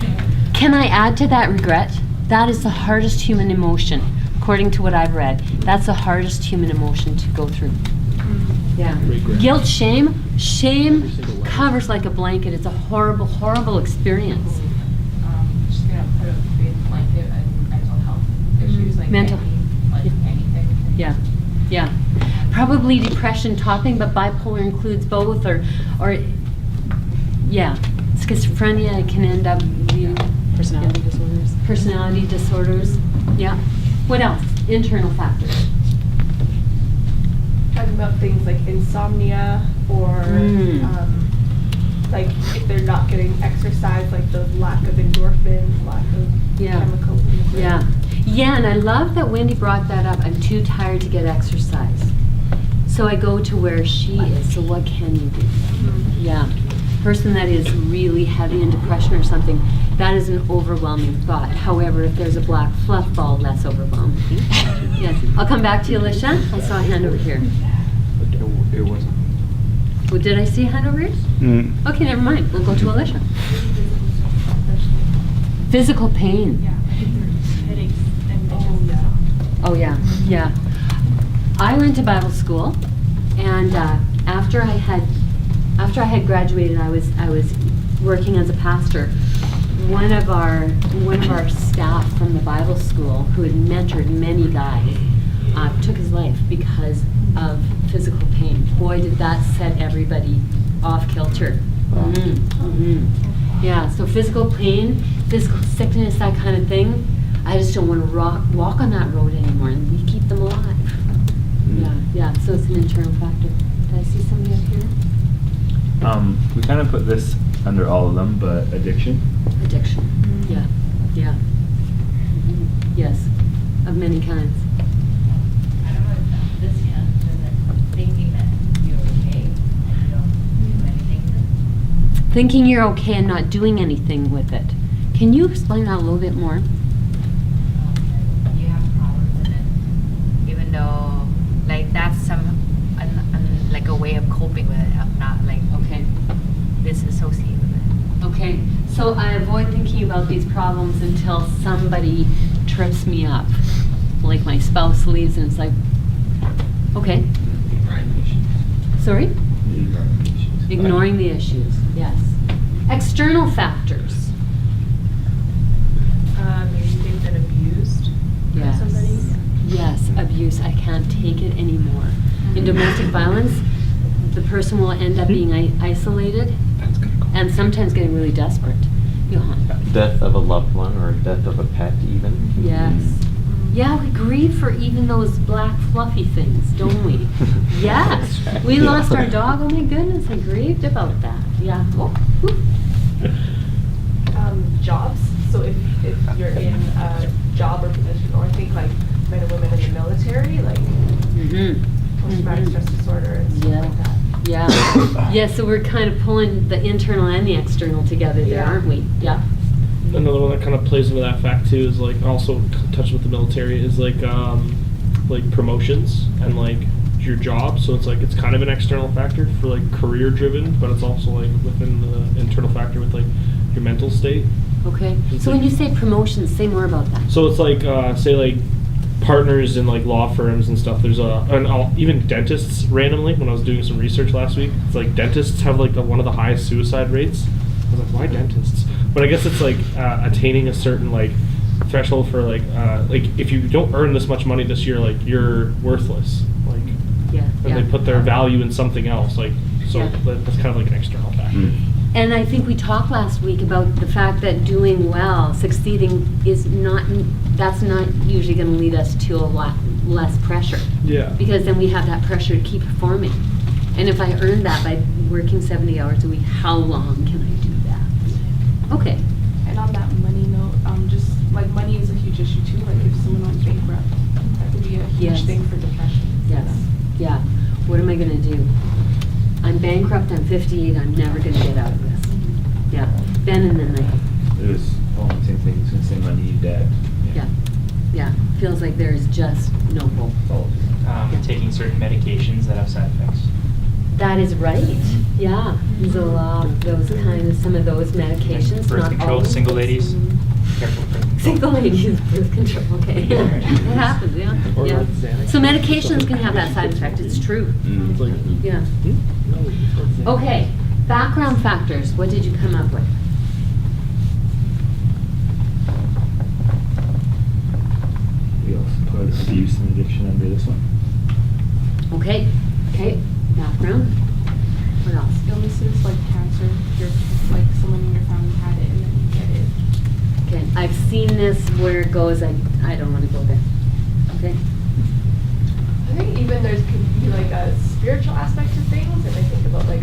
Can I add to that regret? That is the hardest human emotion, according to what I've read. That's the hardest human emotion to go through. Yeah. Guilt, shame. Shame covers like a blanket. It's a horrible, horrible experience. Just gonna put a big blanket on mental health issues, like Mental. anything. Yeah, yeah. Probably depression topping, but bipolar includes both, or yeah. Schizophrenia can end up being Personality disorders. Personality disorders, yeah. What else? Internal factors. Talking about things like insomnia or like if they're not getting exercise, like the lack of endorphins, lack of chemicals. Yeah. Yeah, and I love that Wendy brought that up. I'm too tired to get exercise. So I go to where she is. So what can you do? Yeah. Person that is really heavy in depression or something, that is an overwhelming thought. However, if there's a black fluff ball, less overwhelming. Yes. I'll come back to you, Alicia. I saw a hand over here. It wasn't. Well, did I see a hand over here? Okay, never mind. We'll go to Alicia. Physical pain. Headaches and Oh yeah, yeah. I went to Bible school, and after I had graduated, I was working as a pastor. One of our staff from the Bible school, who had mentored many guys, took his life because of physical pain. Boy, did that set everybody off kilter. Yeah, so physical pain, physical sickness, that kind of thing. I just don't want to walk on that road anymore, and we keep them alive. Yeah, so it's an internal factor. Did I see somebody up here? We kind of put this under all of them, but addiction. Addiction, yeah. Yes, of many kinds. I don't know if this hand is thinking that you're okay and you don't do anything. Thinking you're okay and not doing anything with it. Can you explain that a little bit more? You have problems in it, even though like that's like a way of coping with it. I'm not like disassociate with it. Okay, so I avoid thinking about these problems until somebody trips me up. Like my spouse leaves and it's like, okay. Sorry? Ignoring the issues, yes. External factors. Maybe they've been abused by somebody. Yes, abuse. I can't take it anymore. In domestic violence, the person will end up being isolated and sometimes getting really desperate Johan? Death of a loved one or death of a pet, even. Yes. Yeah, we grieve for even those black fluffy things, don't we? Yes. That's right. We lost our dog. Oh my goodness, I grieved about that. Yeah. Oh, whew. Jobs. So if you're in a job or position, or I think like men and women in the military, like post-traumatic stress disorder and stuff like that. Yeah. Yeah, so we're kind of pulling the internal and the external together there, Yeah. aren't we? Yeah. Another one that kind of plays into that fact too is like also touched with the military is like promotions and like your job. So it's like it's kind of an external factor for like career driven, but it's also like within the internal factor with like your mental state. Okay. It's So when like- you say promotions, say more about that. So it's like say like partners in like law firms and stuff. There's even dentists randomly. When I was doing some research last week, it's like dentists have like one of the highest suicide rates. I was like, why dentists? But I guess it's like attaining a certain like threshold for like if you don't earn this much money this year, like you're worthless. Like Yeah. and they put their value in something else. Like so Yeah. that's kind of like an external factor. And I think we talked last week about the fact that doing well, succeeding is not, that's not usually going to lead us to a lot less pressure. Yeah. Because then we have that pressure to keep performing. And if I earn that by working 70 hours a week, how long can I do that? Okay. And on that money note, just like money is a huge issue too. Like if someone went bankrupt, that could be a huge Yes. thing for depression. Yes. Yeah. What am I going to do? I'm bankrupt, I'm 58, I'm never going to get out of this. Yeah. Ben and then like, It was all the same thing. It's gonna say money, debt. yeah. Yeah. Feels like there is just no hope. Taking certain medications that have side effects. That is right. Yeah. Zoloft, those kind of, some of those medications. Birth not control, always. single ladies. Careful. birth control. Single ladies, birth control, okay. It happens, yeah. Or Yeah. like Xanax. So medications can have that side effect, it's true. It's like, Yeah. no, Okay, background factors, what did you come up with? We also put abuse and addiction under this one. Okay, background. What else? Illnesses like cancer, your like someone in your family had it and then you get it. Okay, I've seen this where it goes, I don't want to go there. Okay? I think even there's could be like a spiritual aspect to things, and I think about like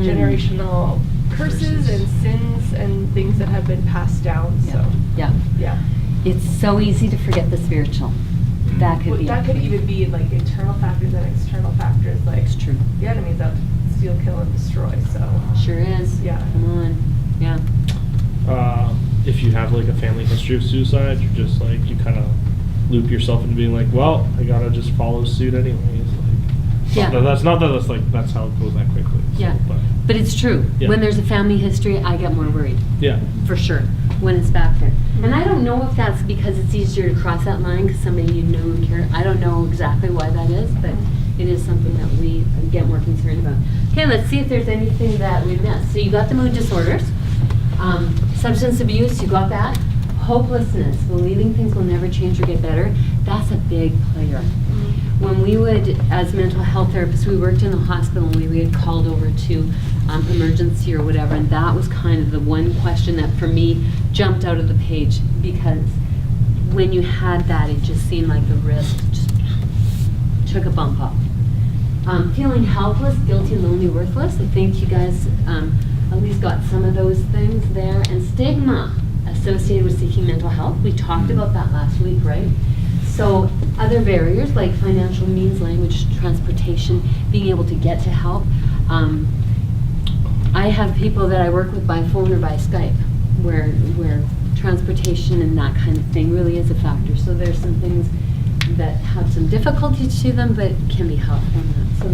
generational curses and sins and things that have been passed down. So Yeah. yeah. It's so easy to forget the spiritual. That could Well, be. that could even be like internal factors and external factors. Like It's true. the enemy's out to steal, kill, and destroy. So Sure is. Yeah. Come on. Yeah. if you have like a family history of suicide, you're just like you kind of loop yourself into being like, well, I gotta just follow suit anyways. Like, Yeah. That's not that that's like that's how it goes that quickly. So, Yeah. But But it's true. Yeah. When there's a family history, I get more worried. yeah. For sure, when it's back there. And I don't know if that's because it's easier to cross that line because somebody you know and care. I don't know exactly why that is, but it is something that we get more concerned about. Okay, let's see if there's anything that we missed. So you got the mood disorders, substance abuse, you got that. Hopelessness, believing things will never change or get better. That's a big player. When we would, as mental health therapists, we worked in a hospital and we would get called over to emergency or whatever, and that was kind of the one question that for me jumped out of the page, because when you had that, it just seemed like the risk just took a bump up. Feeling helpless, guilty, lonely, worthless. I think you guys at least got some of those things there. And stigma associated with seeking mental health. We talked about that last week, right? So other barriers like financial means, language, transportation, being able to get to help. I have people that I work with by phone or by Skype where transportation and that kind of thing really is a factor. So there's some things that have some difficulty to them but can be helpful in that. So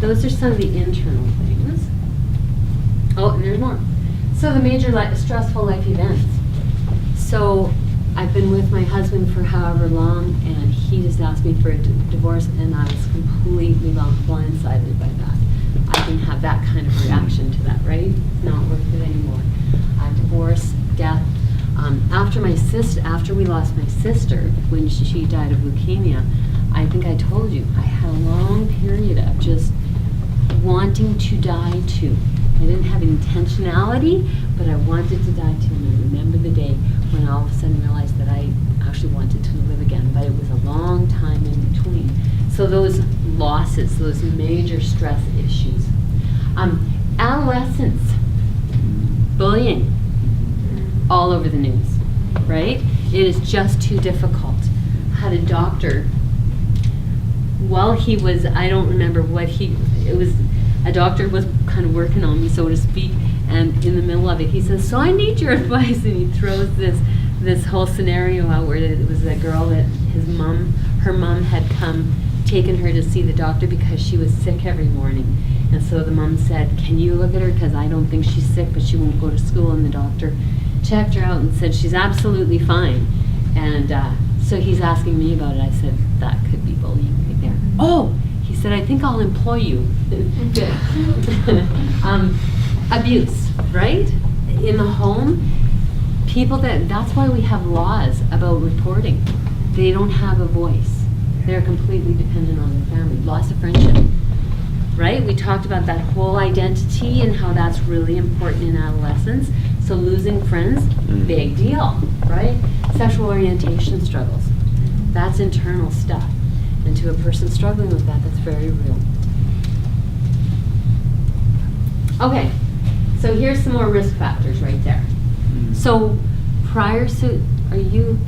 those are some of the internal things. Oh, and there's more. So the major stressful life events. So I've been with my husband for however long, and he just asked me for a divorce, and I was completely blindsided by that. I can have that kind of reaction to that, right? It's not worth it anymore. Divorce, death. After we lost my sister, when she died of leukemia, I think I told you, I had a long period of just wanting to die too. I didn't have intentionality, but I wanted to die too. And I remember the day when I all of a sudden realized that I actually wanted to live again, but it was a long time in between. So those losses, those major stress issues. Adolescence, bullying, all over the news, right? It is just too difficult. Had a doctor, while he was, I don't remember what it was, a doctor was kind of working on me, so to speak, and in the middle of it, he says, so I need your advice, and he throws this whole scenario out where it was a girl that her mom had taken her to see the doctor because she was sick every morning. And so the mom said, can you look at her, because I don't think she's sick, but she won't go to school. And the doctor checked her out and said, she's absolutely fine. And so he's asking me about it. I said, that could be bullying right there. Oh, he said, I think I'll employ you. Good. Abuse, right? In the home, that's why we have laws about reporting. They don't have a voice. They're completely dependent on their family. Loss of friendship, right? We talked about that whole identity and how that's really important in adolescence. So losing friends, big deal, right? Sexual orientation struggles. That's internal stuff. And to a person struggling with that, that's very real. Okay, so here's some more risk factors right there. So prior to, are you?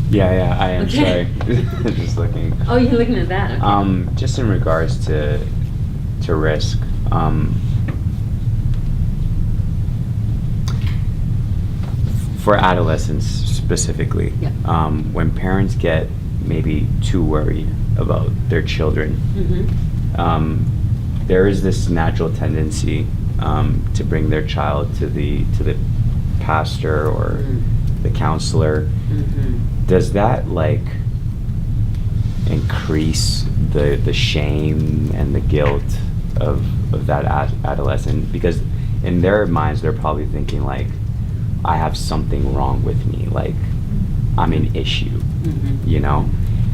Yeah, I am, Okay. sorry. Just looking. Oh, you're looking at that, okay. Just in regards to risk, for adolescents specifically, Yeah. When parents get maybe too worried about their children, there is this natural tendency to bring their child to the pastor or the counselor. Does that like increase the shame and the guilt of that adolescent? Because in their minds they're probably thinking like, I have something wrong with me, like I'm an issue, you know?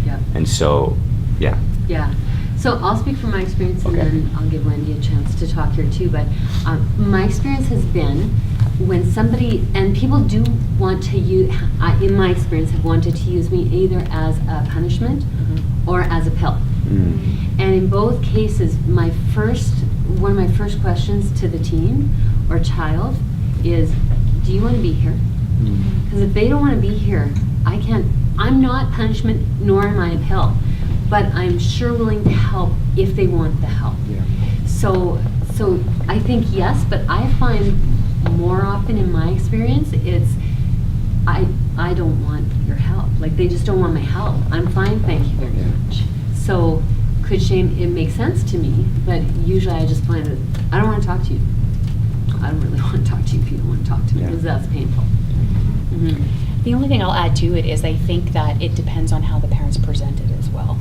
Yeah. And so, yeah. Yeah. So I'll speak from my experience, and then I'll give Wendy a chance to talk here too. But my experience has been when somebody, and people do want to use, in my experience, have wanted to use me either as a punishment or as a pill. And in both cases, one of my first questions to the teen or child is, do you want to be here? Because if they don't want to be here, I'm not punishment, nor am I a pill. But I'm sure willing to help if they want the help. Yeah. So I think yes, but I find more often in my experience, it's I don't want your help. Like they just don't want my help. I'm fine, thank you very much. So could shame, it makes sense to me, but usually I just find that I don't want to talk to you. I don't really want to talk to you if you don't want to talk to me, because that's painful. The only thing I'll add to it is I think that it depends on how the parents present it as well.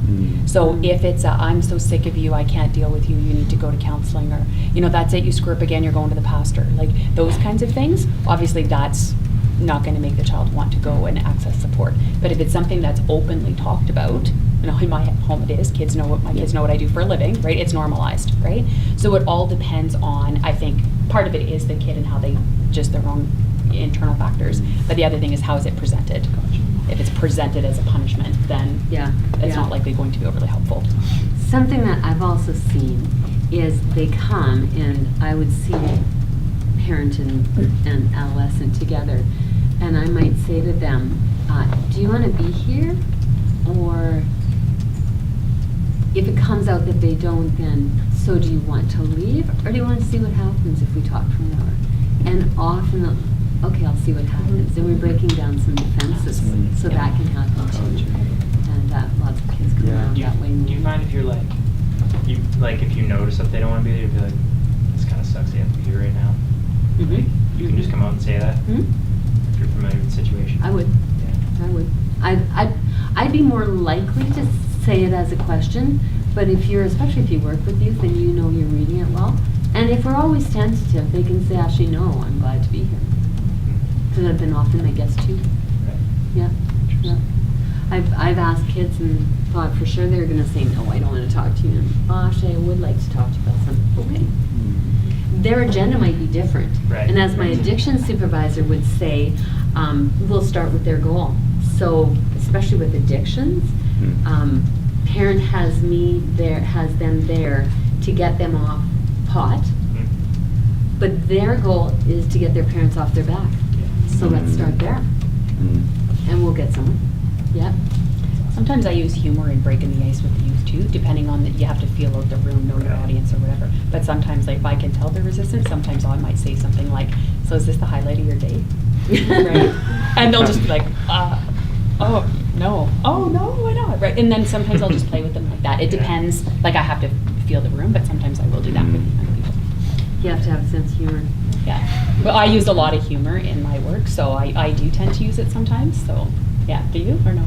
So if it's I'm so sick of you, I can't deal with you, you need to go to counseling, or, that's it, you screw up again, you're going to the pastor. Like those kinds of things, obviously that's not going to make the child want to go and access support. But if it's something that's openly talked about, in my home it is, kids know what I do for a living, right? It's normalized, right? So it all depends on, I think, part of it is the kid and how they, just their own internal factors, but the other thing is how is it presented. If it's presented as a punishment, then it's not likely going to be overly helpful. Something that I've also seen is they come, and I would see parent and adolescent together, and I might say to them, do you want to be here? Or if it comes out that they don't, then so do you want to leave, or do you want to see what happens if we talk for an hour? And often okay, I'll see what happens. And we're breaking down some defenses, so that can happen too. And lots of kids come around that way. Do you find if you're if you notice that they don't want to be there, you'd be like, this kind of sucks, they have to be here right now? You can just come out and say that? If you're familiar with the situation? I would. Yeah. I would. I'd be more likely to say it as a question, but especially if you work with youth and you know you're reading it well, and if we're always tentative, they can say, actually, no, I'm glad to be here. Because I've been often my guest too. Right. Yeah. I've asked kids and thought for sure they were going to say, no, I don't want to talk to you. And actually, I would like to talk to you about something. Okay. their agenda might be different. Right. And as my addiction supervisor would say, we'll start with their goal. So, especially with addictions, parent has them there to get them off pot, but their goal is to get their parents off their back. So let's start there, and we'll get somewhere. Yep. Sometimes I use humor in breaking the ice with the youth too, depending on you have to feel out the room, know your audience or whatever. But sometimes, like, if I can tell they're resistant, sometimes I might say something like, "So is this the highlight of your day?" Right? And they'll just be like, "Oh no, why not?" Right? And then sometimes I'll just play with them like that. It depends. Like, I have to feel the room, but sometimes I will do that with young people. You have to have a sense of humor. Yeah. Well, I used a lot of humor in my work, so I do tend to use it sometimes. So, yeah. Do you or no?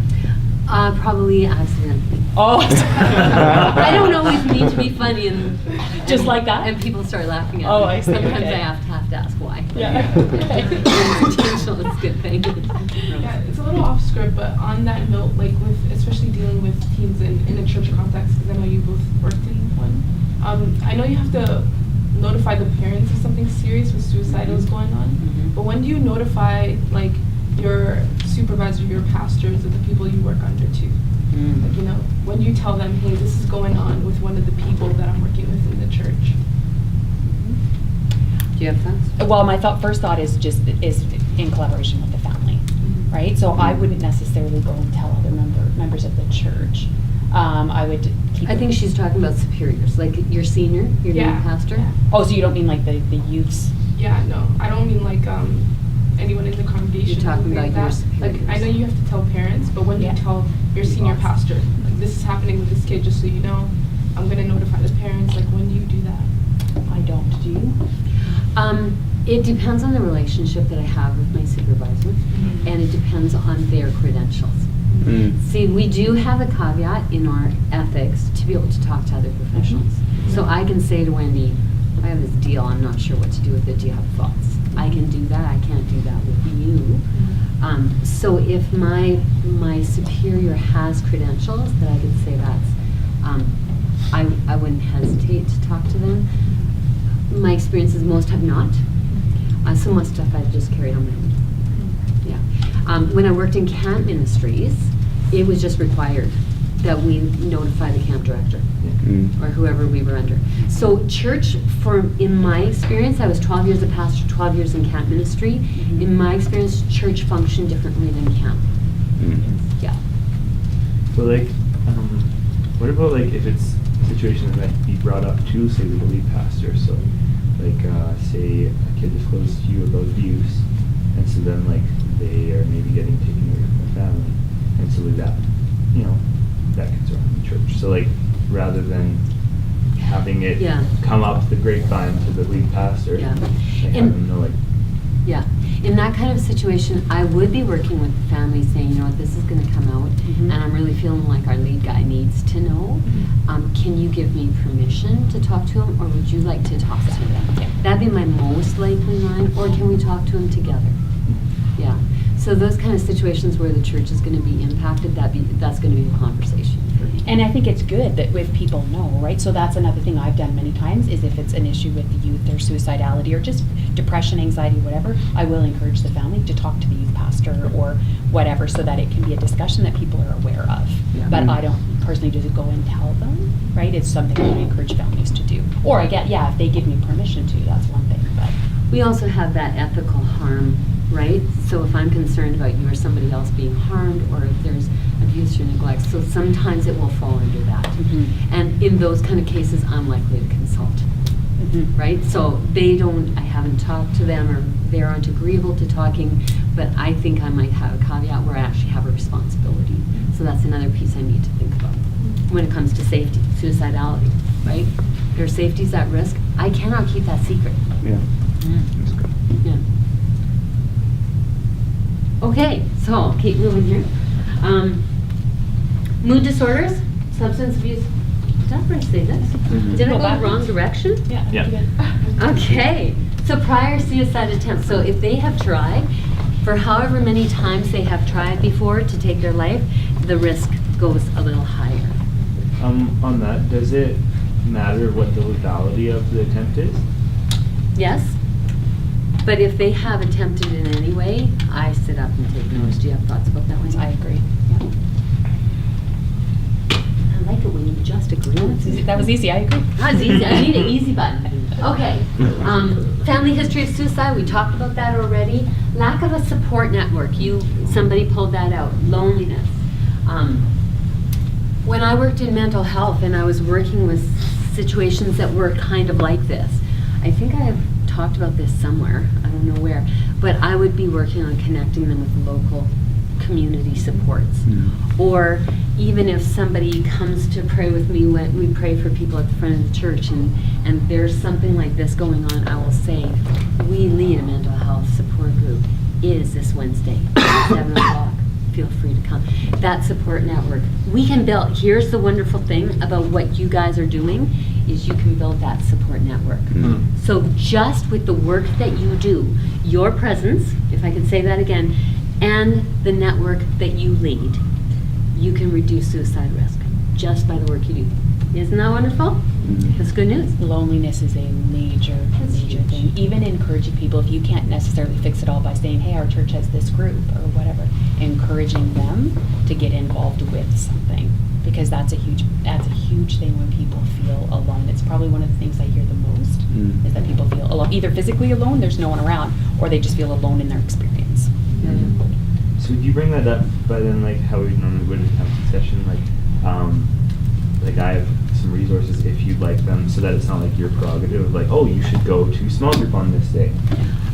Probably accidentally. Oh. I don't always mean to be funny and Just like that? And people start laughing at Oh, me. I see. Sometimes Okay. I have to ask why. Yeah. It's intentional, it's a good thing. Yeah, it's a little off script, but on that note, like with especially dealing with teens in a church context, because I know you both worked in one. I know you have to notify the parents if something serious with suicidal is going on. But when do you notify like your supervisor, your pastors, or the people you work under too? Like, you know, when you tell them, hey, this is going on with one of the people that I'm working with in the church. Do you have thoughts? Well, my first thought is in collaboration with the family, right? So I wouldn't necessarily go and tell other members of the church. I would keep. I think she's talking about superiors, like your senior, your new pastor. Yeah. Oh, so you don't mean like the youths? Yeah, no, I don't mean like anyone in the congregation. You're talking about your superiors. Like, I know you have to tell parents, but when you tell your senior pastor, like, this is happening with this kid, just so you know, I'm going to notify the parents. Like, when do you do that? I don't. Do you? It depends on the relationship that I have with my supervisor, and it depends on their credentials. See, we do have a caveat in our ethics to be able to talk to other professionals. So I can say to Wendy, I have this deal, I'm not sure what to do with it, do you have thoughts? I can do that, I can't do that with you. So if my superior has credentials that I could say that's, I wouldn't hesitate to talk to them. My experience is most have not. So much stuff I've just carried on my own. Yeah. When I worked in camp ministries, it was just required that we notify the camp director or whoever we were under. So church, in my experience, I was 12 years a pastor, 12 years in camp ministry. In my experience, church functioned differently than camp. Yeah. But like, what about like if it's a situation that might be brought up to, say, the lead pastor? So, like, say a kid discloses to you about abuse, and so then like they are maybe getting taken away from their family, and so that, you know, that gets around the church. So like, rather than having it come up the grapevine to the lead pastor, like have them know, like. Yeah. In that kind of situation, I would be working with the family saying, you know what, this is going to come out, and I'm really feeling like our lead guy needs to know. Can you give me permission to talk to him, or would you like to talk to him? That'd be my most likely line, or can we talk to him together? Yeah. So those kind of situations where the church is going to be impacted, that's going to be a conversation for me. And I think it's good that if people know, right? So that's another thing I've done many times is if it's an issue with the youth or suicidality or just depression, anxiety, whatever, I will encourage the family to talk to the youth pastor or whatever so that it can be a discussion that people are aware of. But I don't personally just go and tell them, right? It's something that I encourage families to do. Or if they give me permission to, that's one thing. But we also have that ethical harm, right? So if I'm concerned about you or somebody else being harmed, or if there's abuse or neglect, so sometimes it will fall under that. And in those kind of cases, I'm likely to consult, right? So I haven't talked to them, or they aren't agreeable to talking, but I think I might have a caveat where I actually have a responsibility. So that's another piece I need to think about when it comes to safety, suicidality, right? Their safety's at risk. I cannot keep that secret. Yeah. That's good. Yeah. Okay, so keep moving here. Mood disorders, substance abuse. Did I already say this? Did I go the wrong direction? Yeah. Okay, so prior suicide attempts. So if they have tried, for however many times they have tried before to take their life, the risk goes a little higher. On that, does it matter what the lethality of the attempt is? Yes? But if they have attempted in any way, I sit up and take notice. Do you have thoughts about that one? I agree. I like it when you just agree. That was easy, I agree. That was easy. I need an easy button. Okay. Family history of suicide, we talked about that already. Lack of a support network. Somebody pulled that out. Loneliness. When I worked in mental health and I was working with situations that were kind of like this, I think I have talked about this somewhere, I don't know where, but I would be working on connecting them with local community supports. Or even if somebody comes to pray with me, when we pray for people at the front of the church and there's something like this going on, I will say, we lead a mental health support group. Is this Wednesday, 7 o'clock. Feel free to come. That support network. We can build, here's the wonderful thing about what you guys are doing, is you can build that support network. So just with the work that you do, your presence, if I could say that again, and the network that you lead, you can reduce suicide risk just by the work you do. Isn't that wonderful? That's good news. Loneliness is a major thing. Even encouraging people, if you can't necessarily fix it all by saying, hey, our church has this group or whatever, encouraging them to get involved with something, because that's a huge thing when people feel alone. It's probably one of the things I hear the most is that people feel alone, either physically alone, there's no one around, or they just feel alone in their experience. So would you bring that up, but then like how we normally would in a counseling session, like I have some resources if you'd like them, so that it's not like your prerogative, like, oh, you should go to small group on this day.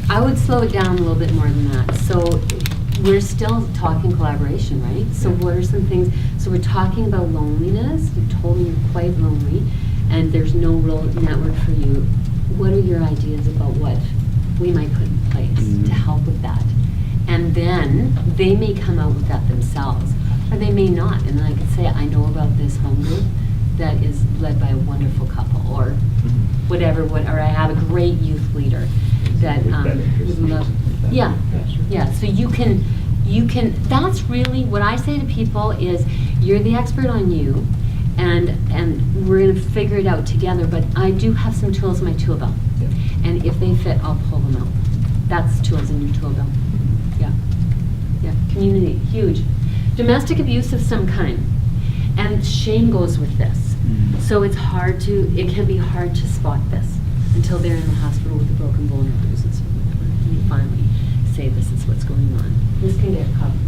I would slow it down a little bit more than that. So we're still talking collaboration, right? So what are some things, so we're talking about loneliness. You told me you're quite lonely and there's no real network for you. What are your ideas about what we might put in place to help with that? And then they may come out with that themselves, or they may not. And then I could say, I know about this home group that is led by a wonderful couple, or whatever, or I have a great youth leader that would love. Yeah. So you can, that's really, what I say to people is, you're the expert on you, and we're gonna figure it out together, but I do have some tools in my tool belt. And if they fit, I'll pull them out. That's tools in your tool belt. Yeah, community, huge. Domestic abuse of some kind. And shame goes with this. So it can be hard to spot this until they're in the hospital with a broken bone or bruises or whatever. And you finally say, this is what's going on. This can get covered.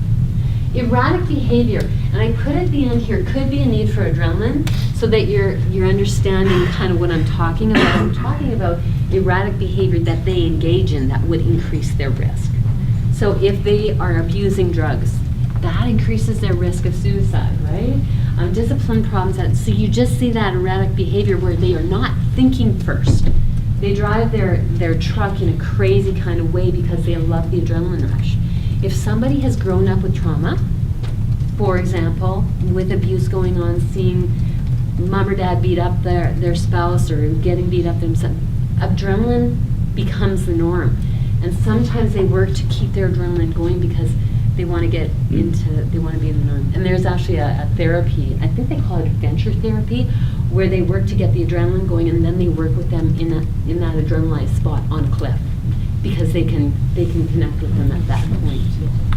Erratic behavior, and I put at the end here, could be a need for adrenaline, so that you're understanding kind of what I'm talking about. I'm talking about erratic behavior that they engage in that would increase their risk. So if they are abusing drugs, that increases their risk of suicide, right? Discipline problems, so you just see that erratic behavior where they are not thinking first. They drive their truck in a crazy kind of way because they love the adrenaline rush. If somebody has grown up with trauma, for example, with abuse going on, seeing mom or dad beat up their spouse or getting beat up themselves, adrenaline becomes the norm. And sometimes they work to keep their adrenaline going because they want to they want to be in the norm. And there's actually a therapy, I think they call it adventure therapy, where they work to get the adrenaline going, and then they work with them in that adrenaline spot on a cliff, because they can connect with them at that point.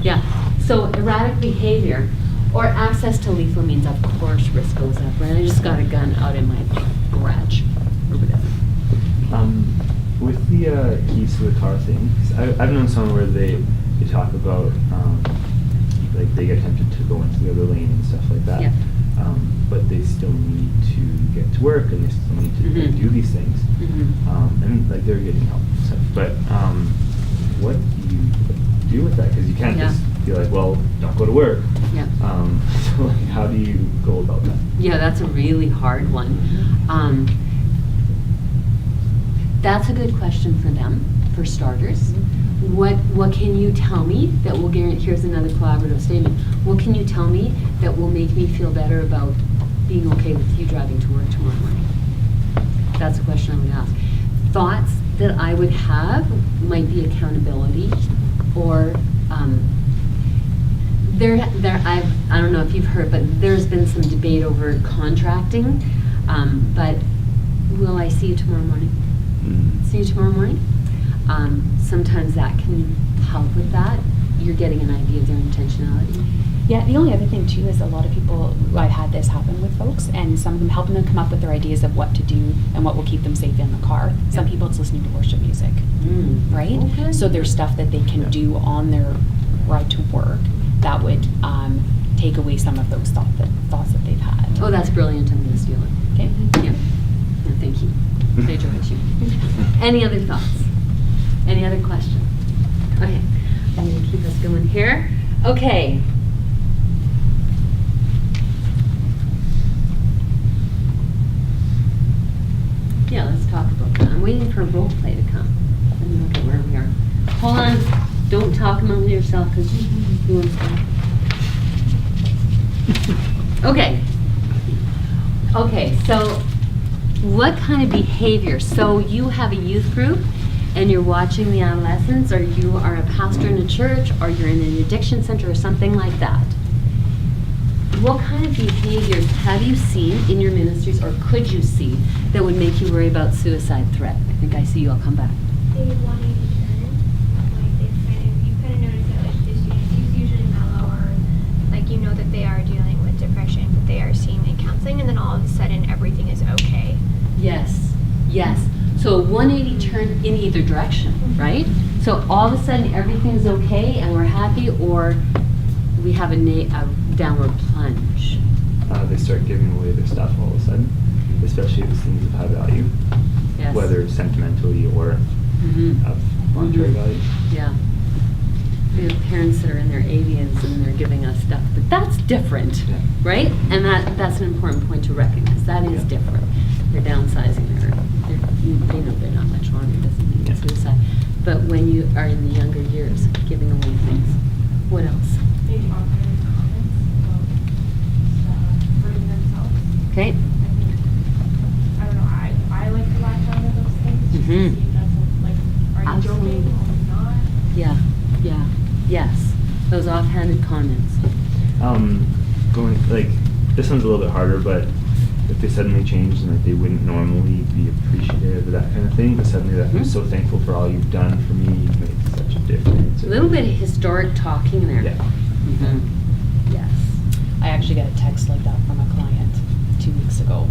Yeah, so erratic behavior or access to lethal means, of course, risk goes up, right? I just got a gun out in my garage or whatever. With the keys to the car thing, 'cause I've known someone where they talk about like they get tempted to go into the other lane and stuff like that, but they still need to get to work and they still need to do these things, and like they're getting help and stuff. But what do you do with that? Because you can't just be like, well, don't go to work. So like, how do you go about that? Yeah, that's a really hard one. That's a good question for them, for starters. What can you tell me that will guarantee, here's another collaborative statement, what can you tell me that will make me feel better about being okay with you driving to work tomorrow morning? That's a question I would ask. Thoughts that I would have might be accountability, or I don't know if you've heard, but there's been some debate over contracting, but will I see you tomorrow morning? See you tomorrow morning. Sometimes that can help with that. You're getting an idea of their intentionality. Yeah, the only other thing too is a lot of people, I've had this happen with folks, and some of them helping them come up with their ideas of what to do and what will keep them safe in the car. Some people it's listening to worship music, right? Okay. So there's stuff that they can do on their ride to work that would take away some of those thoughts that they've had. Oh, that's brilliant. I'm going to steal it. Okay. Yeah. No, thank you. I enjoyed you. Any other thoughts? Any other questions? Okay. I'm going to keep us going here. Okay. Yeah, let's talk about that. I'm waiting for a role play to come. Let me look at where we are. Hold on. Don't talk among yourself because you want to. Okay. Okay, so what kind of behavior? So you have a youth group and you're watching the adolescents, or you are a pastor in a church, or you're in an addiction center or something like that. What kind of behaviors have you seen in your ministries, or could you see, that would make you worry about suicide threat? I think I see you. I'll come back. They 180 turn. Like you kind of notice that like the students, he's usually mellow, or like you know that they are dealing with depression, but they are seeing in counseling, and then all of a sudden everything is okay. Yes, yes. So a 180 turn in either direction, right? So all of a sudden everything's okay and we're happy, or we have a downward plunge. They start giving away their stuff all of a sudden, especially if it's things of high value, Yes. whether sentimentally or of monetary value. Yeah. We have parents that are in their 80s and they're giving us stuff, but that's different, right? And that's an important point to recognize. That is different. They're downsizing. They know they're not much longer. It doesn't mean it's suicide. But when you are in the younger years, giving away things. What else? Maybe offering comments about hurting themselves. Okay. I don't know, I like to latch on to those things. Just to see if that's like, are you joking or not? Yeah, yeah, yes. Those offhanded comments. Going like this one's a little bit harder, but if they suddenly changed and like they wouldn't normally be appreciative of that kind of thing, but suddenly that I'm so thankful for all you've done for me, you make such a difference. A little bit of historic talking there. Yeah. Yes. I actually got a text like that from a client 2 weeks ago.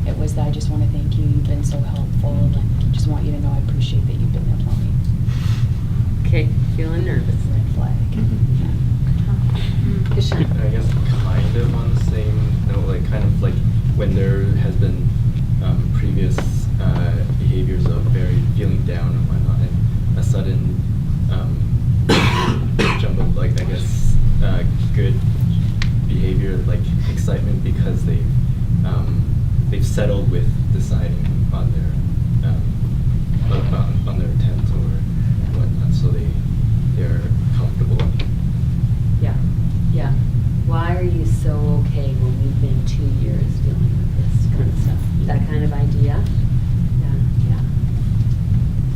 It was that I just want to thank you. You've been so helpful, and I just want you to know I appreciate that you've been there for me. Okay, feeling nervous. Red flag. Kishan. I guess kind of on the same note, like kind of like when there has been previous behaviors of very feeling down and whatnot, and a sudden jump of like I guess good behavior, like excitement because they've settled with deciding on their intent or whatnot, so they're comfortable. Yeah, yeah. Why are you so okay when we've been 2 years dealing with this kind of stuff? That kind of idea? Yeah, yeah.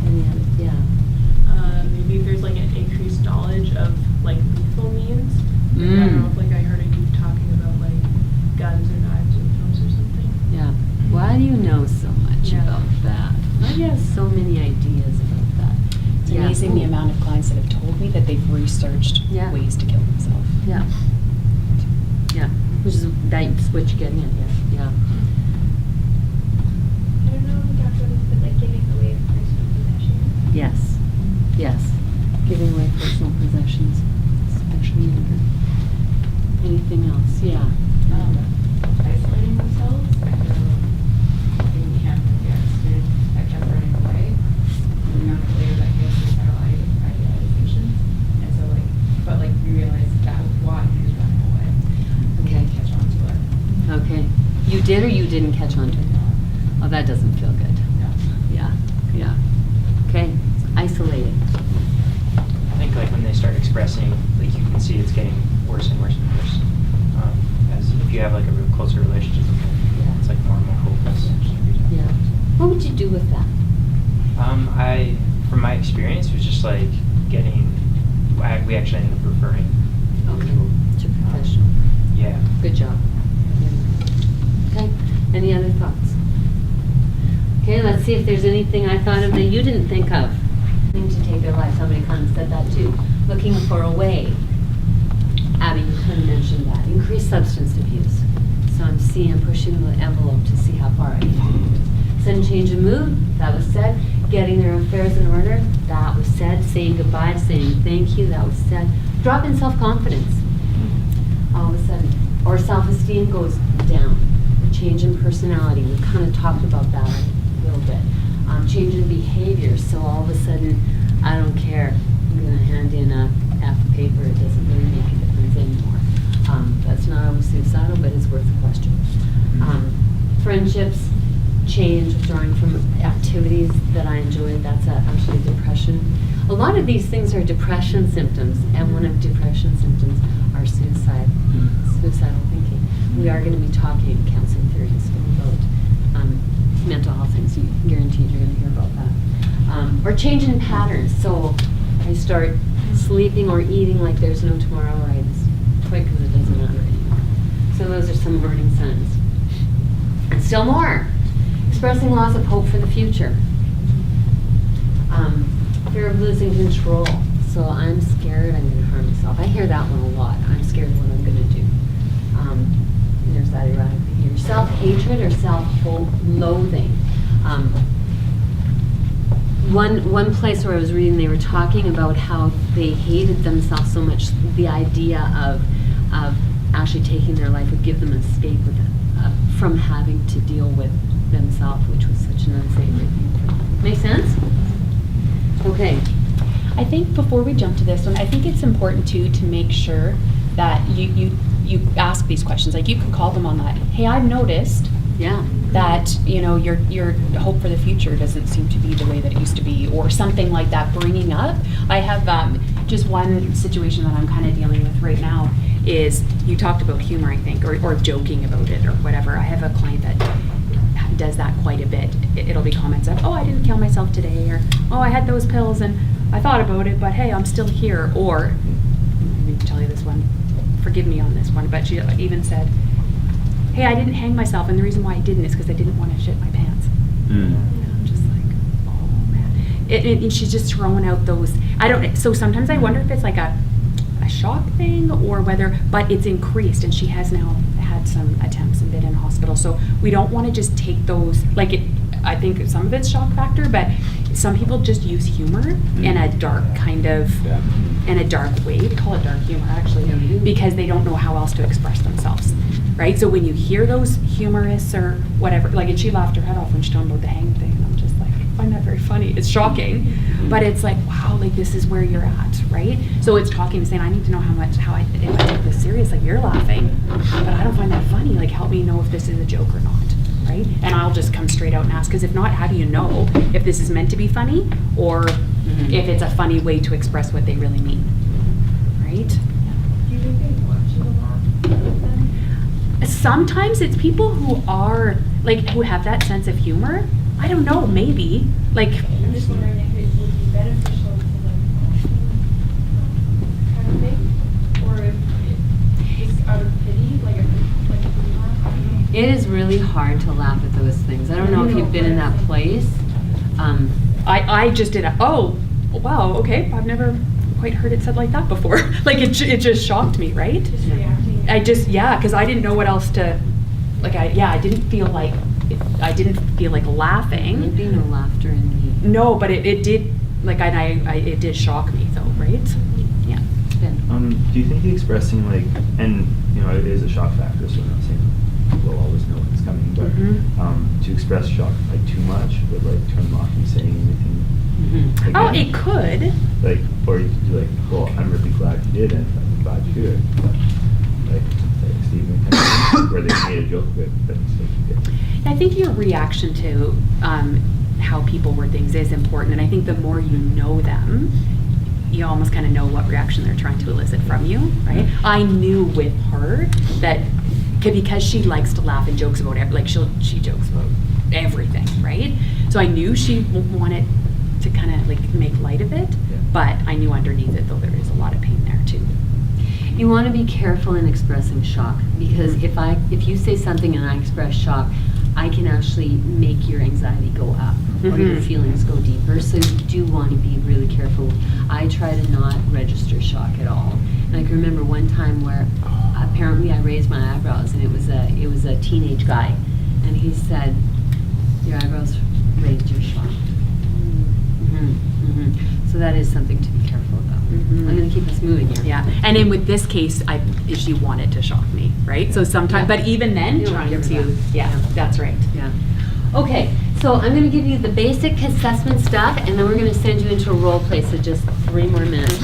Any other, yeah. Maybe there's like an increased knowledge of like lethal means. Like, I don't know if like I heard you talking about like guns or knives or drugs or something. Yeah. Why do you know so much about that? Why do you have so many ideas about that? It's amazing the amount of clients that have told me that they've researched ways to kill themselves. Yeah. Yeah. Which is that's what you're getting at, yeah. I don't know if you talked about this, but like giving away personal possessions. Yes. Yes. Giving away personal possessions, especially younger. Anything else? Yeah. Isolating themselves after being camped with the accident that kept running away. We found out later that he had suicidal ideations. And so but we realized that was why he was running away. Okay. We didn't catch on to it. Okay. You did or you didn't catch on to it? Oh, that doesn't feel good. No. Yeah. Yeah. Okay. So isolating. I think like when they start expressing, like you can see it's getting worse and worse and worse. As if you have like a real closer relationship with them, it's like more and more hopeless. Yeah. What would you do with that? From my experience, it was just like we actually ended up referring. To professional. Yeah. Good job. Okay. Any other thoughts? Okay, let's see if there's anything I thought of that you didn't think of. To take their life, somebody kind of said that too. Looking for a way. Abby, you kind of mentioned that. Increased substance abuse. So I'm pushing the envelope to see how far I can take this. Sudden change of mood, that was said. Getting their affairs in order, that was said. Saying goodbye, saying thank you, that was said. Drop in self-confidence. All of a sudden. Or self-esteem goes down. A change in personality. We kind of talked about that a little bit. Change in behavior. So all of a sudden, I don't care. I'm going to hand in a half a paper. It doesn't really make a difference anymore. That's not always suicidal, but it's worth a question. Friendships, change, withdrawing from activities that I enjoyed. That's actually depression. A lot of these things are depression symptoms, and one of depression symptoms are suicidal thinking. We are going to be talking in counseling theory still about mental health things. Guaranteed you're going to hear about that. Or change in patterns. So I start sleeping or eating like there's no tomorrow, or I just quit because it doesn't matter anymore. So those are some warning signs. And still more. Expressing loss of hope for the future. Fear of losing control. So I'm scared I'm going to harm myself. I hear that one a lot. I'm scared of what I'm going to do. There's that erratic behavior. Self-hatred or self-loathing. One place where I was reading, they were talking about how they hated themselves so much. The idea of actually taking their life would give them an escape from having to deal with themselves, which was such an unsavory thing for them. Make sense? Okay. I think before we jump to this one, I think it's important too to make sure that you ask these questions. Like, you can call them on that. Hey, I've noticed that your hope for the future doesn't seem to be the way that it used to be, or something like that. Bringing up. I have just one situation that I'm kind of dealing with right now. Is you talked about humor, I think, or joking about it or whatever. I have a client that does that quite a bit. It'll be comments of, oh, I didn't kill myself today, or oh, I had those pills and I thought about it, but hey, I'm still here. Or, I need to tell you this one, forgive me on this one, but she even said, hey, I didn't hang myself, and the reason why I didn't is because I didn't want to shit my pants. And I'm just like, oh man. And she's just throwing out those, so sometimes I wonder if it's like a shock thing or whether, but it's increased, and she has now had some attempts and been in hospital. So we don't want to just take those, I think some of it's shock factor, but some people just use humor in a dark kind of, in a dark way. We call it dark humor, actually, because they don't know how else to express themselves, right? So when you hear those humorous or whatever, and she laughed her head off when she told about the hang thing, and I'm just like, I find that very funny. It's shocking, but it's like, wow, this is where you're at, right? So it's talking, saying, I need to know if I take this serious, you're laughing, but I don't find that funny. Help me know if this is a joke or not. Right? And I'll just come straight out and ask, because if not, how do you know if this is meant to be funny or if it's a funny way to express what they really mean? Right? Do you think they want you to laugh with them? Sometimes it's people who are, who have that sense of humor. I don't know, maybe. I'm just wondering if it would be beneficial to kind of thing, or if just out of pity, It is really hard to laugh at those things. I don't know if you've been in that place. I just did oh, wow, okay. I've never quite heard it said like that before. It just shocked me, right? Just reacting. Because I didn't know what else to, I didn't feel like laughing. There'd be no laughter in me. No, but it did, it did shock me though, right? Yeah. Do you think the expressing, and, it is a shock factor, so I'm not saying we'll always know when it's coming, but to express shock too much would turn them off from saying anything. It could. Or you could do well, I'm really glad you did, and I'm glad you did it. But, Stephen, where they made a joke of it, but I think your reaction to how people word things is important, and I think the more you know them, you almost kind of know what reaction they're trying to elicit from you, right? I knew with her that because she likes to laugh and jokes about she jokes about everything, right? So I knew she wanted to kind of make light of it, but I knew underneath it though there is a lot of pain there too. You want to be careful in expressing shock, because if you say something and I express shock, I can actually make your anxiety go up or your Mhm. feelings go deeper. So you do want to be really careful. I try to not register shock at all. And I can remember one time where apparently I raised my eyebrows, and it was a teenage guy, and he said, "Your eyebrows raised, your shock." So that is something to be careful about. I'm going to keep us moving here. Yeah, and then with this case, she wanted to shock me, right? So sometimes, Yeah. but even then, You don't trying give her to, that. yeah, that's right. Yeah. Okay, so I'm going to give you the basic assessment stuff, and then we're going to send you into a role play, so just 3 more minutes.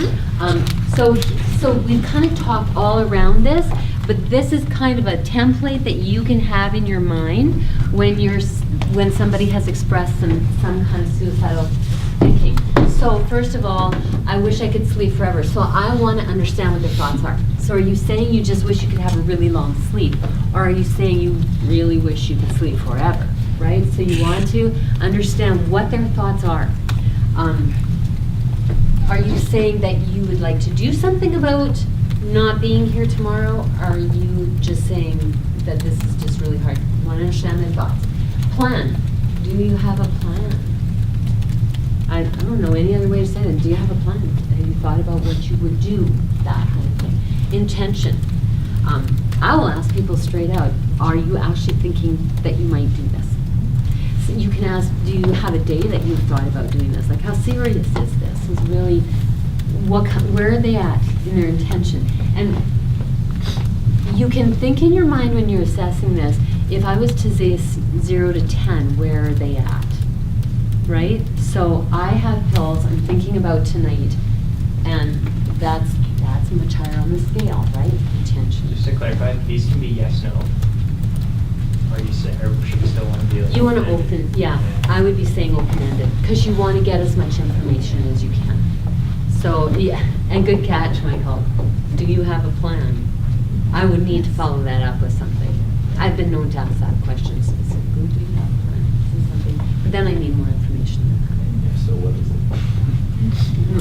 So we've kind of talked all around this, but this is kind of a template that you can have in your mind when somebody has expressed some kind of suicidal thinking. So first of all, I wish I could sleep forever. So I want to understand what their thoughts are. So are you saying you just wish you could have a really long sleep? Or are you saying you really wish you could sleep forever? Right? So you want to understand what their thoughts are. Are you saying that you would like to do something about not being here tomorrow? Or are you just saying that this is just really hard? You want to understand their thoughts. Plan. Do you have a plan? I don't know any other way to say it. Do you have a plan? Have you thought about what you would do? That kind of thing. Intention. I will ask people straight out, are you actually thinking that you might do this? So you can ask, do you have a day that you've thought about doing this? Like, how serious is this? Is really, where are they at in their intention? And you can think in your mind when you're assessing this, if I was to say 0 to 10, where are they at? Right? So I have pills I'm thinking about tonight, and that's much higher on the scale, right? Intention. Just to clarify, these can be yes, no. Or you say, or should we still want to be like? You want to open, yeah, I would be saying open-ended, because you want to get as much information as you can. So, yeah, and good catch, Michael. Do you have a plan? I would need to follow that up with something. I've been known to ask that question specifically. Do you have a plan? Say something. But then I need more information than that. Yeah, so what is it?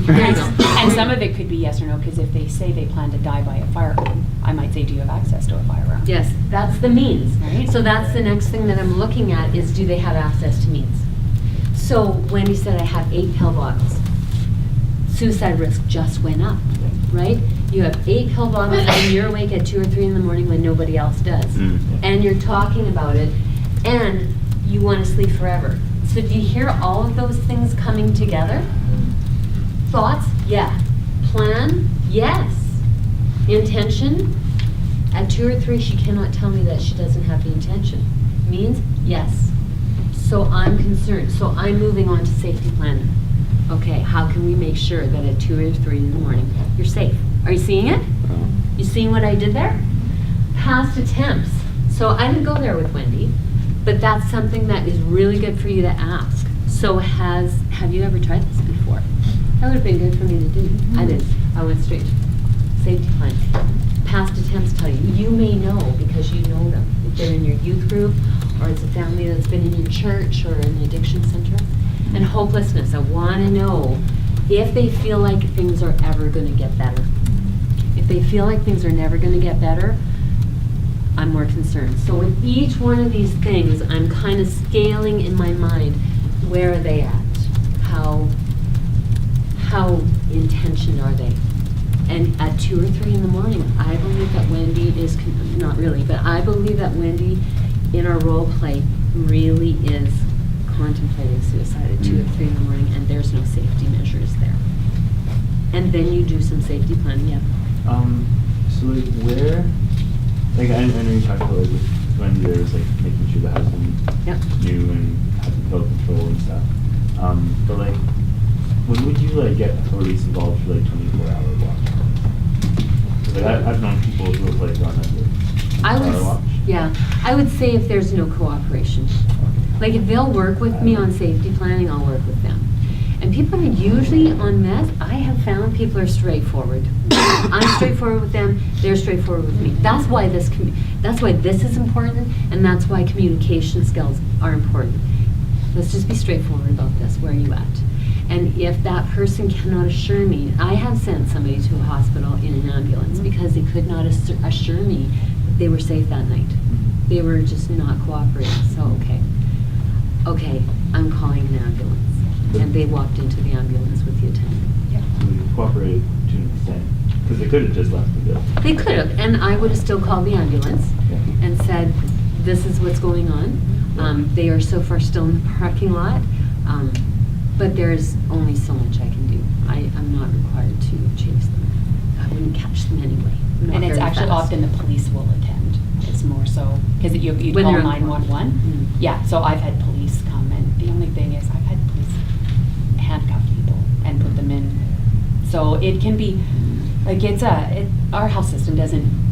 There you go. And some of it could be yes or no, because if they say they plan to die by a firearm, I might say, do you have access to a firearm? Yes, that's the means. Right. So that's the next thing that I'm looking at is, do they have access to means? So Wendy said I have 8 pill bottles. Suicide risk just went up, right? You have 8 pill bottles and you're awake at 2 or 3 in the morning when nobody else does. And you're talking about it, and you want to sleep forever. So do you hear all of those things coming together? Thoughts? Yeah. Plan? Yes. Intention? At 2 or 3, she cannot tell me that she doesn't have the intention. Means? Yes. So I'm concerned. So I'm moving on to safety planning. Okay, how can we make sure that at 2 or 3 in the morning, you're safe? Are you seeing it? You seeing what I did there? Past attempts. So I didn't go there with Wendy, but that's something that is really good for you to ask. So have you ever tried this before? That would have been good for me to do. I didn't. I went straight to safety plan. Past attempts tell you. You may know because you know them. If they're in your youth group, or it's a family that's been in your church or an addiction center. And hopelessness. I want to know if they feel like things are ever going to get better. If they feel like things are never going to get better, I'm more concerned. So with each one of these things, I'm kind of scaling in my mind, where are they at? How intentioned are they? And at 2 or 3 in the morning, I believe that Wendy is, not really, but I believe that Wendy in our role play really is contemplating suicide at 2 or 3 in the morning, and there's no safety measures there. And then you do some safety planning, yeah. So like where, like I know you talked about like with Wendy, there was like making sure the husband knew and had the pill control and stuff. But like, when would you like get authorities involved for like 24-hour watch? Like I've known people who have like gone under watch. Yeah, I would say if there's no cooperation. Like if they'll work with me on safety planning, I'll work with them. And people are usually on meth, I have found people are straightforward. I'm straightforward with them, they're straightforward with me. That's why this is important, and that's why communication skills are important. Let's just be straightforward about this. Where are you at? And if that person cannot assure me, I have sent somebody to a hospital in an ambulance because they could not assure me that they were safe that night. They were just not cooperating, so okay, I'm calling an ambulance. And they walked into the ambulance with the attendant. So they cooperated to an extent, because they could have just left the building. They could have, and I would have still called the ambulance and said, this is what's going on. They are so far still in the parking lot, but there's only so much I can do. I'm not required to chase them. I wouldn't catch them anyway. Not And it's very actually fast. often the police will attend. It's more so, because you When call they're on 911. Mm. Yeah, so I've had police come, and the only thing is I've had police handcuff people and put them in. So it can be, like our health system doesn't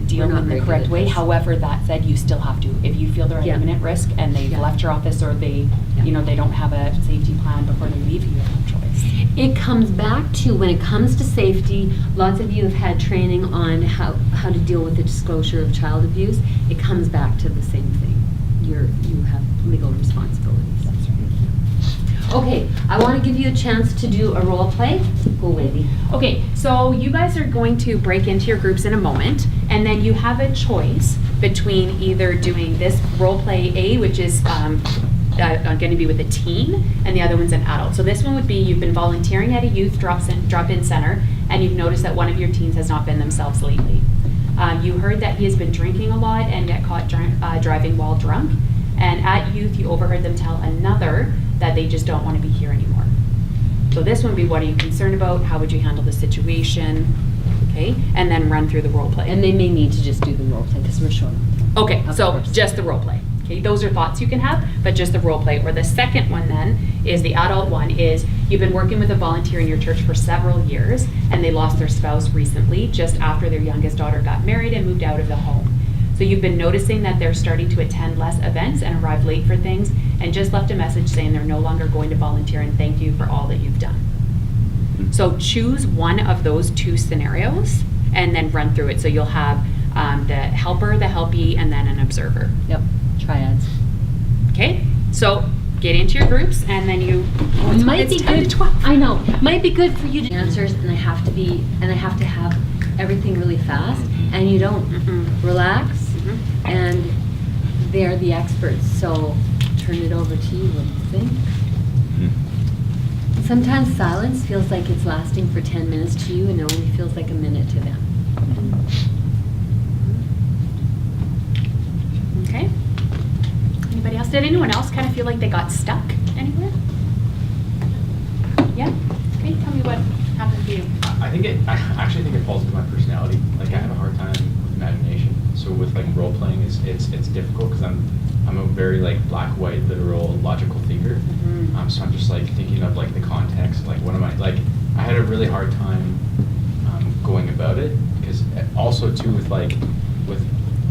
deal We're not in very the good correct at way. this. However, that said, you still have to, if you feel they're at Yeah. imminent risk and they've Yeah. left your office or they, they don't have a safety plan before they leave, you have no choice. It comes back to, when it comes to safety, lots of you have had training on how to deal with the disclosure of child abuse. It comes back to the same thing. You have legal responsibilities. That's right. Okay, I want to give you a chance to do a role play. Go, Wendy. Okay, so you guys are going to break into your groups in a moment, and then you have a choice between either doing this role play A, which is going to be with a teen, and the other one's an adult. So this one would be, you've been volunteering at a youth drop-in center, and you've noticed that one of your teens has not been themselves lately. You heard that he has been drinking a lot and got caught driving while drunk, and at youth you overheard them tell another that they just don't want to be here anymore. So this one would be, what are you concerned about? How would you handle the situation? Okay, and then run through the role play. And they may need to just do the role play because we're short. Okay, Of so course. just the role play. Okay, those are thoughts you can have, but just the role play. Or the second one then is the adult one, is you've been working with a volunteer in your church for several years and they lost their spouse recently, just after their youngest daughter got married and moved out of the home. So you've been noticing that they're starting to attend less events and arrive late for things, and just left a message saying they're no longer going to volunteer and thank you for all that you've done. So choose one of those two scenarios and then run through it. So you'll have the helper, the helpee, and then an observer. Yep, triads. Okay, so get into your groups, and then you. It might it's be 10 to good. 12. I know. Might be good for you to answers, and I have to have everything really fast, and you don't relax, and they're the experts. So turn it over to you. What do you think? Sometimes silence feels like it's lasting for 10 minutes to you, and it only feels like a minute to them. Okay. Anybody else? Did anyone else kind of feel like they got stuck anywhere? Yeah? Okay, tell me what happened to you. I actually think it falls into my personality. Like, I have a hard time with imagination. So with like role playing, it's difficult because I'm a very like black, white, literal, logical thinker. So I'm just like thinking of like the context, like what am I like? I had a really hard time going about it because also too with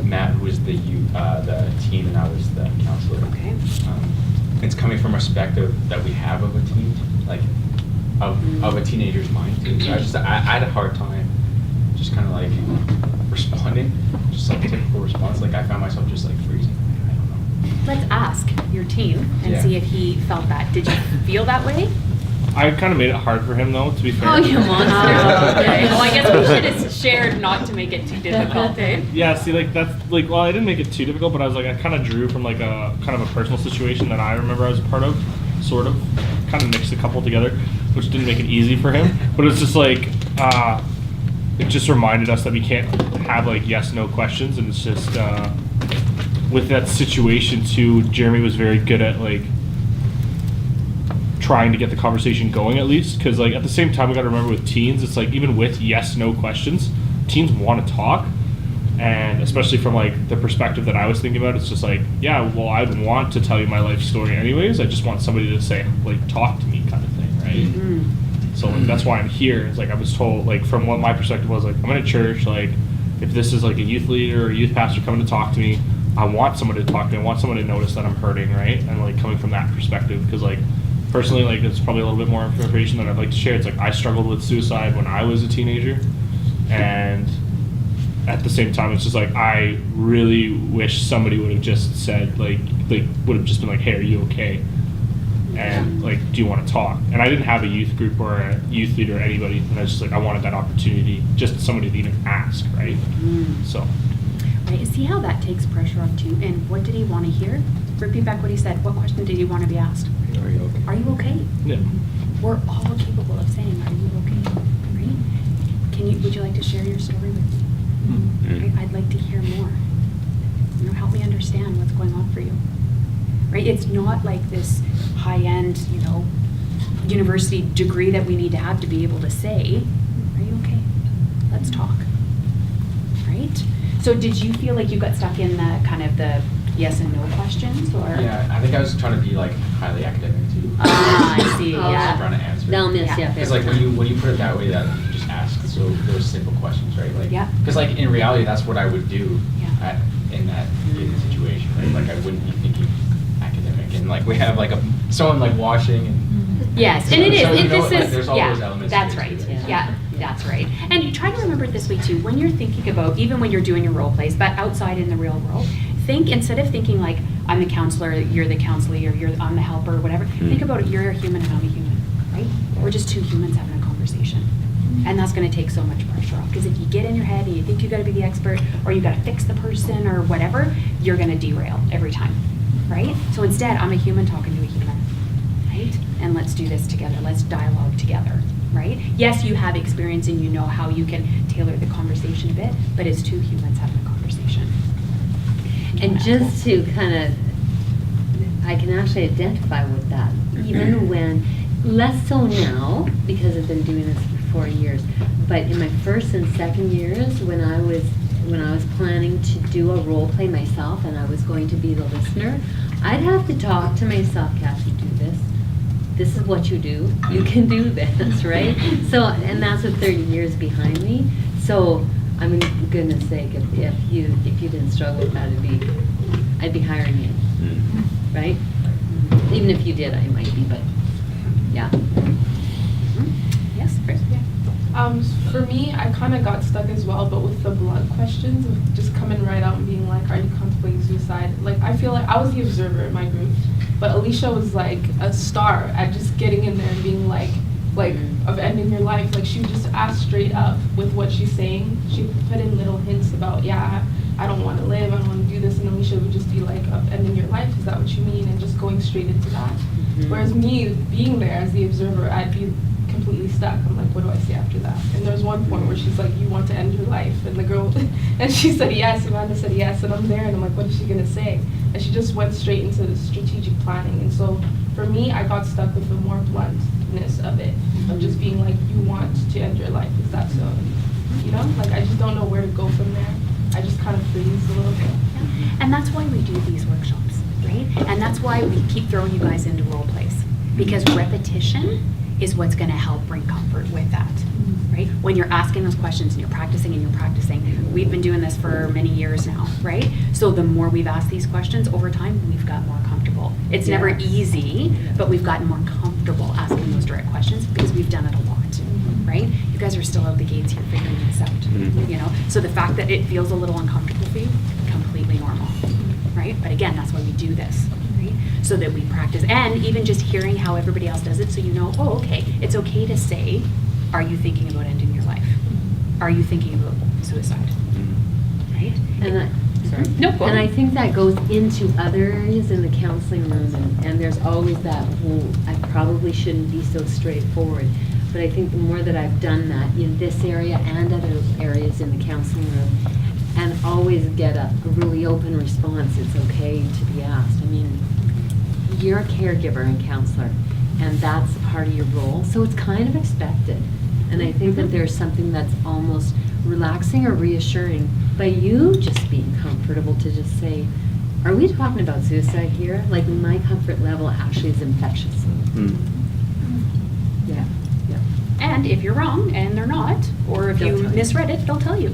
Matt, who was the teen, and I was the counselor. Okay. It's coming from a perspective that we have of a teen, like of a teenager's mind too. So I had a hard time just kind of like responding, just like a typical response. Like I found myself just like freezing. I don't know. Let's ask your teen and Yeah. see if he felt that. Did you feel that way? I kind of made it hard for him though, to be fair. Oh, you monster. Okay. Well, I guess we should have shared not to make it too difficult, eh? Yeah, see, like that's like, well, I didn't make it too difficult, but I was like, I kind of drew from like a kind of a personal situation that I remember I was a part of, sort of, kind of mixed a couple together, which didn't make it easy for him. But it was just like, it just reminded us that we can't have like yes/no questions, and it's just with that situation too. Jeremy was very good at like trying to get the conversation going at least, because like at the same time we got to remember with teens, it's like even with yes/no questions, teens want to talk, and especially from like the perspective that I was thinking about, it's just like, yeah, well, I'd want to tell you my life story anyways. I just want somebody to say like talk to me kind of thing, right? So like, that's why I'm here. It's like I was told, like from what my perspective was, like I'm in a church, like if this is like a youth leader or a youth pastor coming to talk to me, I want someone to talk to me. I want someone to notice that I'm hurting, right? And like coming from that perspective, because like personally, like it's probably a little bit more information that I'd like to share. It's like I struggled with suicide when I was a teenager, and at the same time, it's just like I really wish somebody would have just said like would have just been like, hey, are you okay? And like, do you want to talk? And I didn't have a youth group or a youth leader or anybody, and I was just like, I wanted that opportunity, just somebody to even ask, right? So. Right? See how that takes pressure off too. And what did he want to hear? Repeat back what he said. What question did he want to be asked? Are you okay? Are you okay? Yeah. We're all capable of saying, "Are you okay?" Right? Would you like to share your story with me? Right? I'd like to hear more. Help me understand what's going on for you. Right? It's not like this high-end, university degree that we need to have to be able to say, "Are you okay? Let's talk." Right? So did you feel like you got stuck in the kind of the yes and no questions, or? Yeah, I think I was trying to be like highly academic too. I see. I was Yeah. trying to answer. They'll miss you. Because like when you put it that way, that you just ask so those simple questions, right? Like, yeah. Because like in reality, that's what I would do Yeah. in that given situation, right? Like I wouldn't be thinking academic, and like we have like someone like washing and. Yes, So- and it is. so, you It- know, this like, is. there's all Yeah, those elements that's to it, right. too, right? Yeah, that's right. And you try to remember it this way too. When you're thinking about, even when you're doing your role plays, but outside in the real world, think instead of thinking like I'm the counselor, you're the counselee, or I'm the helper, or whatever. Think about it. You're a human and I'm a human, right? We're just two humans having a conversation. And that's going to take so much pressure off. Because if you get in your head and you think you got to be the expert, or you got to fix the person, or whatever, you're going to derail every time, right? So instead, I'm a human talking to a human, right? And let's do this together. Let's dialogue together, right? Yes, you have experience and you know how you can tailor the conversation a bit, but it's two humans having a conversation. And just to kind of, I can actually identify with that, even when, less so now, because I've been doing this for 4 years, but in my first and second years, when I was planning to do a role play myself and I was going to be the listener, I'd have to talk to myself, Kathy, do this. This is what you do. You can do this, right? So, and that's with 30 years behind me. So, I mean, goodness sake, if you didn't struggle with that, I'd be hiring you, right? Even if you did, I might be, but yeah. Yes, Chris? Yeah. For me, I kind of got stuck as well, but with the blunt questions of just coming right out and being like, are you contemplating suicide? Like, I feel like I was the observer in my group, but Alicia was like a star at just getting in there and being like of ending your life. Like, she would just ask straight up with what she's saying. She put in little hints about, yeah, I don't want to live, I don't want to do this, and Alicia would just be like, of ending your life, is that what you mean? And just going straight into that. Whereas me, being there as the observer, I'd be completely stuck. I'm like, what do I say after that? And there's one point where she's like, you want to end your life? And the girl, and she said yes, Amanda said yes, and I'm there, and I'm like, what is she going to say? And she just went straight into the strategic planning. And so for me, I got stuck with the more bluntness of it, of just being like, you want to end your life, is that so? You know, like, I just don't know where to go from there. I just kind of freeze a little bit. Yeah. And that's why we do these workshops, right? And that's why we keep throwing you guys into role plays, because repetition is what's going to help bring comfort with that, right? When you're asking those questions and you're practicing, we've been doing this for many years now, right? So the more we've asked these questions over time, we've got more comfortable. It's never easy, but we've gotten more comfortable asking those direct questions because we've done it a lot, right? You guys are still out the gates here figuring this out, you know? So the fact that it feels a little uncomfortable for you, completely normal, right? But again, that's why we do this, right? So that we practice, and even just hearing how everybody else does it, so you know, oh, okay, it's okay to say, are you thinking about ending your life? Are you thinking about suicide? Right? And I think that goes into other areas in the counseling room, and there's always that whole, I probably shouldn't be so straightforward. But I think the more that I've done that in this area and other areas in the counseling room, and always get a really open response, it's okay to be asked. I mean, you're a caregiver and counselor, and that's part of your role, so it's kind of expected. And I think that there's something that's almost relaxing or reassuring by you just being comfortable to just say, are we talking about suicide here? Like, my comfort level actually is infectious. Yeah. And if you're wrong and they're not, or if you misread it, they'll tell you.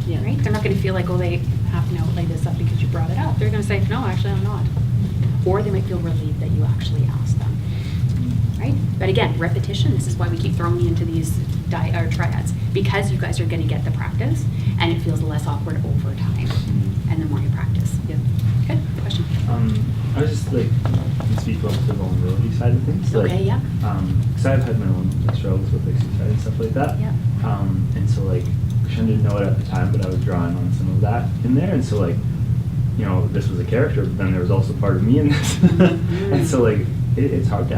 Yeah. Right? They're not going to feel like, oh, they have to lay this up because you brought it up. They're going to say, no, actually, I'm not. Or they might feel relieved that you actually asked them. Right? But again, repetition, this is why we keep throwing you into these triads, because you guys are going to get the practice, and it feels less awkward over time, and the more you practice. Yeah. Good question. I was just like, to speak about the vulnerability side of things. Okay, like, yeah. Because I've had my own struggles with like suicide and stuff like that. Yeah. And so like, trying to didn't know it at the time, but I was drawing on some of that in there, and so like, you know, this was a character, but then there was also part of me in this, and so like, it's hard to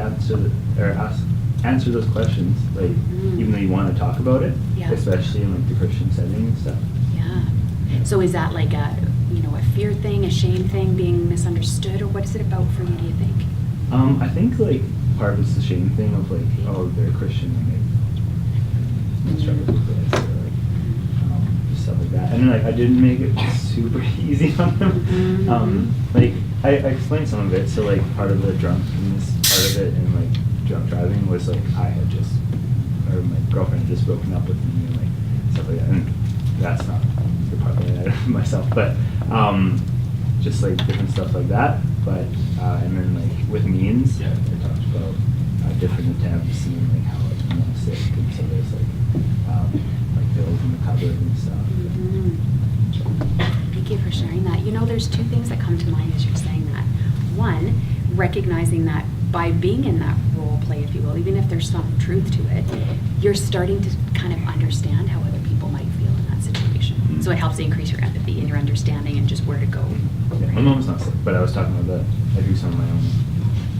answer those questions, like, even though you want to talk about it, Yeah. especially in like the Christian setting and stuff. Yeah. So is that like a, you know, a fear thing, a shame thing, being misunderstood, or what is it about for you, do you think? I think like part of it's the shame thing of like, oh, they're Christian and they struggle with this, or like just stuff like that. And then like I didn't make it super easy on them. Like I explained some of it. So like part of the drunkenness part of it and like drunk driving was like I had just, or my girlfriend had just broken up with me and like stuff like that. And that's not the part that I had myself, but just like different stuff like that. But and then like with means, I talked about different attempts and like how like I'm sick and so there's like pills in the cupboard and stuff. Thank you for sharing that. You know, there's two things that come to mind as you're saying that. One, recognizing that by being in that role play, if you will, even if there's some truth to it, you're starting to kind of understand how other people might feel in that situation. So it helps increase your empathy and your understanding and just where to go. Yeah, my mom's not sick, but I was talking about that. I do some of my own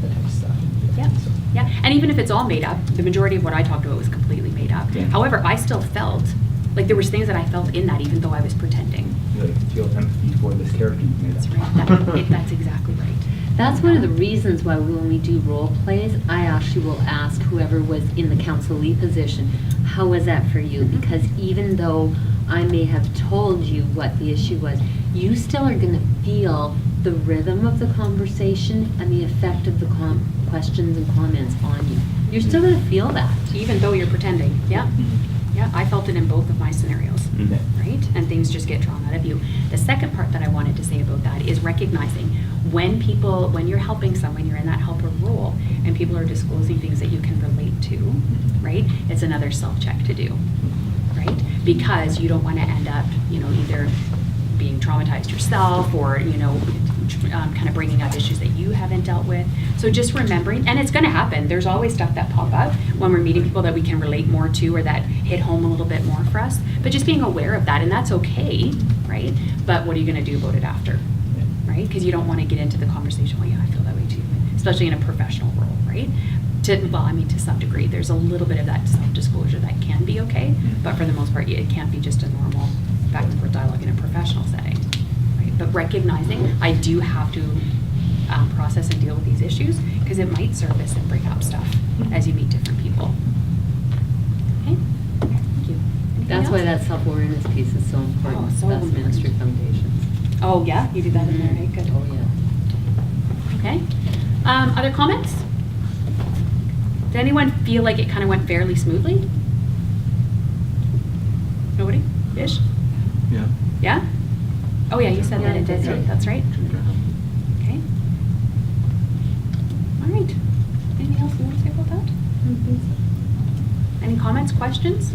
that type of stuff. Yeah. So. Yeah, and even if it's all made up, the majority of what I talked about was completely made up. Yeah. However, I still felt, like there was things that I felt in that even though I was pretending. You like feel empathy for this character you made That's up. right. That's exactly right. That's one of the reasons why when we do role plays, I actually will ask whoever was in the counselee position, how was that for you? Because even though I may have told you what the issue was, you still are going to feel the rhythm of the conversation and the effect of the questions and comments on you. You're still going to feel that. Even though you're pretending. Yeah. Yeah, I felt it in both of my scenarios, right? And things just get drawn out of you. The second part that I wanted to say about that is recognizing when you're helping someone, you're in that helper role, and people are disclosing things that you can relate to, right? It's another self-check to do, right? Because you don't want to end up, you know, either being traumatized yourself or, you know, kind of bringing up issues that you haven't dealt with. So just remembering, and it's going to happen. There's always stuff that pop up when we're meeting people that we can relate more to or that hit home a little bit more for us. But just being aware of that, and that's okay, right? But what are you going to do about it after, right? Because you don't want to get into the conversation, well, yeah, I feel that way too, especially in a professional role, right? To some degree, there's a little bit of that self-disclosure that can be okay, but for the most part, it can't be just a normal back and forth dialogue in a professional setting. But recognizing I do have to process and deal with these issues because it might surface and bring up stuff as you meet different people. Okay? Thank you. Anything That's why else? that self-awareness piece is so important. Oh, so That's important. Ministry Foundations. Oh, yeah? You do that in there, right? Good. Oh, yeah. Okay. Other comments? Did anyone feel like it kind of went fairly smoothly? Nobody? Ish? Yeah. Yeah? Oh, yeah, you said that it did. that's right. That's right. Okay. All right. Anything else you want to say about that? Any comments, questions?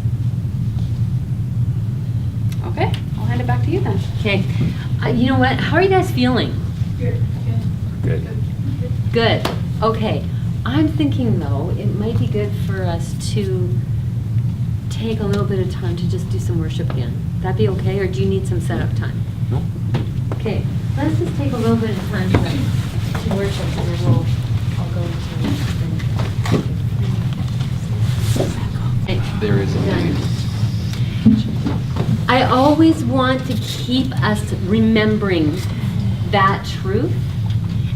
Okay, I'll hand it back to you then. Okay. You know what? How are you guys feeling? Good. Good. Okay. I'm thinking, though, it might be good for us to take a little bit of time to just do some worship again. That be okay, or do you need some setup time? No. Okay. Let's just take a little bit of time to worship, and then I'll go into. There is a Done. I always want to keep us remembering that truth.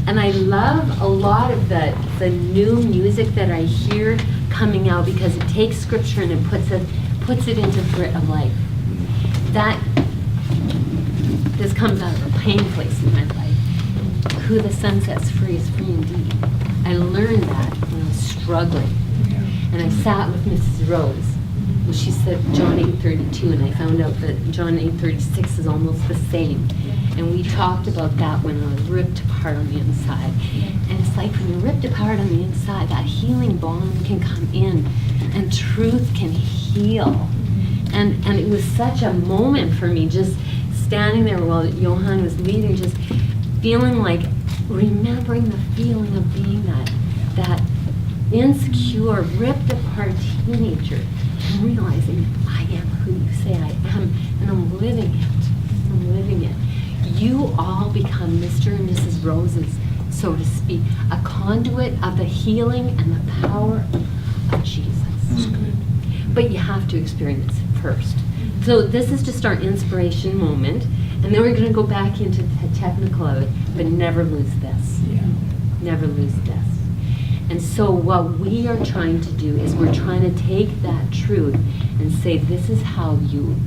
And I love a lot of the new music that I hear coming out because it takes scripture and it puts it into grit of life. This comes out of a pain place in my life. Who the sun sets free is free indeed. I learned that when I was struggling. And I sat with Mrs. Rose. And she said John 8:32, and I found out that John 8:36 is almost the same. And we talked about that when I was ripped apart on the inside. And it's like when you're ripped apart on the inside, that healing balm can come in and truth can heal. And it was such a moment for me, just standing there while Johan was leading, just feeling like, remembering the feeling of being that insecure, ripped apart teenager, and realizing I am who you say I am. And roses, so to speak, a conduit of the healing and the power of Jesus. But you have to experience it first. So this is just our inspiration moment, and then we're going to go back into the technical of it, but never lose this. Never lose this. And so what we are trying to do is we're trying to take that truth and say, this is how you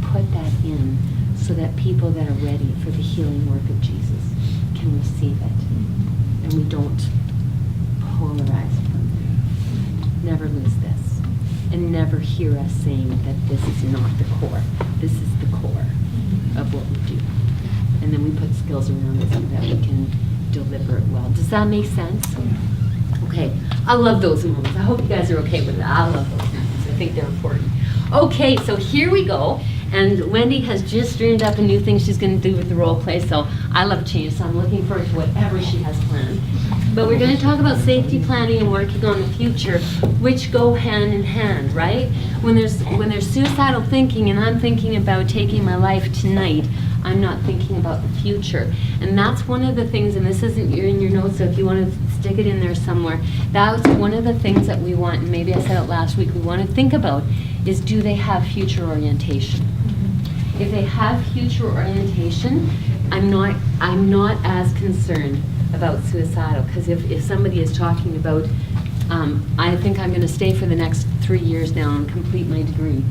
put that in so that people that are ready for the healing work of Jesus can receive it. And we don't polarize from it. Never lose this. And never hear us saying that this is not the core. This is the core of what we do. And then we put skills around it so that we can deliver it well. Does that make sense? Okay. I love those moments. I hope you guys are okay with that. I love those moments. I think they're important. Okay, so here we go. And Wendy has just dreamed up a new thing she's going to do with the role play, so I love change, so I'm looking forward to whatever she has planned. But we're going to talk about safety planning and working on the future, which go hand in hand, right? When there's suicidal thinking and I'm thinking about taking my life tonight, I'm not thinking about the future. And that's one of the things, and this isn't in your notes, so if you want to stick it in there somewhere, that's one of the things that we want, and maybe I said it last week, we want to think about is, do they have future orientation? If they have future orientation, I'm not as concerned about suicidal, because if somebody is talking about, I think I'm going to stay for the next 3 years now and complete my degree,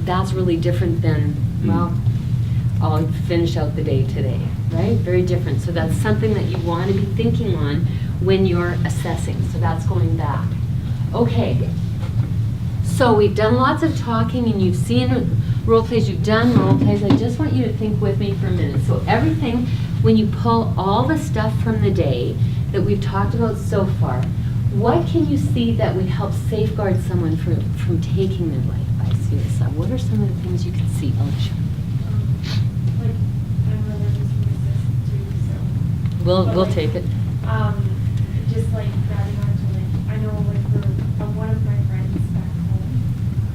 that's really different than, well, I'll finish out the day today, right? Very different. So that's something that you want to be thinking on when you're assessing. So that's going back. Okay. So we've done lots of talking, and you've seen role plays, you've done role plays. I just want you to think with me for a minute. So everything, when you pull all the stuff from the day that we've talked about so far, what can you see that would help safeguard someone from taking their life by suicide? What are some of the things you can see, Alicia? Like, I'm really nervous for my sis too, so. We'll take it. Just like grabbing onto, like, I know like for one of my friends back home,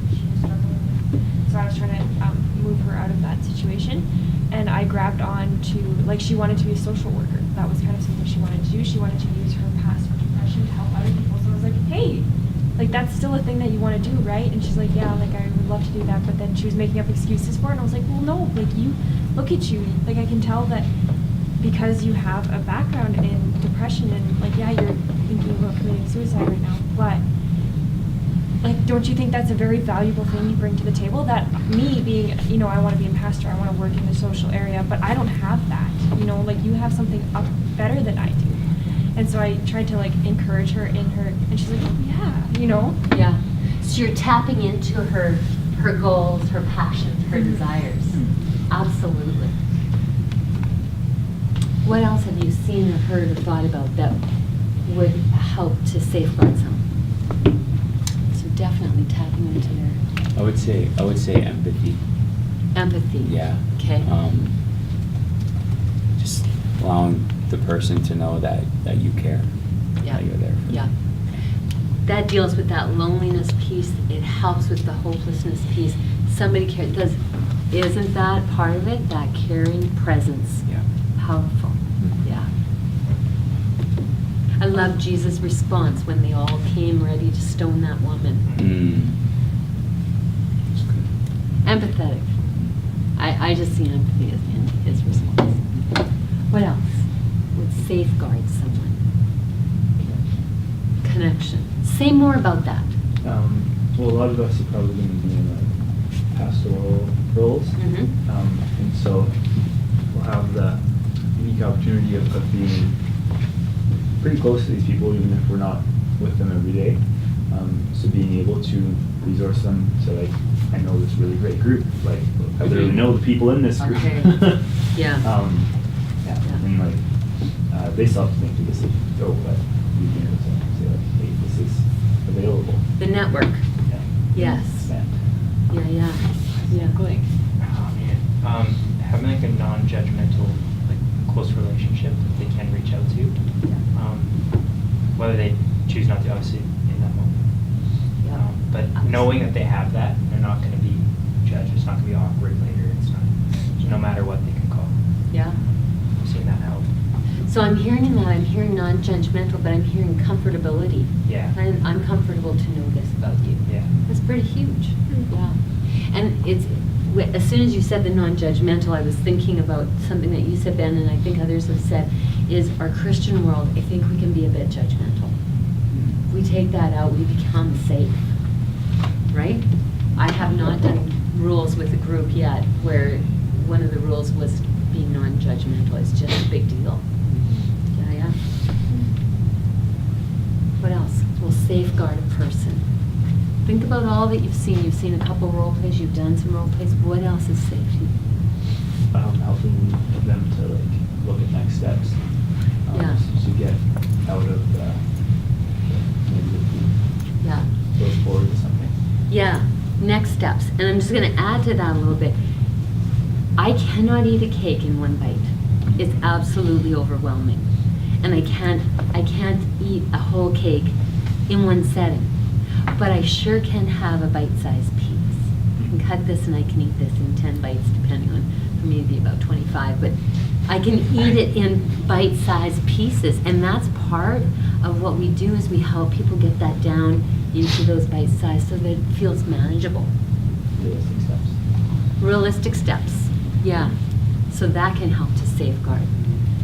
she was struggling with, so I was trying to move her out of that situation, and I grabbed on to, like, she wanted to be a social worker. That was kind of something she wanted to do. She wanted to use her past for depression to help other people. So I was like, hey, like, that's still a thing that you want to do, right? And she's like, yeah, like, I would love to do that. But then she was making up excuses for it, and I was like, well, no, like, you, look at you. Like, I can tell that because you have a background in depression and, like, yeah, you're thinking about committing suicide right now, but, like, don't you think that's a very valuable thing you bring to the table? That me being, you know, I want to be a pastor, I want to work in the social area, but I don't have that, you know, like, you have something up better than I do. And so I tried to, like, encourage her in her, and she's like, oh, yeah, you know? Yeah. So you're tapping into her goals, her passions, her desires. Absolutely. What else have you seen or heard or thought about that would help to safeguard someone? So definitely tapping into their I would say empathy. empathy. Yeah. Okay. Just allowing the person to know that you care. Yeah. That you're there for them. Yeah. That deals with that loneliness piece. It helps with the hopelessness piece. Somebody cares. Isn't that part of it? That caring presence. Yeah. Powerful. Yeah. I love Jesus' response when they all came ready to stone that woman. Empathetic. I just see empathy in his response. What else would safeguard someone? Connection. Say more about that. Well, a lot of us are probably going to be in pastoral roles, and so we'll have the unique opportunity of being pretty close to these people, even if we're not with them every day. So being able to resource them, so like, I know this really great group, like, I literally know the people in this group. Okay. Yeah. And like, they still have to make the decision, but we can able to say like, hey, this is available. The network. Yeah. Yes. Yeah. Like, having like a non-judgmental, like, close relationship that they can reach out to, whether they choose not to, obviously, in that moment. But knowing that they have that, they're not going to be judged. It's not going to be awkward later. It's not. No matter what, they can call. Yeah. I've seen that help. So I'm hearing that, I'm hearing non-judgmental, but I'm hearing comfortability. Yeah. I'm comfortable to know this about you. Yeah. That's pretty huge. Yeah. And as soon as you said the non-judgmental, I was thinking about something that you said, Ben, and I think others have said, is our Christian world, I think we can be a bit judgmental. If we take that out, we become safe, right? I have not done rules with a group yet where one of the rules was being non-judgmental. It's just a big deal. Yeah. What else? We'll safeguard a person. Think about all that you've seen. You've seen a couple role plays. You've done some role plays. What else is safety? Helping them to like look at next steps. Yeah. To get out of maybe Yeah. go forward to something. Yeah. Next steps. And I'm just going to add to that a little bit. I cannot eat a cake in one bite. It's absolutely overwhelming. And I can't eat a whole cake in one setting. But I sure can have a bite-sized piece. I can cut this and I can eat this in 10 bites, depending on, for me it'd be about 25, but I can eat it in bite-sized pieces. And that's part of what we do is we help people get that down into those bite-sized so that it feels manageable. Realistic steps. Realistic steps, yeah. So that can help to safeguard.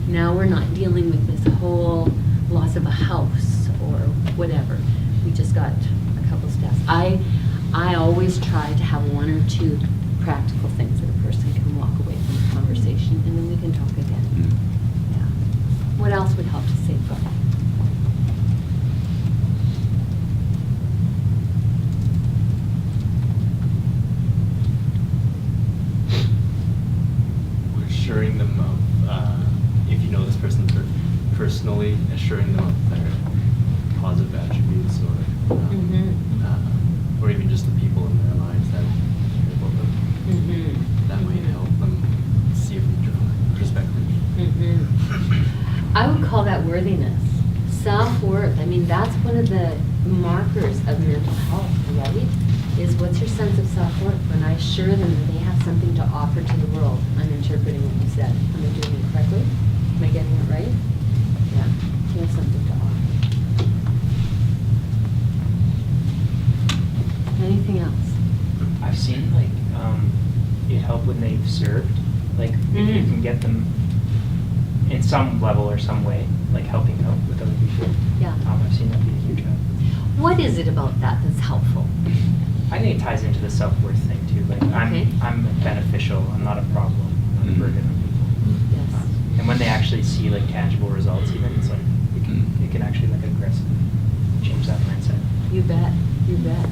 Now we're not dealing with this whole loss of a house or whatever. We just got a couple steps. I always try to have one or two practical things that a person can walk away from the conversation, and then we can talk again. Yeah. What else would help to safeguard? Assuring them of, if you know this person personally, assuring them of their positive attributes or even just the people in their lives that care about them. That might help them see it from a different perspective. I would call that worthiness. Self-worth. I mean, that's one of the markers of mental health, right? Is what's your sense of self-worth? When I assure them that they have something to offer to the world. I'm interpreting what you said. Am I doing it correctly? Am I getting it right? Yeah. You have something to offer. Anything else? I've seen like it help when they've served. Like if you can get them in some level or some way, like helping out with other people. Yeah. I've seen that be a huge help. What is it about that that's helpful? I think it ties into the self-worth thing too. Like I'm beneficial. I'm not a problem. I'm not a burden on people. Yes. And when they actually see like tangible results, even it's like it can actually like aggressively change that mindset. You bet. You bet.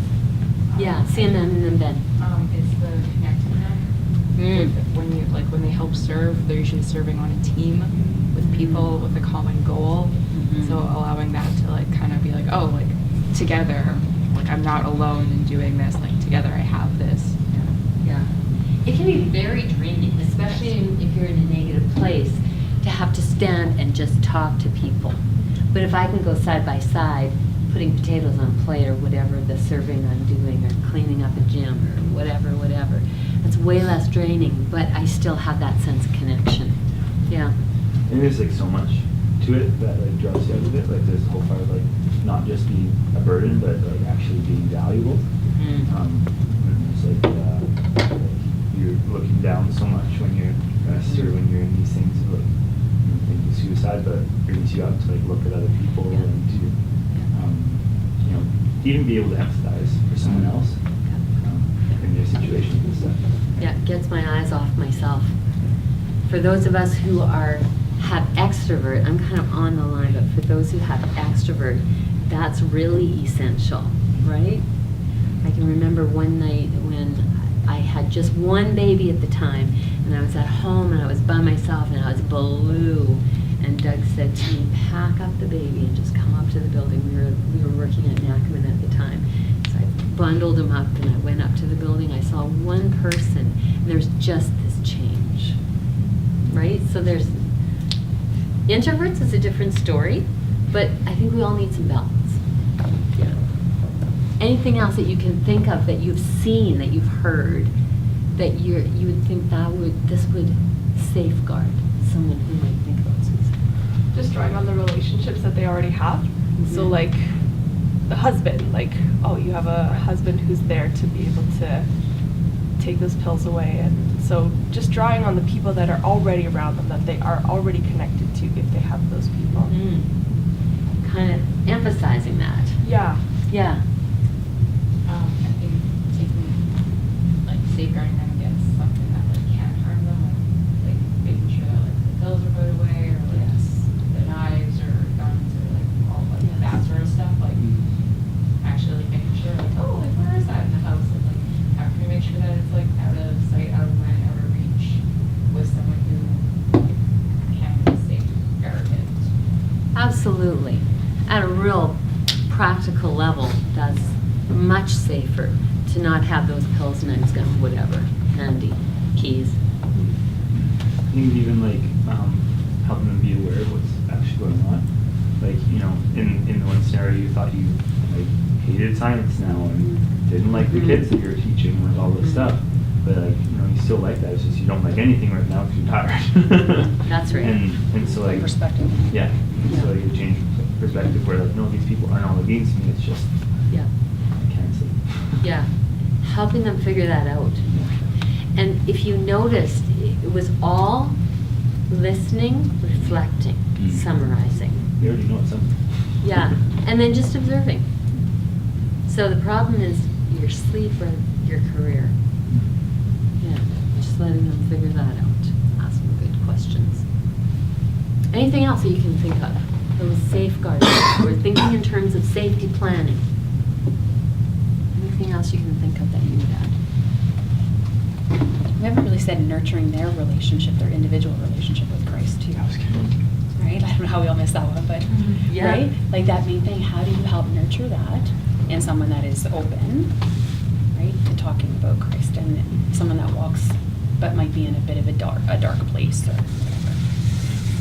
Yeah. See and then Ben. It's the connecting them. When they help serve, they're usually serving on a team with people with a common goal. So allowing that to like kind of be like, oh, like together, like I'm not alone in doing this. Like together, I have this. Yeah. It can be very draining, especially if you're in a negative place, to have to stand and just talk to people. But if I can go side by side, putting potatoes on a plate or whatever the serving I'm doing, or cleaning up a gym or whatever, it's way less draining, but I still have that sense of connection. Yeah. And there's like so much to it that like draws you out of it. Like there's the whole part of like not just being a burden, but like actually being valuable. It's like you're looking down so much when you're when you're in these things of like thinking suicide, but it brings you out to like look at other people and to even be able to empathize for someone else in their situation and stuff. Yeah, it gets my eyes off myself. For those of us who have extrovert, I'm kind of on the line, but for those who have extrovert, that's really essential, right? I can remember one night when I had just one baby at the time, and I was at home and I was by myself and I was blue. And Doug said to me, pack up the baby and just come up to the building. We were working at Nackerman at the time. So I bundled him up and I went up to the building. I saw one person, and there's just this change, right? So there's, introverts is a different story, but I think we all need some balance. Yeah. Anything else that you can think of that you've seen, that you've heard, that you would think this would safeguard someone who might think about suicide? just drawing on the relationships that they already have. So like the husband, like, oh, you have a husband who's there to be able to take those pills away. And so just drawing on the people that are already around them, that they are already connected to if they have those people. Kind of emphasizing that. Yeah. Yeah. I think taking, like, safeguarding them against something that, like, can't harm them, like making sure that, like, the pills are put away, or, like, the knives or guns or, like, all, like, that sort of stuff, like, actually making sure, like, oh, like, where is that in the house? And, like, after we make sure that it's, like, out of sight, out of mind, out of reach with someone who, like, can safeguard it. Absolutely. At a real practical level, that's much safer to not have those pills, knives, guns, whatever, handy, keys. I think even like helping them be aware of what's actually going on. Like, you know, in the one scenario you thought you like hated science now and didn't like the kids that you were teaching and like all this stuff. But like, you know, you still like that. It's just you don't like anything right now because you're tired. That's right. And so like perspective. Yeah. And so like you change perspective where like, no, these people aren't all against me. It's just Yeah. I can't see. Yeah. Helping them figure that out. And if you noticed, it was all listening, reflecting, summarizing. You already know it's something. Yeah. And then just observing. So the problem is your sleep or your career. Yeah. Just letting them figure that out. Ask them good questions. Anything else that you can think of? Those safeguards. We're thinking in terms of safety planning. Anything else you can think of that you would add? We haven't really said nurturing their relationship, their individual relationship with Christ too. Right? I don't know how we all missed that one, but Yeah. right? Like that main thing, how do you help nurture that in someone that is open, right, to talking about Christ, and someone that walks but might be in a bit of a dark place or whatever.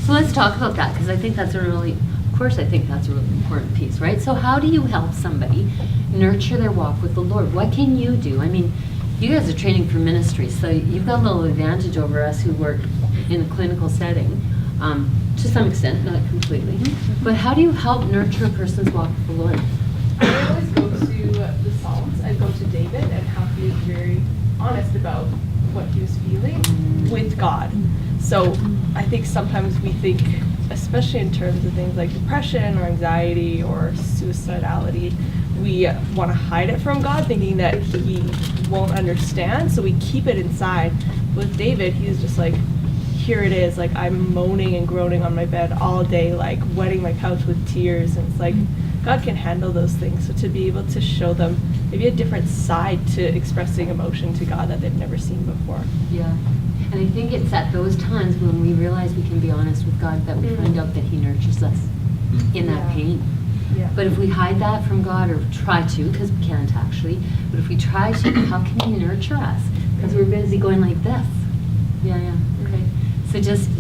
So let's talk about that, because I think that's a really, of course I think that's a really important piece, right? So how do you help somebody nurture their walk with the Lord? What can you do? I mean, you guys are training for ministry, so you've got a little advantage over us who work in a clinical setting, to some extent, not completely. But how do you help nurture a person's walk with the Lord? I always go to the Psalms. I go to David and how he is very honest about what he was feeling with God. So I think sometimes we think, especially in terms of things like depression or anxiety or suicidality, we want to hide it from God, thinking that he won't understand, so we keep it inside. With David, he was just like, here it is, like I'm moaning and groaning on my bed all day, like wetting my couch with tears, and it's like God can handle those things. So to be able to show them maybe a different side to expressing emotion to God that they've never seen before. Yeah. And I think it's at those times when we realize we can be honest with God that we find out that he nurtures us in that pain. Yeah. But if we hide that from God, or try to, because we can't actually, but if we try to, how can he nurture us? Because we're busy going like this. Yeah, okay. So just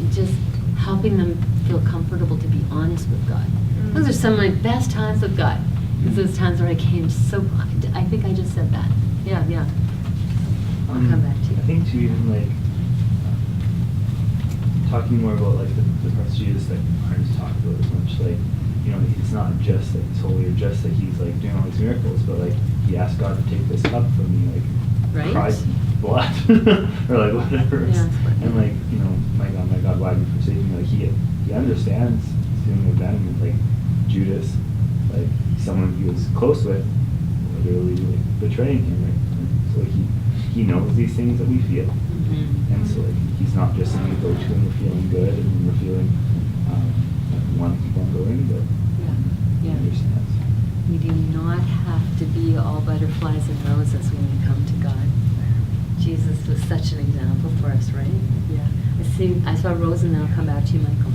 helping them feel comfortable to be honest with God. Those are some of my best times with God. Because those times where I came so, I think I just said that. Yeah. I'll come back to you. I think too, even like talking more about like the parts of Jesus that aren't talked about as much. Like, you know, it's not just like he's holy or just that he's like doing all these miracles, but like he asked God to take this cup from me, like cried blood or like whatever. Yeah. And like, you know, my God, why have you forsaken me? Like he understands he's doing with them, and like Judas, like someone he was close with, literally like betraying him, right? So like he knows these things that we feel. And so like he's not just saying go to and we're feeling good and we're feeling like we want to keep on going, but he understands. We do not have to be all butterflies and roses when we come to God. Jesus was such an example for us, right? Yeah. I saw Rose, and then I'll come back to you, Michael.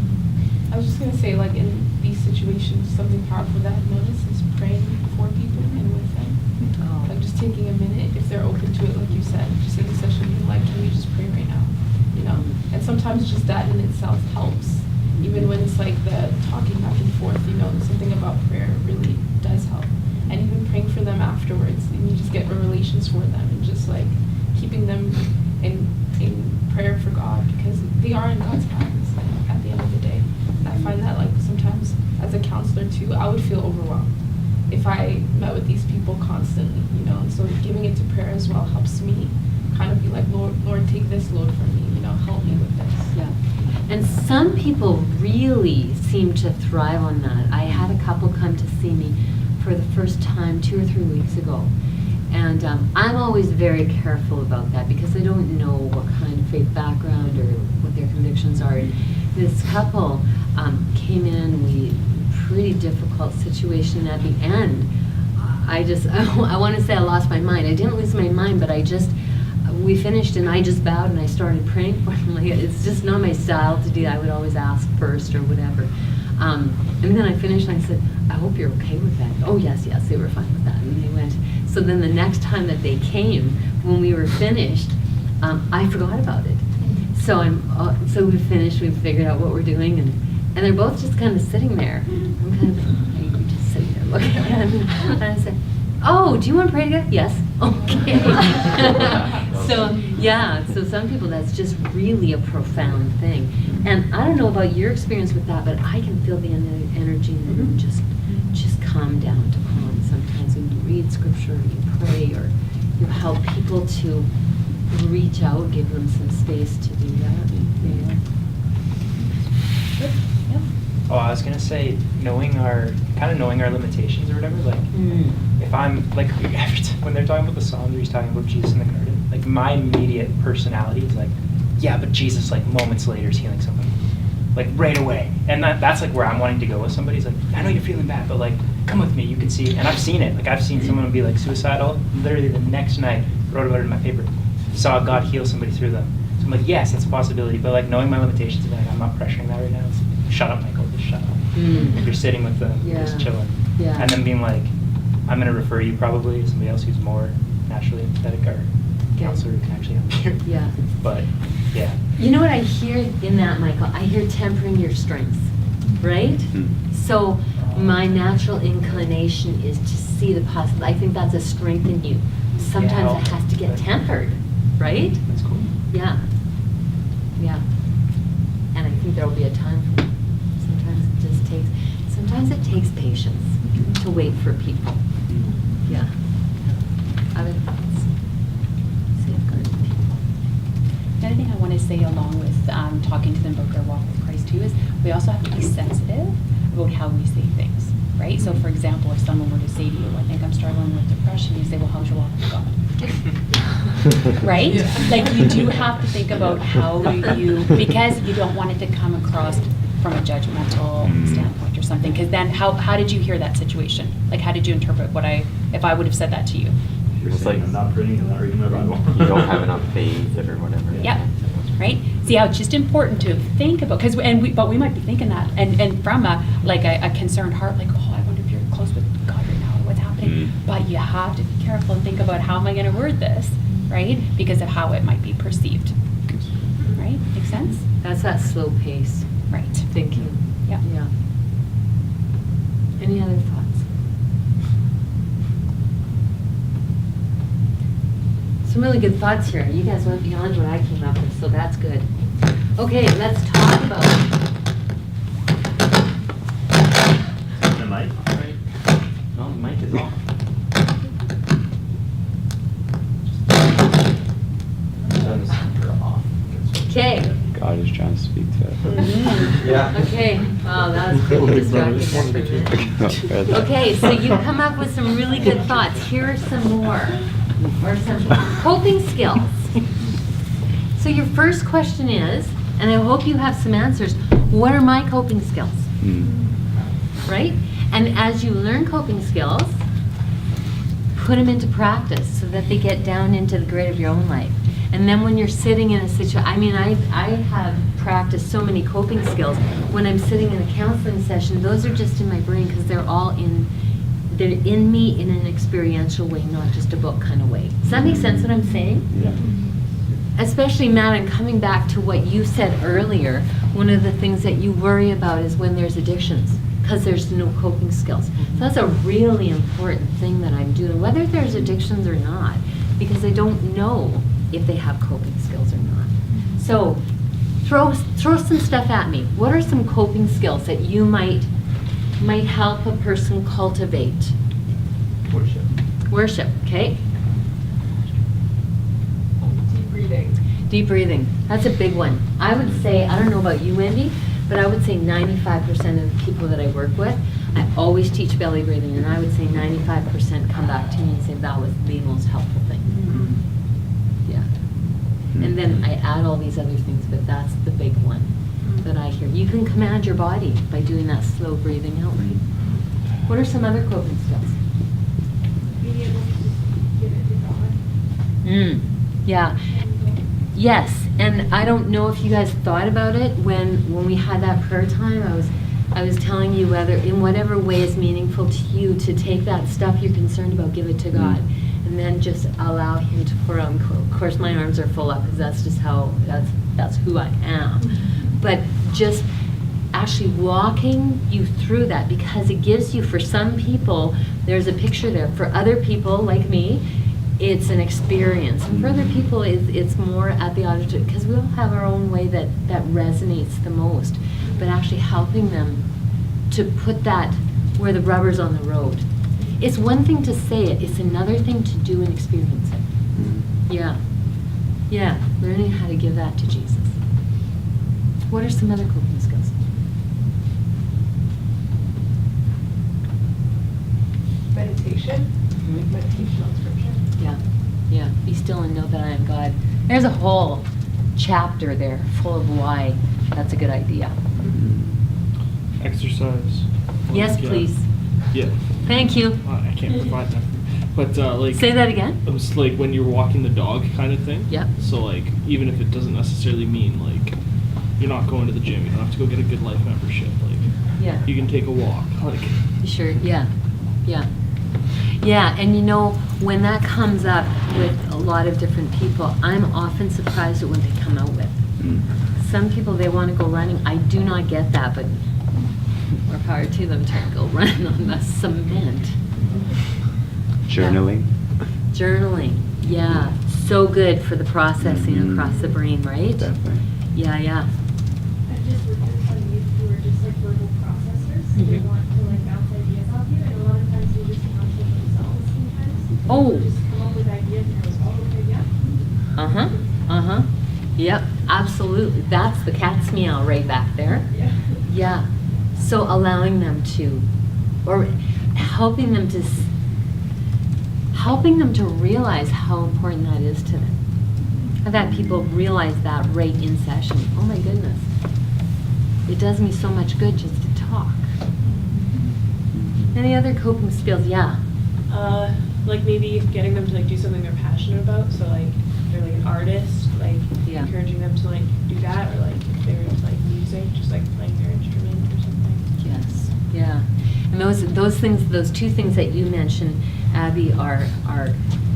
I was just going to say, like in these situations, something powerful that I've noticed is praying for people and with them. Oh. Like just taking a minute, if they're open to it, like you said, just in a session, being like, can we just pray right now? You know? And sometimes just that in itself helps. Even when it's like the talking back and forth, you know, something about prayer really does help. And even praying for them afterwards, and you just get revelations for them, and just like keeping them in prayer for God, because they are in God's hands at the end of the day. And I find that like overwhelmed. If I met with these people constantly, you know, and so giving it to prayer as well helps me kind of be like, Lord, take this load from me, you know, help me with this. Yeah. And some people really seem to thrive on that. I had a couple come to see me for the first time 2 or 3 weeks ago. And I'm always very careful about that because I don't know what kind of faith background or what their convictions are. And this couple came in, pretty difficult situation at the end. I want to say I lost my mind. I didn't lose my mind, but we finished and I just bowed and I started praying for him. Like, it's just not my style to do that. I would always ask first or whatever. And then I finished and I said, I hope you're okay with that. Oh, yes, they were fine with that. And they went. So then the next time that they came, when we were finished, I forgot about it. So so we finished, we figured out what we're doing, and they're both just kind of sitting there. I'm kind of just sitting there looking at them. And I said, oh, do you want to pray together? Yes. Okay. So some people, that's just really a profound thing. And I don't know about your experience with that, but I can feel the energy in the room just come down to calm. Sometimes when you read scripture, or you pray, or you help people to reach out, give them some space to do that. Yeah. Good. Yeah. Oh, I was gonna say, knowing our limitations or whatever. Like, if I'm like, when they're talking about the Psalms, or he's talking about Jesus in the garden, like my immediate personality is like, yeah, but Jesus, like moments later, is healing somebody, like right away. And that's like where I'm wanting to go with somebody. It's like, I know you're feeling bad, but like, come with me, you can see. And I've seen it. Like, I've seen someone be like suicidal. Literally the next night, wrote about it in my paper. Saw God heal somebody through them. So I'm like, yes, that's a possibility. But like, knowing my limitations, like, I'm not pressuring that right now. It's like, shut up, Michael. Just shut up. You're sitting with them, just chilling. Yeah. And then being like, I'm going to refer you probably to somebody else who's more naturally empathetic or counselor who can actually help you. Yeah. But yeah. You know what I hear in that, Michael? I hear tempering your strengths, right? So my natural inclination is to see the positive. I think that's a strength in you. Sometimes it has to get tempered, right? That's cool. Yeah. Yeah. And I think there will be a time for it. Sometimes it takes patience to wait for people. Yeah. Other thoughts? Safeguarding people. The other thing I want to say along with talking to them about their walk with Christ too is we also have to be sensitive about how we say things, right? So for example, if someone were to say to you, I think I'm struggling with depression, you say, well, how's your walk with God? Right? Yeah. Like, you do have to think about how you, because you don't want it to come across from a judgmental standpoint or something, because then how did you hear that situation? Like, how did you interpret if I would have said that to you? You're saying, I'm not praying, I'm not reading my Bible. You don't have enough faith or whatever. Yep. Right? See how it's just important to think about, but we might be thinking that, and from a concerned heart, like, oh, I wonder if you're close with God right now, what's happening? But you have to be careful and think about, how am I going to word this, right? Because of how it might be perceived. Right? Make sense? That's that slow pace. Right. Thinking. Yeah. Yeah. Any other thoughts? Some really good thoughts here. You guys went beyond what I came up with, so that's good. Okay, let's talk about The mic? No, the mic is off. Okay. God is trying to speak to us. Yeah. Okay. Wow, that was pretty distracting. Okay, so you come up with some really good thoughts. Here are some more, or some coping skills. So your first question is, and I hope you have some answers, what are my coping skills? Right? And as you learn coping skills, put them into practice so that they get down into the grid of your own life. And then when you're sitting in a situation, I mean, I have practiced so many coping skills. When I'm sitting in a counseling session, those are just in my brain because they're in me in an experiential way, not just a book kind of way. Does that make sense what I'm saying? Yeah. Especially, Matt, and coming back to what you said earlier, one of the things that you worry about is when there's addictions, because there's no coping skills. So that's a really important thing that I'm doing, whether there's addictions or not, because I don't know if they have coping skills or not. So throw some stuff at me. What are some coping skills that you might might help a person cultivate? Worship. Worship, okay? Deep breathing. Deep breathing, that's a big one. I would say, I don't know about you, Wendy, but I would say 95% of the people that I work with, I always teach belly breathing, and I would say 95% come back to me and say that was the most helpful thing. Yeah. And then I add all these other things, but that's the big one that I hear. You can command your body by doing that slow breathing out, right? What are some other coping skills? Being able to give it to God. Yeah. Yes, and I don't know if you guys thought about it when we had that prayer time. I was telling you whether in whatever way is meaningful to you to take that stuff you're concerned about, give it to God, and then just allow Him to pour out. Of course, my arms are full up because that's just how that's who I am. But just actually walking you through that, because it gives you, for some people, there's a picture there. For other people like me, it's an experience. And for other people, it's more at the auditorium, because we all have our own way that resonates the most. But actually helping them to put that where the rubber's on the road. It's one thing to say it, it's another thing to do and experience it. Yeah. Yeah, learning how to give that to Jesus. What are some other coping skills? Meditation. Meditation on scripture. Yeah, yeah. Be still and know that I am God. There's a whole chapter there full of why that's a good idea. Exercise. Yes, please. Yeah. Thank you. I can't provide that. But like. Say that again? It was like when you're walking the dog kind of thing. Yep. So like, even if it doesn't necessarily mean like you're not going to the gym, you don't have to go get a Good Life membership. Like. Yeah. You can take a walk. Like. Sure. Yeah. Yeah. Yeah, and you know, when that comes up with a lot of different people, I'm often surprised at what they come out with. Some people, they want to go running. I do not get that, but more power to them to go run on the cement. Journaling. Yeah. Journaling, yeah. So good for the processing across the brain, right? Definitely. I've Yeah, just worked with some youth who are just like verbal processors. They want to like bounce ideas off you, and a lot of times they just come up with themselves sometimes. Oh. They just come up with ideas and you're like, oh, okay, yeah. Uh-huh. Yep, absolutely. That's the cat's meow right back there. Yeah. Yeah. So allowing them to, or helping them to realize how important that is to them. I've had people realize that right in session. Oh my goodness. It does me so much good just to talk. Any other coping skills? Yeah. Like maybe getting them to like do something they're passionate about. So like if they're like an artist, like encouraging them to like do that, or like if they're into like music, just like playing their instrument or something. Yes. Yeah. And those things, those two things that you mentioned, Abby, are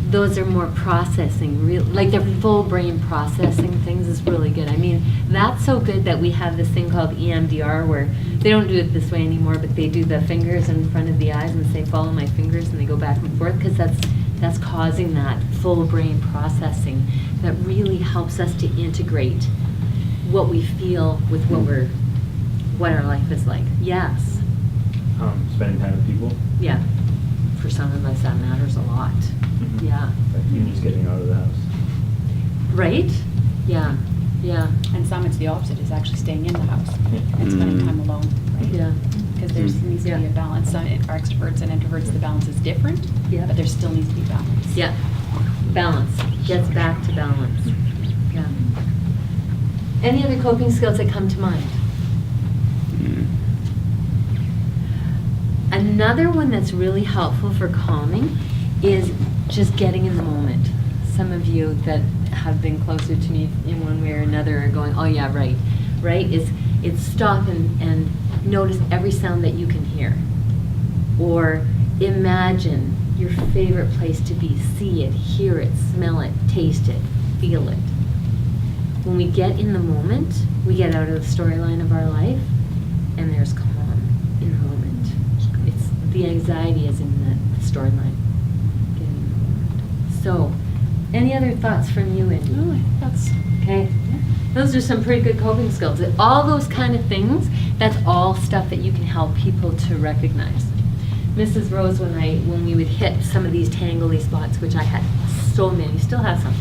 those are more processing, like they're full brain processing things is really good. I mean, that's so good that we have this thing called EMDR where they don't do it this way anymore, but they do the fingers in front of the eyes and say, follow my fingers, and they go back and forth, because that's causing that full brain processing that really helps us to integrate what we feel with what our life is like. Yes. Spending time with people. Yeah. For some of us, that matters a lot. Yeah. Like even just getting out of the house. Right? Yeah. Yeah. And some it's the opposite, it's actually staying in the house and spending time alone, right? Yeah. Because there needs to be a balance. Some are extroverts and introverts, the balance is different, but there still needs to be balance. Yeah. Balance. Gets back to balance. Yeah. Any other coping skills that come to mind? Another one that's really helpful for calming is just getting in the moment. Some of you that have been closer to me in one way or another are going, oh yeah, right. Right? It's stop and notice every sound that you can hear. Or imagine your favorite place to be. See it, hear it, smell it, taste it, feel it. When we get in the moment, we get out of the storyline of our life, and there's calm in the moment. The anxiety is in the storyline. Getting in the moment. So, any other thoughts from you, Andy? No, I think that's okay. Yeah. Those are some pretty good coping skills. All those kind of things That's all stuff that you can help people to recognize. Mrs. Rose, when we would hit some of these tangly spots, which I had so many, still have some,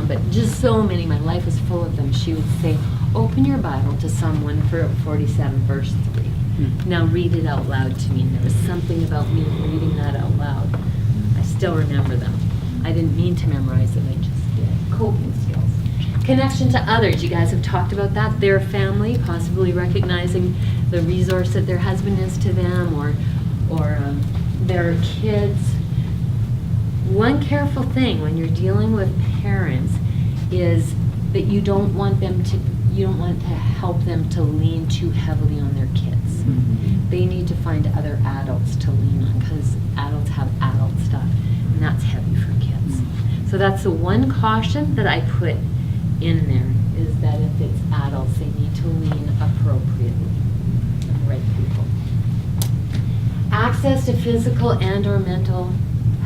but just so many, my life was full of them, she would say, open your Bible to Psalm 147, verse 3. Now read it out loud to me. And there was something about me reading that out loud. I still remember them. I didn't mean to memorize them, I just did. Coping skills. Connection to others. You guys have talked about that. Their family, possibly recognizing the resource that their husband is to them, or their kids. One careful thing when you're dealing with parents is that you don't want to help them to lean too heavily on their kids. They need to find other adults to lean on, because adults have adult stuff, and that's heavy for kids. So that's the one caution that I put in there, is that if it's adults, they need to lean appropriately on the right people. Access to physical and or mental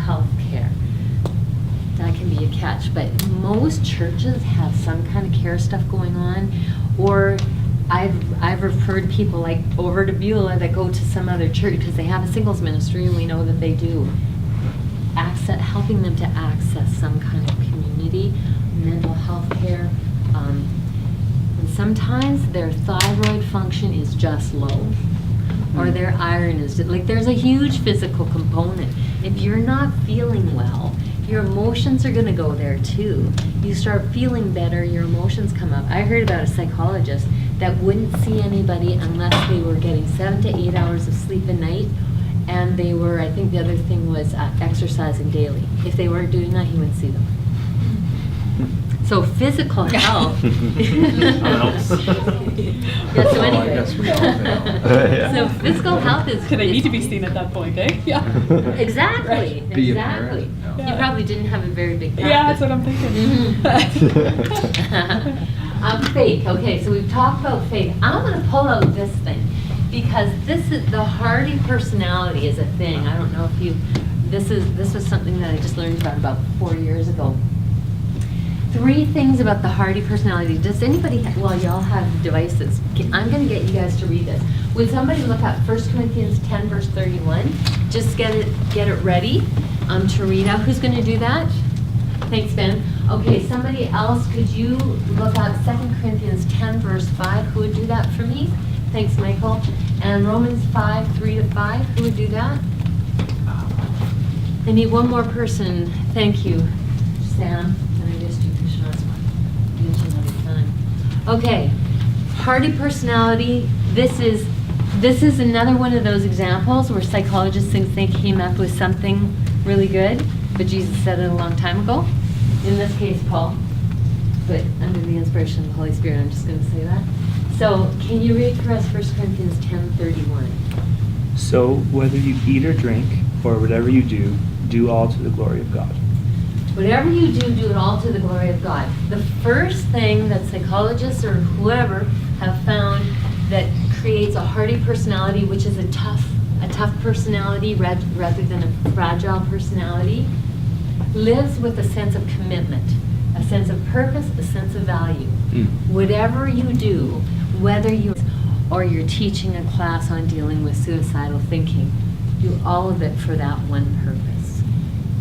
health care. That can be a catch, but most churches have some kind of care stuff going on, or I've referred people like over to Beulah that go to some other church because they have a singles ministry, and we know that they do. Helping them to access some kind of community, mental health care. And sometimes their thyroid function is just low, or their iron is, like, there's a huge physical component. If you're not feeling well, your emotions are going to go there too. You start feeling better, your emotions come up. I heard about a psychologist that wouldn't see anybody unless they were getting 7 to 8 hours of sleep a night, and they were, I think the other thing was exercising daily. If they weren't doing that, he wouldn't see them. So physical health. Yeah, so anyway. I guess we all fail. So physical health is. They need to be seen at that point, eh? Yeah. Exactly. Be a Exactly. parent? You probably didn't have a very big practice. Yeah, that's what I'm thinking. Faith. Okay, so we've talked about faith. I'm going to pull out this thing, because this is the hardy personality is a thing. I don't know if you. This was something that I just learned about 4 years ago. 3 things about the hardy personality. Does anybody, well, y'all have devices. I'm going to get you guys to read this. Would somebody look up 1 Corinthians 10, verse 31? Just get it ready to read out. Who's going to do that? Thanks, Ben. Okay, somebody else, could you look up 2 Corinthians 10, verse 5? Who would do that for me? Thanks, Michael. And Romans 5, 3 to 5. Who would do that? I need one more person. Thank you, Sam. Okay, hardy personality. This is another one of those examples where psychologists think they came up with something really good, but Jesus said it a long time ago. In this case, Paul, but under the inspiration of the Holy Spirit, I'm just going to say that. So, can you read for us 1 Corinthians 10:31? So whether you eat or drink, or whatever you do, do all to the glory of God. Whatever you do, do it all to the glory of God. The first thing that psychologists or whoever have found that creates a hardy personality, which is a tough personality rather than a fragile personality, lives with a sense of commitment, a sense of purpose, a sense of value. Whatever you do, whether you're teaching a class on dealing with suicidal thinking, do all of it for that one purpose.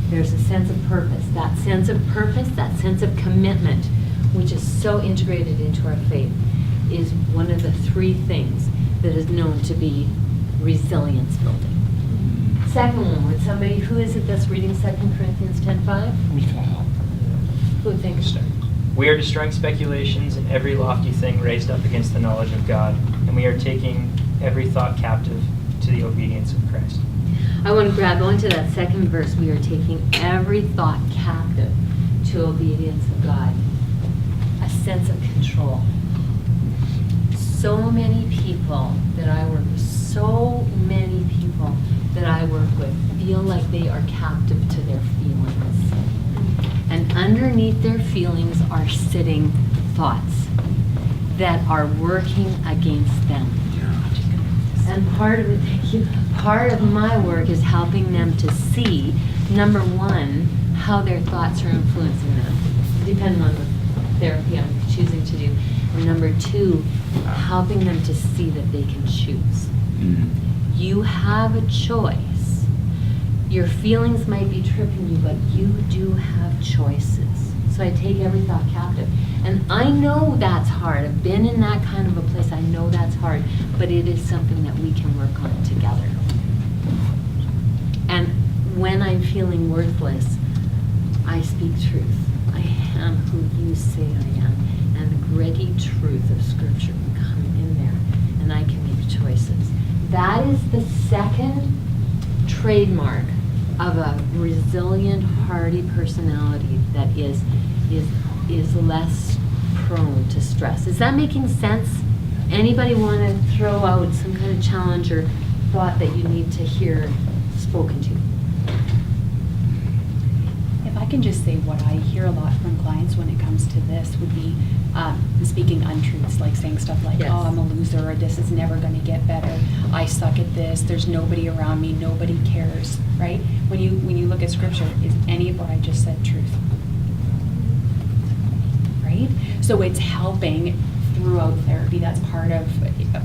There's a sense of purpose. That sense of purpose, that sense of commitment, which is so integrated into our faith, is one of the 3 things that is known to be resilience building. Second one, would somebody, who is it that's reading 2 Corinthians 10:5? Who would think? We are destroying speculations and every lofty thing raised up against the knowledge of God, and we are taking every thought captive to the obedience of Christ. I want to grab onto that second verse. We are taking every thought captive to obedience of God. A sense of control. So many people that I work with, feel like they are captive to their feelings. And underneath their feelings are sitting thoughts that are working against them. And part of my work is helping them to see, number one, how their thoughts are influencing them, depending on the therapy I'm choosing to do. And number two, helping them to see that they can choose. You have a choice. Your feelings might be tripping you, but you do have choices. So I take every thought captive. And I know that's hard. I've been in that kind of a place. I know that's hard, but it is something that we can work on together. And when I'm feeling worthless, I speak truth. I am who you say I am. And the gritty truth of Scripture can come in there, and I can make choices. That is the second trademark of a resilient, hardy personality that is less prone to stress. Is that making sense? Anybody want to throw out some kind of challenge or thought that you need to hear spoken to? If I can just say what I hear a lot from clients when it comes to this would be speaking untruths, like saying stuff like, Yes. oh, I'm a loser, or this is never going to get better, I suck at this, there's nobody around me, nobody cares, right? When you look at Scripture, is any of what I just said truth? Right? So it's helping throughout therapy. That's part of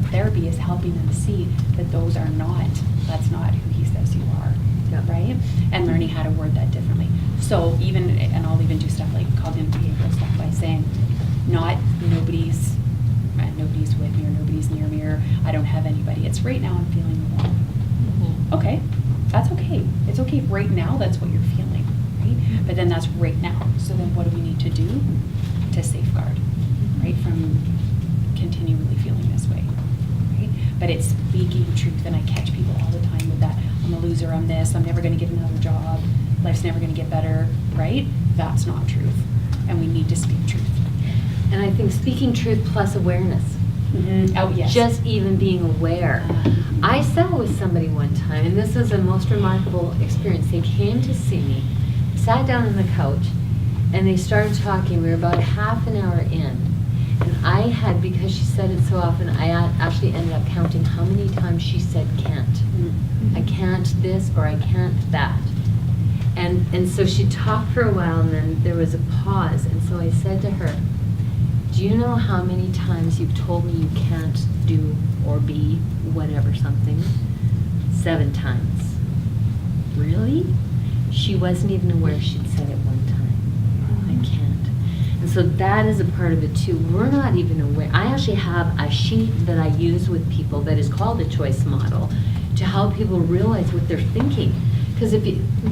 therapy, is helping them see that that's not who he says you are. Yep. Right? And learning how to word that differently. So I'll even do stuff like cognitive behavioral stuff by saying, nobody's with me, or nobody's near me, or I don't have anybody. It's right now I'm feeling alone. Mm-hmm. Okay, that's okay. It's okay right now, that's what you're feeling, right? But then that's right now. So then what do we need to do to safeguard, right, from continually feeling this way, right? But it's speaking truth, and I catch people all the time with that. I'm a loser, I'm this, I'm never gonna get another job, life's never gonna get better, right? That's not truth, and we need to speak truth. And I think speaking truth plus awareness. Mm-hmm. Oh, yes. Just even being aware. I sat with somebody one time, and this was a most remarkable experience. They came to see me, sat down on the couch, and they started talking. We were about half an hour in. And I had, because she said it so often, I actually ended up counting how many times she said can't. Mm-hmm. I can't this, or I can't that. And so she talked for a while, and then there was a pause. And so I said to her, do you know how many times you've told me you can't do or be whatever something? 7 times. Really? She wasn't even aware she'd said it one time. I can't. And so that is a part of it too. We're not even aware. I actually have a sheet that I use with people that is called a choice model to help people realize what they're thinking. Because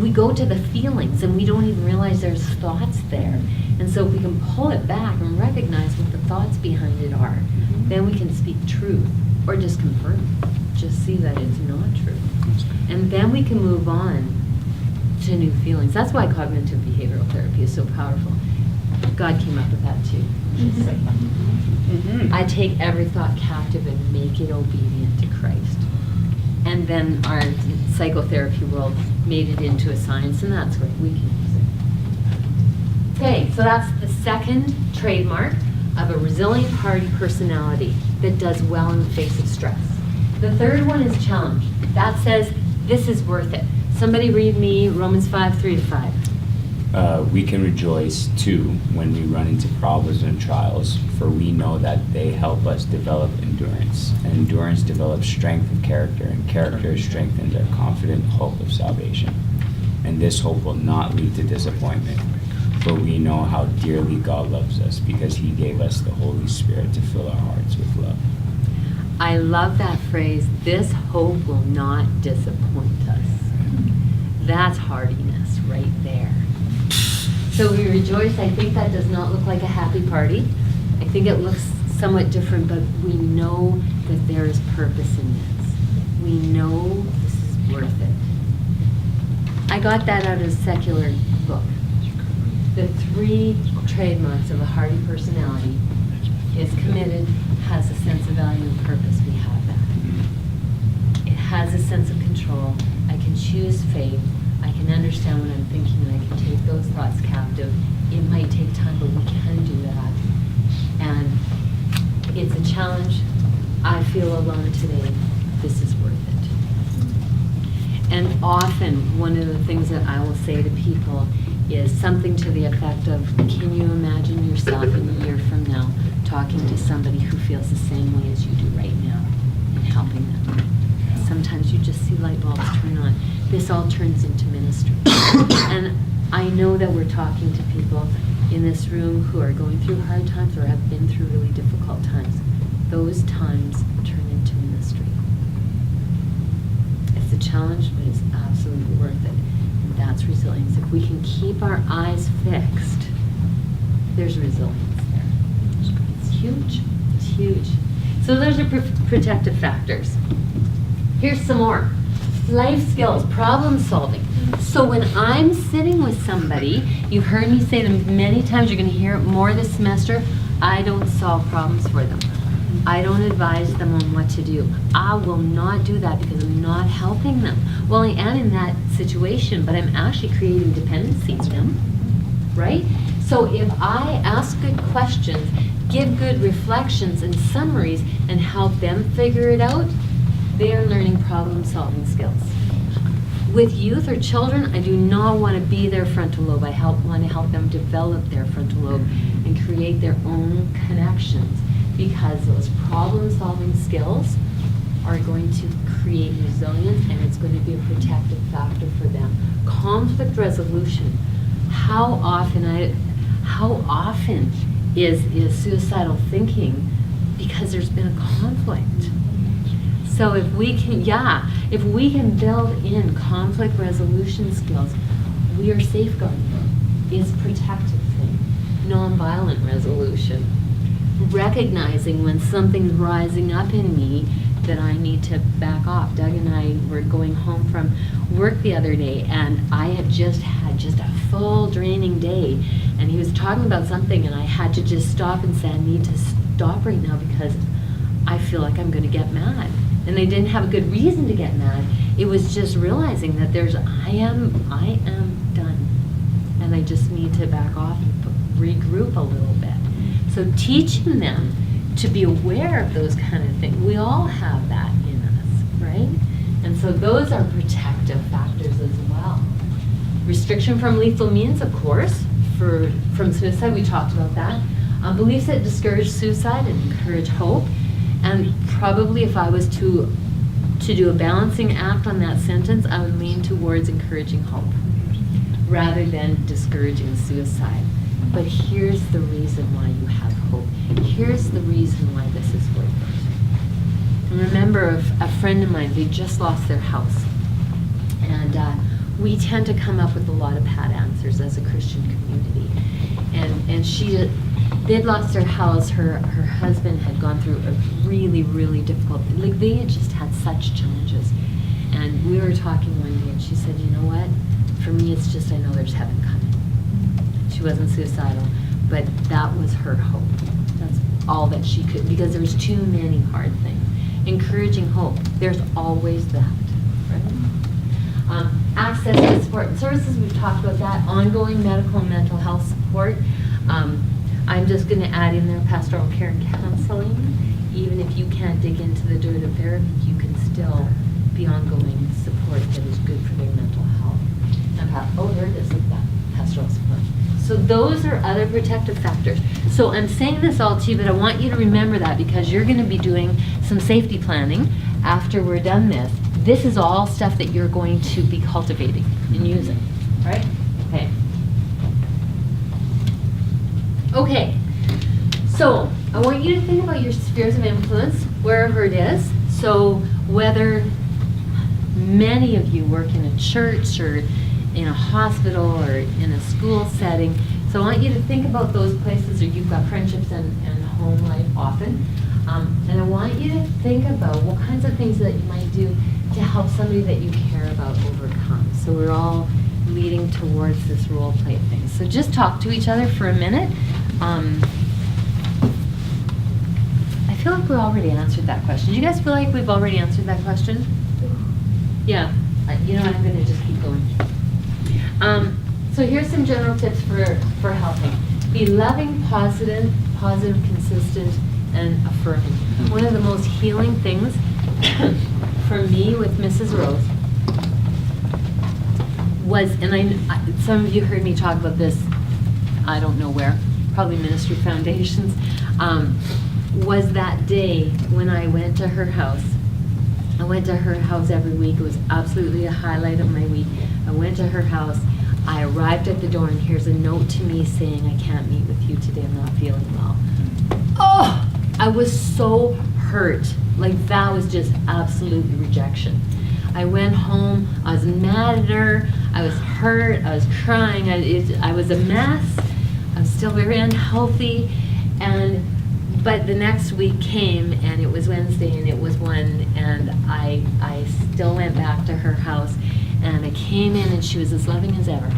we go to the feelings and we don't even realize there's thoughts there. And so if we can pull it back and recognize what the thoughts behind it are, then we can speak truth, or just confirm it. Just see that it's not true. And then we can move on to new feelings. That's why cognitive behavioral therapy is so powerful. God came up with that too. Just like, I take every thought captive and make it obedient to Christ. And then our psychotherapy world made it into a science, and that's great. We can use it. Okay, so that's the second trademark of a resilient, hardy personality that does well in the face of stress. The third one is challenge. That says, this is worth it. Somebody read me Romans 5:3-5. We can rejoice too when we run into problems and trials, for we know that they help us develop endurance. And endurance develops strength of character, and character strengthens our confident hope of salvation. And this hope will not lead to disappointment, for we know how dearly God loves us, because he gave us the Holy Spirit to fill our hearts with love. I love that phrase, this hope will not disappoint us. That's hardiness right there. So we rejoice. I think that does not look like a happy party. I think it looks somewhat different, but we know that there is purpose in this. We know this is worth it. I got that out of a secular book. The 3 trademarks of a hardy personality is committed, has a sense of value and purpose. We have that. It has a sense of control. I can choose faith. I can understand what I'm thinking, and I can take those thoughts captive. It might take time, but we can do that. And it's a challenge. I feel alone today. This is worth it. And often, one of the things that I will say to people is something to the effect of, can you imagine yourself in a year from now talking talking to somebody who feels the same way as you do right now and helping them. Sometimes you just see light bulbs turn on. This all turns into ministry. And I know that we're talking to people in this room who are going through hard times or have been through really difficult times. Those times turn into ministry. It's a challenge, but it's absolutely worth it. And that's resilience. If we can keep our eyes fixed, there's resilience there. It's huge. It's huge. So those are protective factors. Here's some more. Life skills, problem solving. So when I'm sitting with somebody, you've heard me say them many times, you're going to hear it more this semester, I don't solve problems for them. I don't advise them on what to do. I will not do that because I'm not helping them. Well, I am in that situation, but I'm actually creating dependency in them, right? So if I ask good questions, give good reflections and summaries, and help them figure it out, they are learning problem-solving skills. With youth or children, I do not want to be their frontal lobe. I want to help them develop their frontal lobe and create their own connections, because those problem-solving skills are going to create resilience, and it's going to be a protective factor for them. Conflict resolution. How often is suicidal thinking because there's been a conflict? So if we can build in conflict resolution skills, we are safeguarding them. It's a protective thing. Nonviolent resolution. Recognizing when something's rising up in me that I need to back off. Doug and I were going home from work the other day, and I had just had a full draining day, and he was talking about something, and I had to just stop and say, I need to stop right now because I feel like I'm going to get mad. And I didn't have a good reason to get mad. It was just realizing that I am done, and I just need to back off and regroup a little bit. So teaching them to be aware of those kind of things. We all have that in us, right? And so those are protective factors as well. Restriction from lethal means, of course, from suicide, we talked about that. Beliefs that discourage suicide and encourage hope. And probably if I was to do a balancing act on that sentence, I would lean towards encouraging hope rather than discouraging suicide. But here's the reason why you have hope. Here's the reason why this is worth it. And remember a friend of mine, they just lost their house. And we tend to come up with a lot of pat answers as a Christian community. And they'd lost their house. Her husband had gone through a really, really difficult, they had just had such challenges. And we were talking one day, and she said, you know what? For me, it's just I know there's heaven coming. She wasn't suicidal, but that was her hope. That's all that she could, because there was too many hard things. Encouraging hope. There's always that, right? Access to support and services, we've talked about that. Ongoing medical and mental health support. I'm just going to add in there pastoral care and counseling. Even if you can't dig into the dirt of therapy, you can still be ongoing support that is good for their mental health. And there it is, look at that, pastoral support. So those are other protective factors. So I'm saying this all to you, but I want you to remember that, because you're going to be doing some safety planning after we're done this. This is all stuff that you're going to be cultivating and using, right? Okay. Okay, so I want you to think about your spheres of influence, wherever it is. So whether many of you work in a church or in a hospital or in a school setting, so I want you to think about those places where you've got friendships and home life often. And I want you to think about what kinds of things that you might do to help somebody that you care about overcome. So we're all leading towards this role play thing. So just talk to each other for a minute. I feel like we already answered that question. Do you guys feel like we've already answered that question? Yeah. You know what? I'm going to just keep going. So here's some general tips for helping. Be loving, positive, consistent, and affirming. One of the most healing things for me with Mrs. Rose was, and some of you heard me talk about this, I don't know where, probably Ministry Foundations, was that day when I went to her house. I went to her house every week. It was absolutely a highlight of my week. I went to her house. I arrived at the door, and here's a note to me saying, I can't meet with you today. I'm not feeling well. Oh, I was so hurt. Like, that was just absolute rejection. I went home. I was mad at her. I was hurt. I was crying. I was a mess. I was still very unhealthy. But the next week came, and it was Wednesday, and it was 1, and I still went back to her house, and I came in, and she was as loving as ever.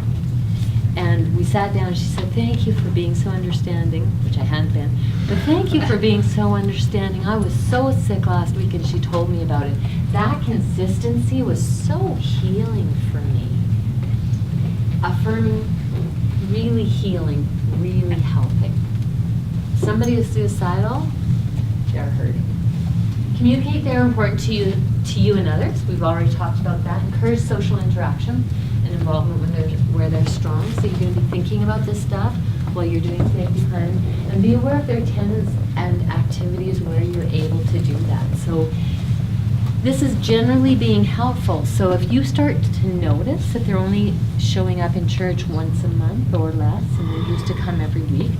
And we sat down, and she said, thank you for being so understanding, which I hadn't been, but thank you for being so understanding. I was so sick last week, and she told me about it. That consistency was so healing for me. Affirming, really healing, really helping. Somebody is suicidal, they're hurting. Communicate they're important to you and others. We've already talked about that. Encourage social interaction and involvement where they're strong. So you're going to be thinking about this stuff while you're doing safety planning. And be aware of their attendance and activities where you're able to do that. So this is generally being helpful. So if you start to notice that they're only showing up in church once a month or less, and they used to come every week,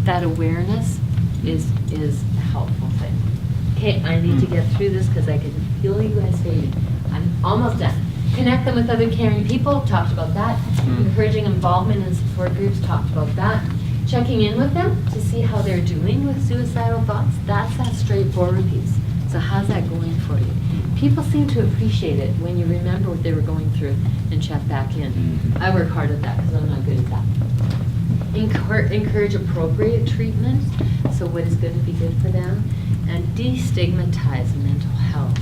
that awareness is a helpful thing. Okay, I need to get through this because I can feel you guys fading. I'm almost done. Connect them with other caring people, talked about that. Encouraging involvement in support groups, talked about that. Checking in with them to see how they're doing with suicidal thoughts, that's that straightforward piece. So how's that going for you? People seem to appreciate it when you remember what they were going through and check back in. I work hard at that because I'm not good at that. Encourage appropriate treatment, so what is going to be good for them, and destigmatize mental health.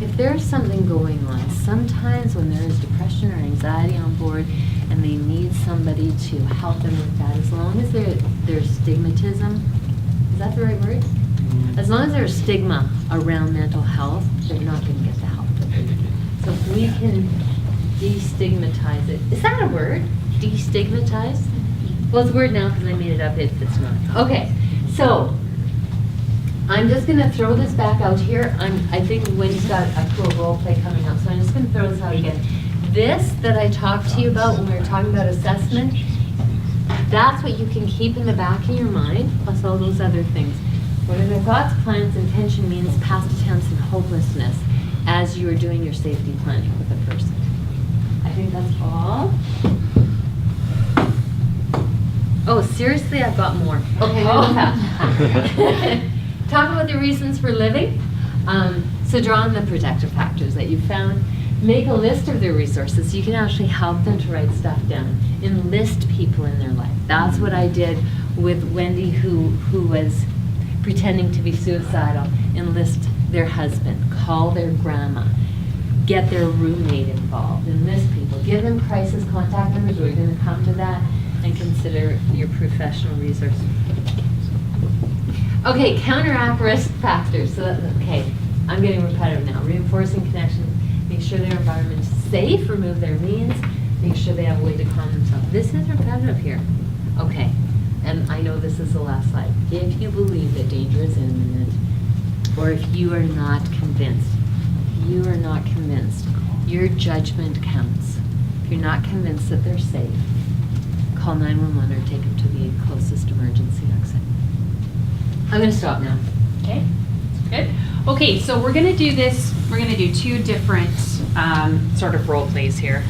If there's something going on, sometimes when there is depression or anxiety on board and they need somebody to help them with that, as long as there's stigmatism, is that the right word? As long as there's stigma around mental health, they're not going to get the help that they need. So if we can destigmatize it, is that a word? Destigmatize? Well, it's a word now because I made it up. It's not. Okay, so I'm just going to throw this back out here. I think Wendy's got a cool role play coming up, so I'm just going to throw this out again. This that I talked to you about when we were talking about assessment, that's what you can keep in the back of your mind, plus all those other things. What are their thoughts, plans, intention, means, past attempts, and hopelessness as you are doing your safety planning with a person. I think that's all. Oh, seriously, I've got more. Okay, talk about the reasons for living. So draw on the protective factors that you found. Make a list of their resources. You can actually help them to write stuff down. Enlist people in their life. That's what I did with Wendy, who was pretending to be suicidal. Enlist their husband. Call their grandma. Get their roommate involved. Enlist people. Give them crisis contact numbers. We're going to come to that. And consider your professional resources. Okay, counteract risk factors. So okay, I'm getting repetitive now. Reinforcing connections. Make sure their environment is safe. Remove their means. Make sure they have a way to calm themselves. This is repetitive here. Okay, and I know this is the last slide. If you believe that danger is imminent, or if you are not convinced, your judgment counts. If you're not convinced that they're safe, call 911 or take them to the closest emergency exit. I'm going to stop now. Okay, good. Okay, so we're going to do this. We're going to do two different sort of role plays here.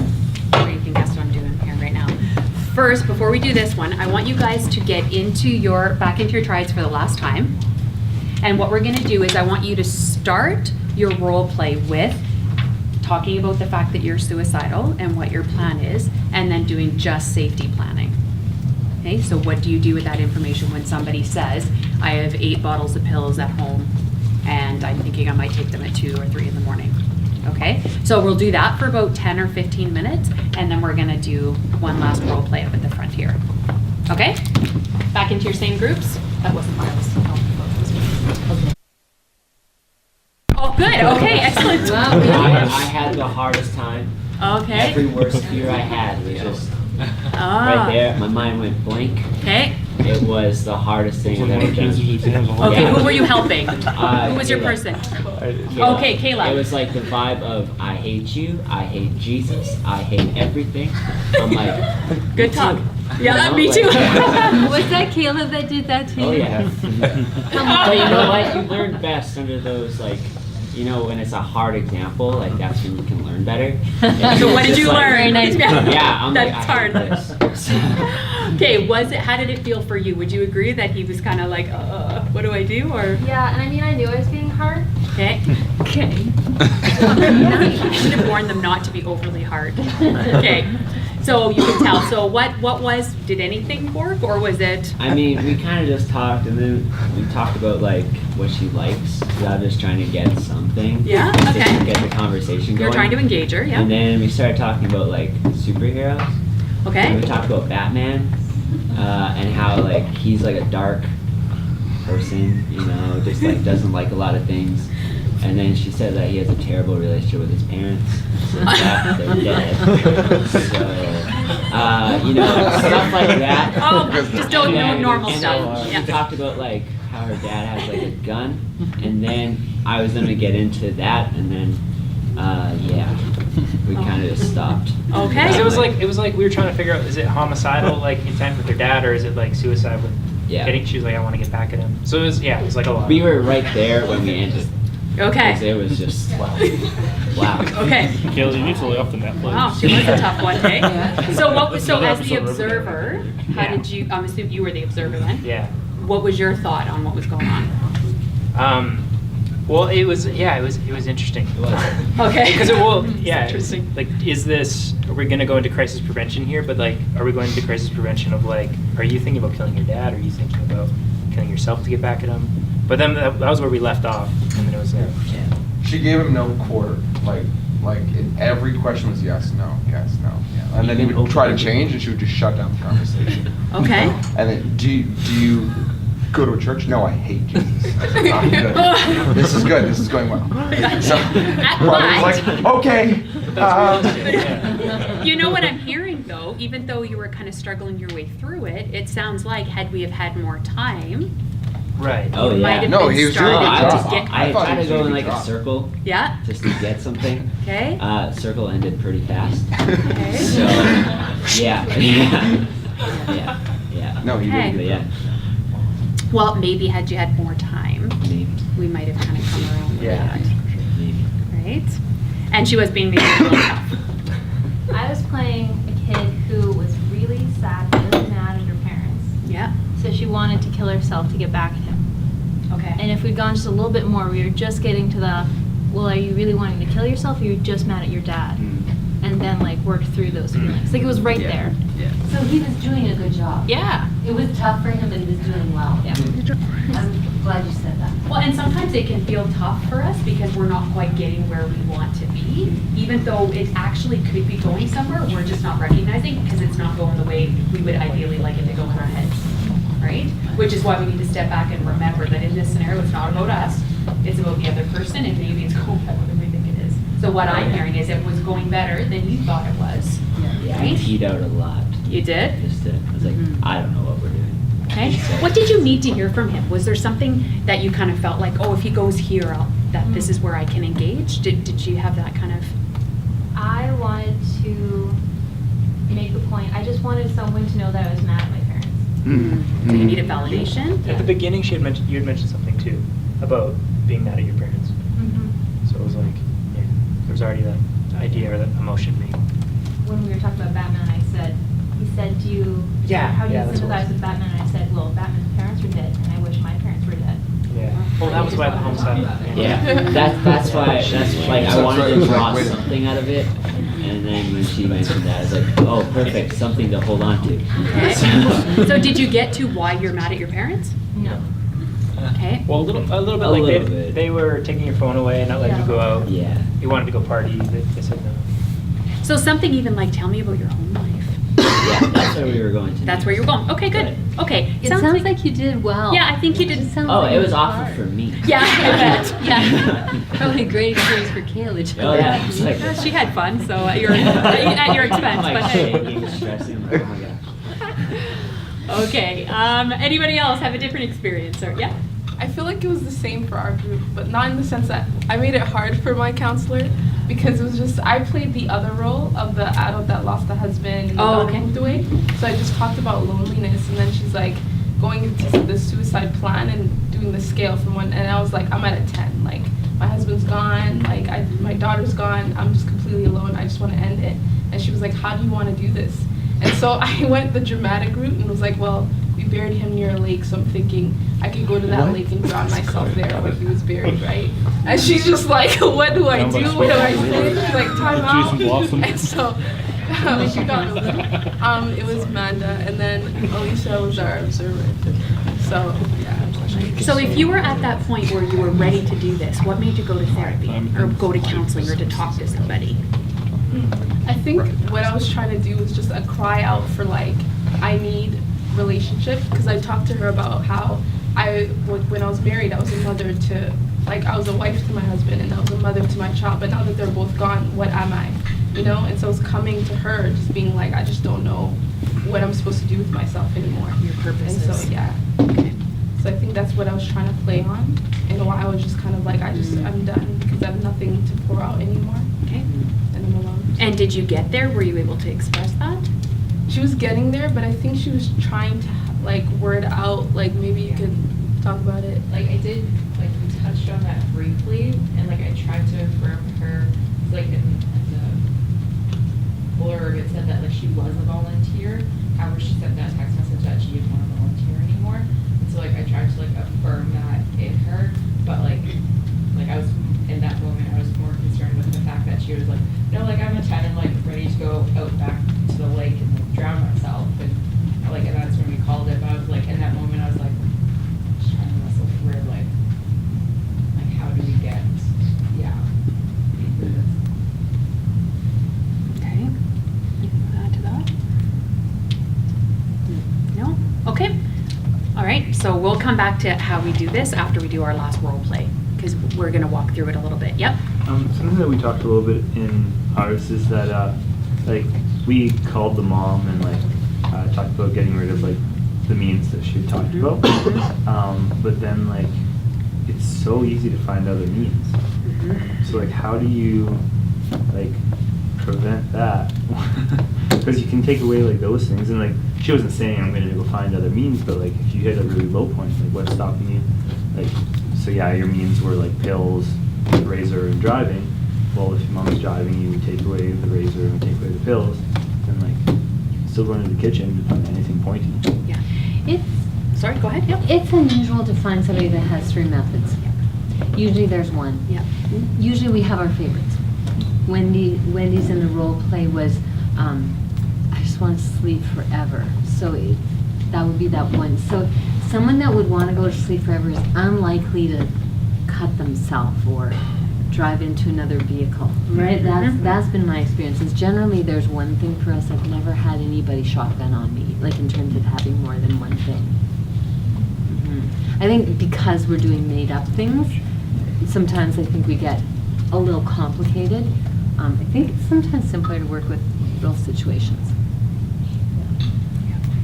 So you can guess what I'm doing here right now. First, before we do this one, I want you guys to get back into your triads for the last time. And what we're going to do is I want you to start your role play with talking about the fact that you're suicidal and what your plan is, and then doing just safety planning. Okay, so what do you do with that information when somebody says, I have 8 bottles of pills at home and I'm thinking I might take them at 2 or 3 in the morning? Okay, so we'll do that for about 10 or 15 minutes, and then we're gonna do one last role play up at the front here. Okay, back into your same groups. That wasn't wireless. Okay. Oh, good. Okay, excellent. I had the hardest time. Okay. Every worst fear I had was just right there. My mind went blank. Okay. It was the hardest thing I've ever done. Okay, Yeah. who were you helping? Who was your Caleb. person? Caleb. Okay, Caleb. It was like the vibe of I hate you, I hate Jesus, I hate everything. I'm like, Good talk. Yeah, know, me like- too. Was that Caleb that did that to you? Oh yeah. But you know what? You learn best under those like, you know, when it's a hard example, like that's when you can learn better. So what did you learn? Very nice. Yeah, I'm That's like, I hate hard. this. Okay, how did it feel for you? Would you agree that he was kind of like, what do I do? Or Yeah, and I mean, I knew I was being hard. okay, okay. I should have warned them not to be overly hard. Okay, so you can tell. So did anything work, or was it? I mean, we kind of just talked, and then we talked about like what she likes. Without just trying to get something. Yeah, Just okay. to get the conversation going. You're trying to engage her, yeah. And then we started talking about like superheroes. Okay. And we talked about Batman, and how like he's like a dark person, you know, just like doesn't like a lot of things. And then she said that he has a terrible relationship with his parents. In fact, they're dead. So, you know, stuff like that. Oh, just don't know normal And stuff. then Yeah. we talked about like how her dad has like a gun, and then I was gonna get into that, and then yeah, we kind of just stopped. Okay. Because it was like we were trying to figure out, is it homicidal like intent with her dad, or is it like suicide with Yeah. getting? She was like, I want to get back at him. So it was like a lot. We were right there when we ended. Okay. 'Cause it was just wow. Okay. Caleb, you need to lay off the Netflix. Wow, she was a tough one, hey? Yeah. So as Another the episode of observer, how Yeah. did you, I'm assuming you were the observer then? Yeah. What was your thought on what was going on? Well, it was interesting. Okay. Because It's interesting. Like, are we gonna go into crisis prevention here? But like, are we going into crisis prevention of like, are you thinking about killing your dad? Or are you thinking about killing yourself to get back at him? But then that was where we left off, and then it was She gave him no quarter. Like every question was yes, no, yes, no. Yeah. And then he would try to change, and she would just shut down the conversation. Okay. And then, do you go to a church? No, I hate Jesus. I said, "Ah, good. This is good. This is going well." So, brother was like, okay. You know what I'm hearing though, even though you were kind of struggling your way through it, it sounds like had we have had more time, right. Oh you might yeah. have No, been he was doing a good starting job. to get I thought he tried to was go doing in a like good a job. circle. Yeah. Just to get something. Okay. Circle ended pretty fast. Okay. So yeah. Yeah. No, he Okay. didn't. But yeah, Well, maybe had you had more time, maybe. we might have kind of come around with Yeah. that, Maybe. right? And she was being maybe a little tough. I was playing a kid who was really sad, really mad at her parents. Yeah. So she wanted to kill herself to get back at him. Okay. And if we'd gone just a little bit more, we were just getting to the, well, are you really wanting to kill yourself, or you're just mad at your dad? And then like work through those feelings. Like it was right there. So he was doing a good job. Yeah. It was tough for him, but he was doing well. Yeah. I'm glad you said that. Well, and sometimes it can feel tough for us because we're not quite getting where we want to be, even though it actually could be going somewhere, we're just not recognizing because it's not going the way we would ideally like it to go in our heads, right? Which is why we need to step back and remember that in this scenario, it's not about us, it's about the other person, and maybe it's going better than we think it is. So what I'm hearing is it was going better than you thought it was, Yeah. I right? teed out a lot. You did? Just I was like, I don't know what we're doing. Okay. What did you need to hear from him? Was there something that you kind of felt like, oh, if he goes here, that this is where I can engage? Did you have that kind of? I wanted to make the point, I just wanted someone to know that I was mad at my parents. So you needed validation? At the beginning, you had mentioned something too about being mad at your parents. So it was like, yeah, there was already that idea or that emotion being. When we were talking about Batman, he said, do you, Yeah, how do yeah, you that's what it sympathize with Batman? And I said, well, Batman's parents were dead, and I wish my parents were dead. Yeah. Well, that was why the homicide. Yeah, that's why like I wanted to draw something out of it, and then when she mentioned that, I was like, oh, perfect, something to hold on to. Okay. So did you get to why you're mad at your parents? No. Okay. Well, a little bit. A Like little bit. they were taking your phone away and not letting you go out. Yeah. You wanted to go party. They said no. So something even like, tell me about your home life. Yeah, that's where we were going to. That's where you were going. Okay, good. Okay. It sounds like you did well. Yeah, I think you did. It sounds Oh, like it was hard. awful for me. Yeah, I bet. Yeah. Probably a great experience for Kayla. Oh yeah, it's like She had fun, so at your expense, I'm but like hey. shaking, stressing. Oh my gosh. Okay, anybody else have a different experience, or, yeah? I feel like it was the same for our group, but not in the sense that I made it hard for my counselor, because it was just, I played the other role of the adult that lost a husband and the daughter moved away. So I just talked about loneliness, and then she's like going into the suicide plan and doing the scale from 1, and I was like, I'm at a 10. Like, my husband's gone, like my daughter's gone, I'm just completely alone, I just want to end it. And she was like, how do you want to do this? And so I went the dramatic route and was like, well, we buried him near a lake, so I'm thinking I could go to that lake and drown myself there where he was buried, right? And she's just like, what do I do? What do I say? She's like, time out. And so she got it was Amanda, and then Alicia was our observer. So, yeah. So if you were at that point where you were ready to do this, what made you go to therapy or go to counseling or to talk to somebody? I think what I was trying to do was just a cry out for like, I need relationship, because I talked to her about how when I was married, I was a mother to, like, I was a wife to my husband and I was a mother to my child, but now that they're both gone, what am I? You know? And so it's coming to her, just being like, I just don't know what I'm supposed to do with myself anymore. Your purposes. And so, yeah. Okay. So I think that's what I was trying to play on. And why I was just kind of like, I'm done, because I have nothing to pour out anymore. Okay. And I'm alone. And did you get there? Were you able to express that? She was getting there, but I think she was trying to like word out, like maybe you could talk about it. Like I did, like we touched on that briefly, and like I tried to affirm her, like in the blurb it said that like she was a volunteer. However, she sent that text message that she didn't want to volunteer anymore. And so like I tried to like affirm that in her, but like I was in that moment I was more concerned with the fact that she was like, no, like I'm a 10 and like ready to go out back to the lake and like, drown myself, and like, and that's when we called it. But I was like, in that moment I was like just trying to wrestle through like how do we get through this. Okay. Anything to add to that? No? Okay. All right, so we'll come back to how we do this after we do our last role play, because we're going to walk through it a little bit. Yep. Something that we talked a little bit in ours is that like we called the mom and like talked about getting rid of like the means that she had talked about, but then like it's so easy to find other means. So like how do you like prevent that? Because you can take away like those things, and like she wasn't saying I'm going to go find other means, but like if you hit a really low point, like what's stopping you? Like, so yeah, your means were like pills, razor, and driving. Well, if your mom's driving, you would take away the razor and take away the pills, and like you can still go into the kitchen to find anything pointy. Yeah. Sorry, go ahead. Yep. It's unusual to find somebody that has 3 methods. Usually there's one. Yeah. Usually we have our favorites. Wendy's in the role play was, I just want to sleep forever. So that would be that one. So someone that would want to go to sleep forever is unlikely to cut themselves or drive into another vehicle, right? That's been my experience. Is generally there's one thing for us. I've never had anybody shotgun on me, like in terms of having more than one thing. I think because we're doing made up things, sometimes I think we get a little complicated. I think it's sometimes simpler to work with real situations.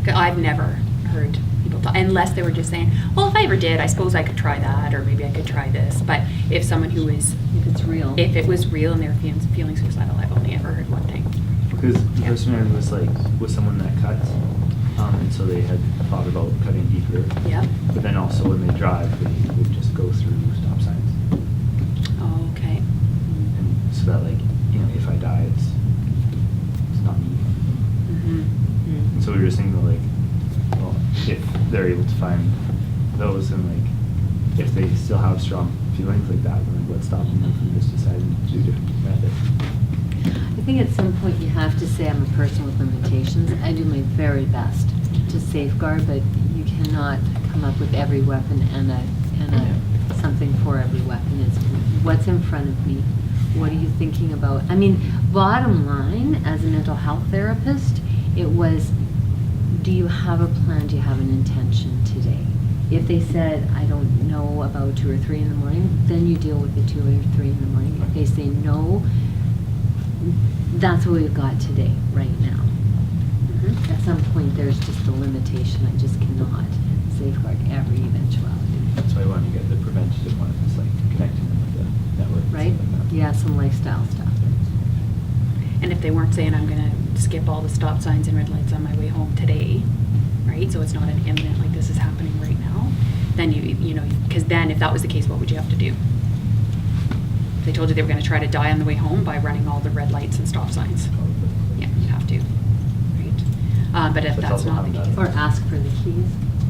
I've never heard people talk, unless they were just saying, well, if I ever did, I suppose I could try that, or maybe I could try this. But if someone who is, if it was real and they're feeling suicidal, I've only ever heard one thing. Because the person I was like was someone that cuts, and so they had thought about cutting deeper. Yeah. But then also when they drive, they would just go through stop signs. Oh, okay. And so that like, you know, if I die, it's not me. And so we were just thinking like, well, if they're able to find those, and like if they still have strong feelings like that, then like, what's stopping them from just deciding to do different methods? I think at some point you have to say I'm a person with limitations. I do my very best to safeguard, but you cannot come up with every weapon and something for every weapon. It's what's in front of me. What are you thinking about? I mean, bottom line, as a mental health therapist, it was, do you have a plan? Do you have an intention today? If they said, I don't know, about 2 or 3 in the morning, then you deal with the 2 or 3 in the morning. If they say no, that's what we've got today, right now. At some point, there's just a limitation. I just cannot safeguard every eventuality. That's why I wanted to get the preventative one, it's like connecting them with the network. and Right? stuff like that. Yeah, some lifestyle stuff. And if they weren't saying, I'm gonna skip all the stop signs and red lights on my way home today, right? So it's not an imminent, like this is happening right now, then you know, because then if that was the case, what would you have to do? They told you they were gonna try to die on the way home by running all the red lights and stop signs. Yeah, you'd have to, right? But if So it's that's also not the not case. Or ask for the keys.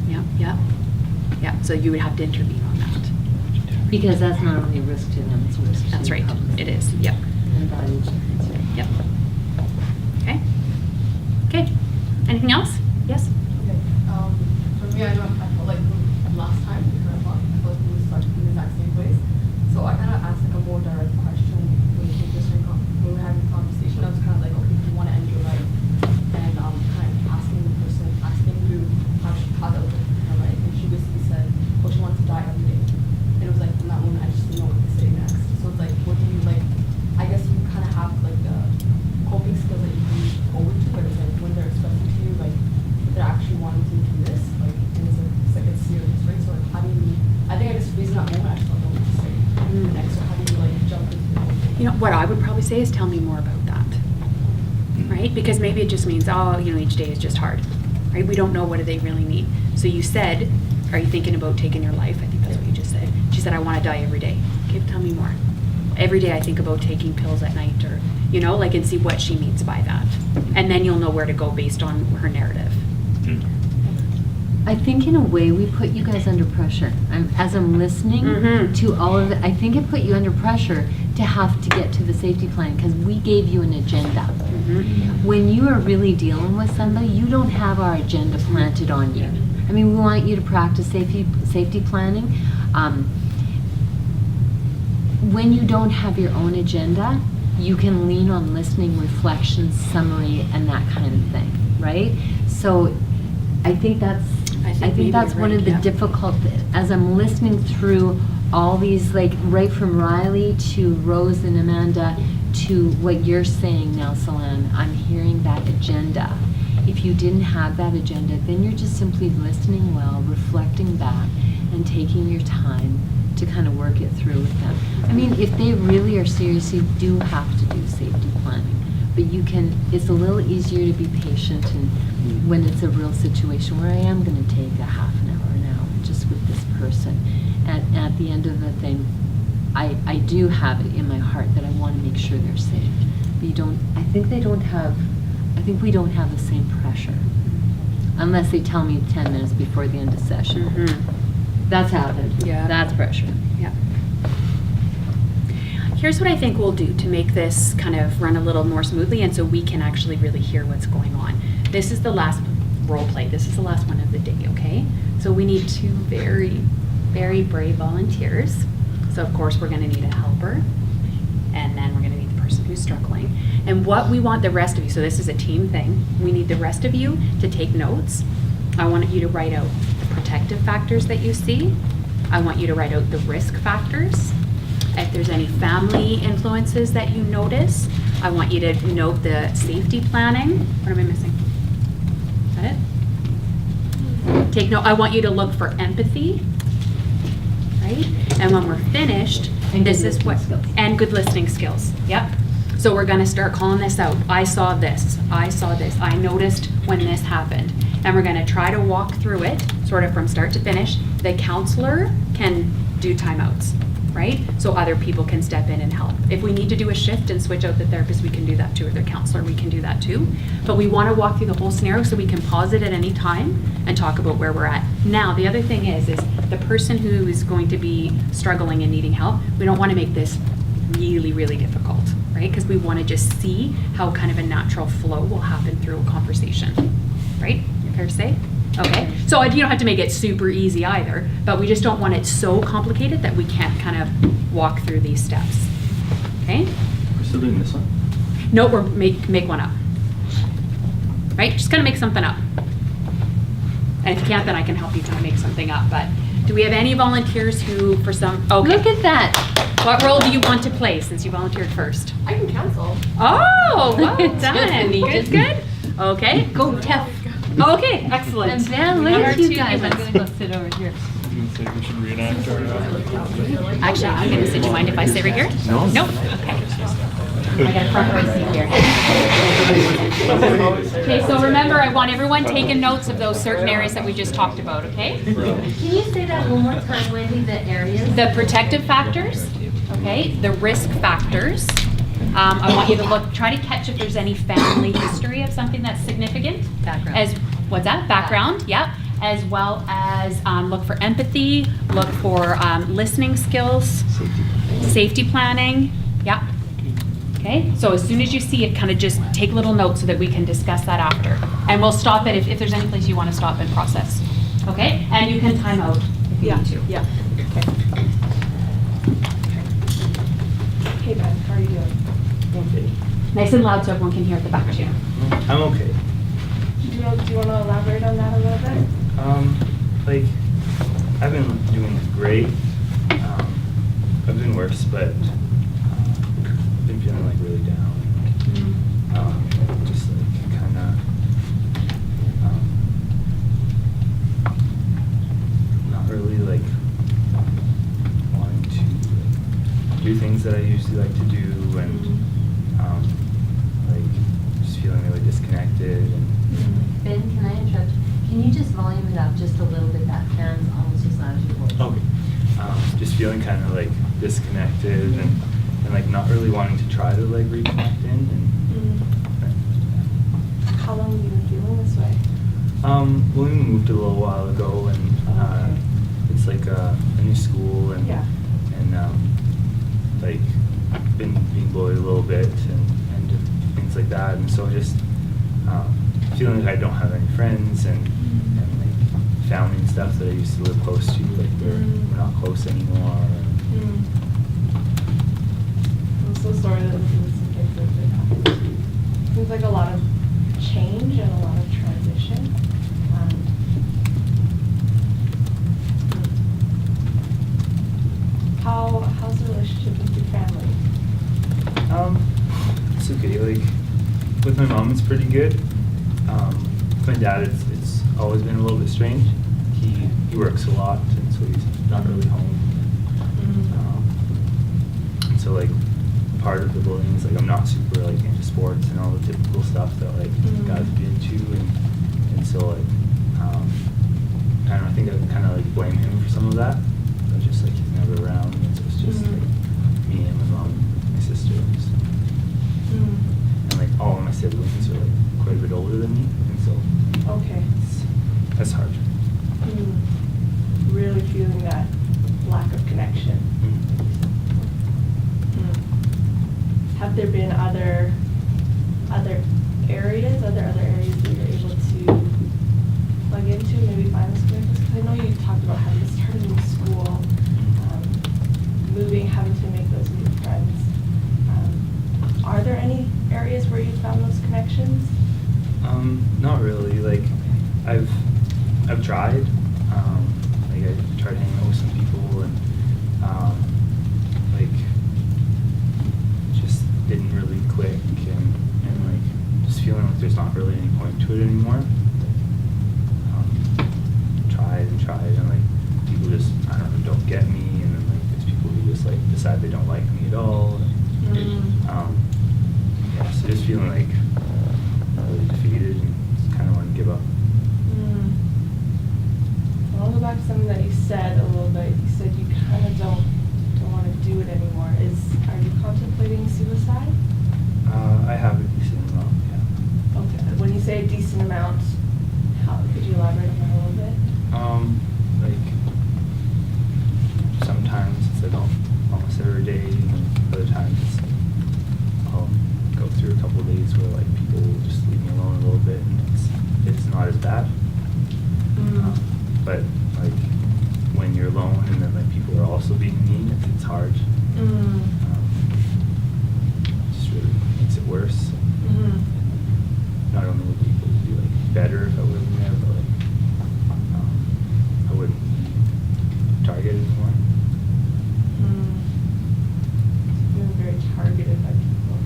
Yeah, yeah, yeah, so you would have to intervene on that. Because that's not only a risk to them, it's a risk to That's the right, public. it is, yep. And values. Yep. Okay. Okay. Anything else? Yes? Okay, for me, I felt like last time, I felt like we were stuck in the exact same place. So I kind of asked like a more direct question when we were having a conversation. I was kind of like, okay, do you want to end your life? And kind of asking the person, asking who, how that was her life. And she basically said, well, she wants to die every day. And it was like, in that moment, I just didn't know what to say next. So it's like, what do you like, I guess you kind of have like the coping skills that you can use over to, but it's like when they're expressing to you, like, they're actually wanting to do this, like, and it's like it's serious, right? So like, how do you, I think I just freeze in that moment, I just don't know what to say next, so how do you like jump into the You know, what I would probably say is tell me more about that. Right? Because maybe it just means, oh, you know, each day is just hard. Right? We don't know what do they really need. So you said, are you thinking about taking your life? I think that's what you just said. She said, I want to die every day. Okay, tell me more. Every day I think about taking pills at night or, you know, like, and see what she means by that. And then you'll know where to go based on her narrative. I think in a way we put you guys under pressure. As I'm listening Mhm. to all of it, I think it put you under pressure to have to get to the safety plan because we gave you an agenda. When you are really dealing with somebody, you don't have our agenda planted on you. I mean, we want you to practice safety planning. When you don't have your own agenda, you can lean on listening, reflection, summary, and that kind of thing, right? So I think that's maybe that's you're one right, of the yeah. difficult, as I'm listening through all these, like right from Riley to Rose and Amanda to what you're saying now, Solange, I'm hearing that agenda. If you didn't have that agenda, then you're just simply listening well, reflecting back, and taking your time to kind of work it through with them. I mean, if they really are serious, you do have to do safety planning. But you can, it's a little easier to be patient and when it's a real situation where I am going to take a half an hour now just with this person. At the end of the thing, I do have it in my heart that I want to make sure they're safe. But you don't, I think we don't have the same pressure. Unless they tell me 10 minutes before the end of session. That's happened. Yeah. That's pressure. Yeah. Here's what I think we'll do to make this kind of run a little more smoothly and so we can actually really hear what's going on. This is the last role play. This is the last one of the day, okay? So we need 2 very, very brave volunteers. So of course we're gonna need a helper and then we're gonna need the person who's struggling. And what we want the rest of you, so this is a team thing, we need the rest of you to take notes. I want you to write out the protective factors that you see. I want you to write out the risk factors. If there's any family influences that you notice, I want you to note the safety planning. What am I missing? Is that it? Take note. I want you to look for empathy, right? And when we're finished, And this good is what, listening skills. and good listening skills. Yep. So we're gonna start calling this out. I saw this. I saw this. I noticed when this happened. And we're gonna try to walk through it, sort of from start to finish. The counselor can do timeouts, right? So other people can step in and help. If we need to do a shift and switch out the therapist, we can do that too, or the counselor, we can do that too. But we wanna walk through the whole scenario so we can pause it at any time and talk about where we're at. Now, the other thing is the person who is going to be struggling and needing help, we don't wanna make this really, really difficult, right? Because we wanna just see how kind of a natural flow will happen through a conversation, right? Fair to say? Okay, so you don't have to make it super easy either, but we just don't want it so complicated that we can't kind of walk through these steps. Okay? We're still doing this one? No, or make one up. Right? Just kind of make something up. And if you can't, then I can help you kind of make something up. But do we have any volunteers who, for some, okay. Look at that. What role do you want to play since you volunteered first? I can cancel. Oh, well Just done. me, Good, just good. Okay, go Tef. Okay, excellent. And Ben, look Number at you two guys. I'm humans. gonna go sit over here. We should reenact our. Actually, I'm gonna sit. Do you mind if I sit right here? No. No? Okay. I got a front row seat here. Okay, so remember, I want everyone taking notes of those certain areas that we just talked about, okay? Can you say that one more time, Wendy, the areas? The protective factors, okay? The risk factors. I want you to look, try to catch if there's any family history of something that's significant. Background. As, what's that? Background, yeah. As well as look for empathy, look for listening skills, safety planning, yeah. Okay, so as soon as you see it, kind of just take little notes so that we can discuss that after. And we'll stop it if there's any place you want to stop and process. Okay, and you can time out if you need to. Yeah. Okay. Hey Ben, how are you doing? Okay. Nice and loud so everyone can hear at the back too. I'm okay. Do you want to elaborate on that a little bit? Like, I've been doing great. I've been worse, but I've been feeling like really down. Just like kind of not really like wanting to like, do things that I usually like to do, and like just feeling really disconnected. And Ben, can I interrupt? Can you just volume it up just a little bit? That fan's almost as loud as your voice. okay. Just feeling kind of like disconnected and like not really wanting to try to like reconnect in. And How long have you been feeling this way? well, we moved a little while ago, and it's like a new school, and Yeah. and like been being bullied a little bit and things like that, and so just feeling like I don't have any friends and like family and stuff that I used to live close to, like we're not close anymore. I'm so sorry that this is some things that have happened to you. Seems like a lot of change and a lot of transition. How's the relationship with your family? It's okay. Like with my mom, it's pretty good. With my dad, it's always been a little bit strange. He works a lot, and so he's not really home. And so like part of the bullying is like I'm not super like into sports and all the typical stuff that like guys would be into, and so like I don't know, I think I kind of like blame him for some of that. But just like he's never around, and so it's just like me and my mom, and my sisters, and like all of my siblings are like quite a bit older than me, and so Okay. that's hard. Really feeling that lack of connection. Have there been other areas that you're able to plug into, maybe find this connections? Because I know you talked about having to start a new school, moving, having to make those new friends. Are there any areas where you found those connections? Not really. Like I've tried. Like I tried hanging out with some people, and like just didn't really click, and like just feeling like there's not really any point to it anymore. Tried, and like people just I don't know don't get me, and then like there's people who just like decide they don't like me at all. Yeah, so just feeling like really defeated and just kind of want to give up. I want to go back to something that you said a little bit. You said you kind of don't want to do it anymore. Are you contemplating suicide? I have a decent amount, yeah. Okay. When you say a decent amount, how could you elaborate on that a little bit? Like sometimes it's like almost every day, and then other times it's I'll go through a couple of days where like people will just leave me alone a little bit, and it's not as bad. But like when you're alone and then like people are also being mean, it's hard. It just really makes it worse. Not only would people be like better if I wasn't there, but like I wouldn't be targeted anymore. Feeling very targeted by people.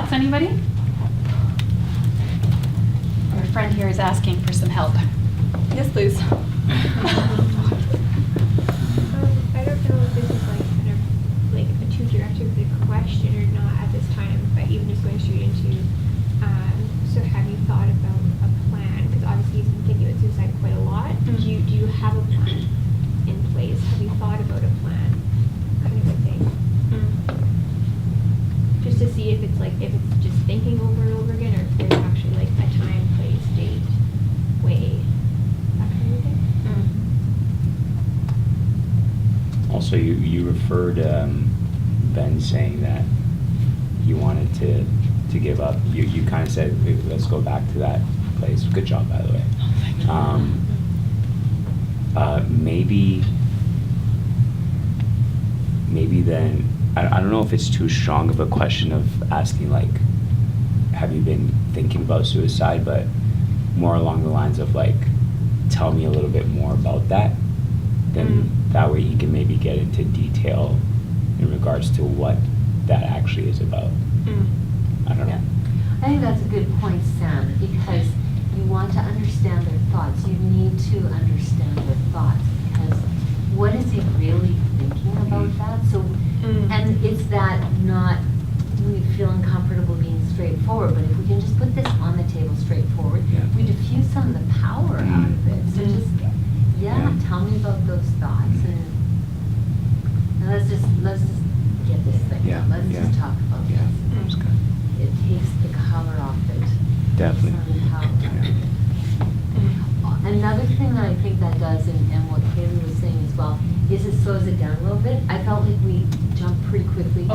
thoughts, anybody? Our friend here is asking for some help. Yes, please. I don't know if this is like kind of like a too direct of the question or not at this time, but even just going straight into, so have you thought about a plan? Because obviously you've been thinking about suicide quite a lot. Do you have a plan in place? Have you thought about a plan, kind of a thing? Just to see if it's like, if it's just thinking over and over again, or if there's actually like a time, place, date, way, that kind of thing. Also, you referred Ben saying that you wanted to give up. You kind of said, let's go back to that place. Good job, by the way. Maybe then, I don't know if it's too strong of a question of asking, like, have you been thinking about suicide, but more along the lines of, like, tell me a little bit more about that. Then that way you can maybe get into detail in regards to what that actually is about. I don't know. I think that's a good point, Sam, because you want to understand their thoughts. You need to understand their thoughts, because what is he really thinking about that? So, and it's that not we feel uncomfortable being straightforward, but if we can just put this on the table straightforward, we diffuse some of the power out of it. So just, tell me about those thoughts, and let's just get this thing out. Let's just talk about this. It takes the color off it. Definitely. Some power out of it. Another thing that I think that does, and what Kaylee was saying as well, is it slows it down a little bit. I felt like we jumped pretty quickly to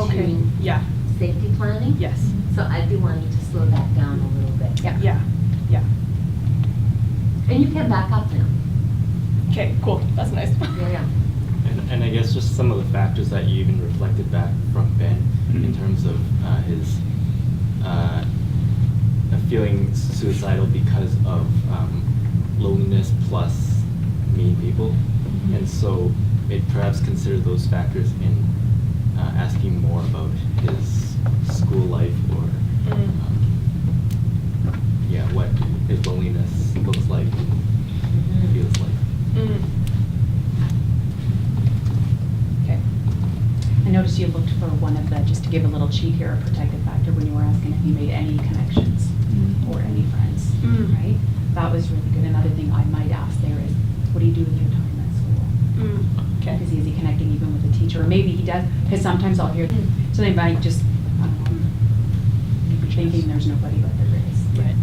safety planning. Yes. So I'd be wanting to slow that down a little bit. Yeah. And you can back up now. Okay, cool. That's nice. Yeah. And I guess just some of the factors that you even reflected back from Ben in terms of his feeling suicidal because of loneliness plus mean people. And so perhaps consider those factors in asking more about his school life or what his loneliness looks like and feels like. Okay. I noticed you looked for one of the, just to give a little cheat here, a protective factor when you were asking if you made any connections or any friends, right? That was really good. Another thing I might ask there is, what do you do with your time at school? Okay. Is he connecting even with a teacher? Or maybe he does, because sometimes I'll hear, so they might just, thinking there's nobody, but there is. Right.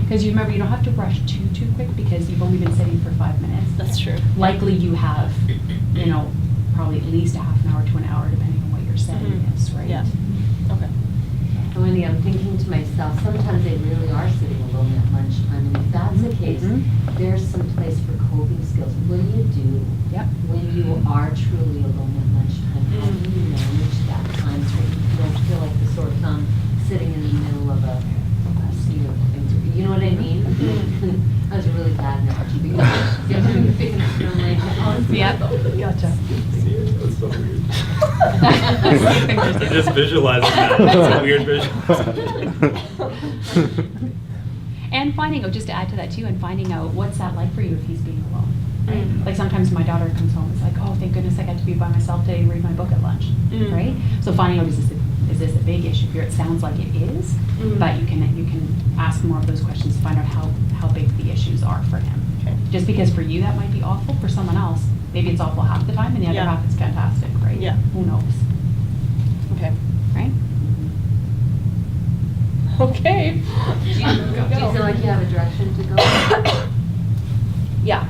Because you remember, you don't have to rush too quick, because you've only been sitting for 5 minutes. That's true. Likely you have, probably at least a half an hour to an hour, depending on what your setting is, right? Yeah. Okay. And Wendy, I'm thinking to myself, sometimes they really are sitting alone at lunchtime, and if that's the case, there's some place for coping skills. What do you do when you are truly alone at lunchtime? How do you manage that time so you don't feel like the sore thumb sitting in the middle of a sea of things? You know what I mean? That was a really bad analogy, because you're picking up your leg. Gotcha. That's so weird. I'm just visualizing that. That's a weird visual. And finding out, just to add to that too, and finding out what's that like for you if he's being alone, right? Like sometimes my daughter comes home, it's like, oh, thank goodness I got to be by myself today and read my book at lunch, right? So finding out, is this a big issue here? It sounds like it is, but you can ask more of those questions to find out how big the issues are for him. Okay. Just because for you that might be awful, for someone else, maybe it's awful half the time and the other half is fantastic, right? Yeah. Who knows? Okay. Right? Okay. Do you feel like you have a direction to go? Yeah.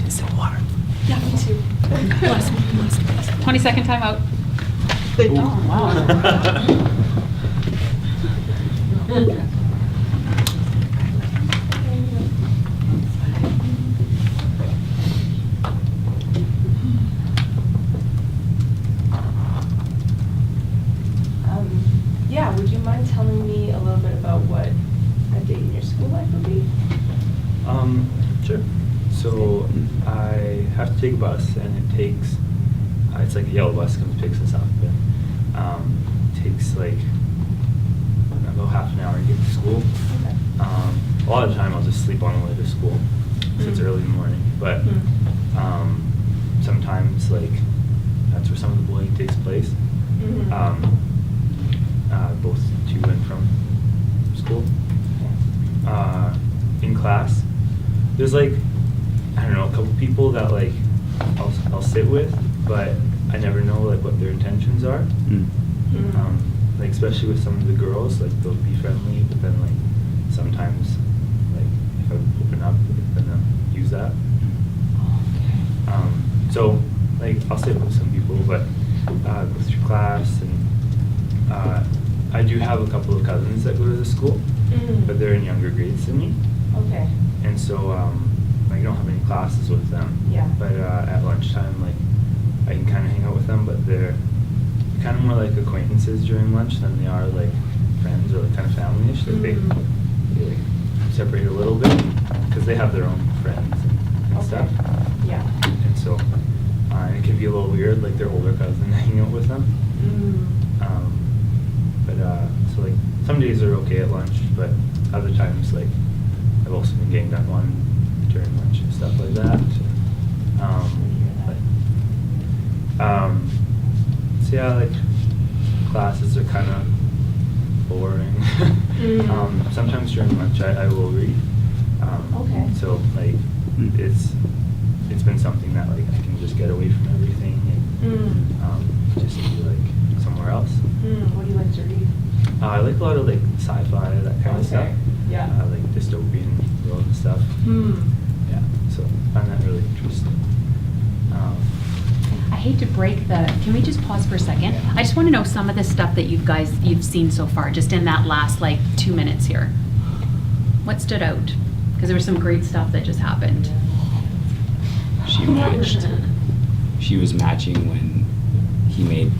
Some water. Yeah, me too. 20-second timeout. Oh, wow. Would you mind telling me a little bit about what a day in your school life would be? Sure. So I have to take a bus, and it takes, it's like a yellow bus, comes picks us up, and it takes like about a lot of the time I'll just sleep on the way to school if it's early in the morning. But sometimes like that's where some of the bullying takes place, both to and from school. In class, there's like, I don't know, a couple people that like I'll sit with, but I never know like what their intentions are. Like especially with some of the girls, like they'll be friendly, but then like sometimes like if I open up, then they'll use that. So like I'll sit with some people, but go through class, and I do have a couple of cousins that go to the school, but they're in younger grades than me. Okay. And so I don't have any classes with them. Yeah. But at lunchtime, like I can kind of hang out with them, but they're kind of more like acquaintances during lunch than they are like friends or like kind of family-ish. Like they like separate a little bit because they have their own friends and stuff. Yeah. And so it can be a little weird, like their older cousin hanging out with them. So like some days are okay at lunch, but other times like I've also been ganged up on during lunch and stuff like that. So yeah, like classes are kind of boring. Sometimes during lunch I will read. Okay. So like it's been something that like I can just get away from everything and just be like somewhere else. What do you like to read? I like a lot of like sci-fi, that kind of stuff. Yeah. Like dystopian world and stuff. Yeah. So I find that really interesting. I hate to break the, can we just pause for a second? I just want to know some of the stuff that you've seen so far, just in that last like 2 minutes here. What stood out? Because there was some great stuff that just happened. She matched. She was matching when he made,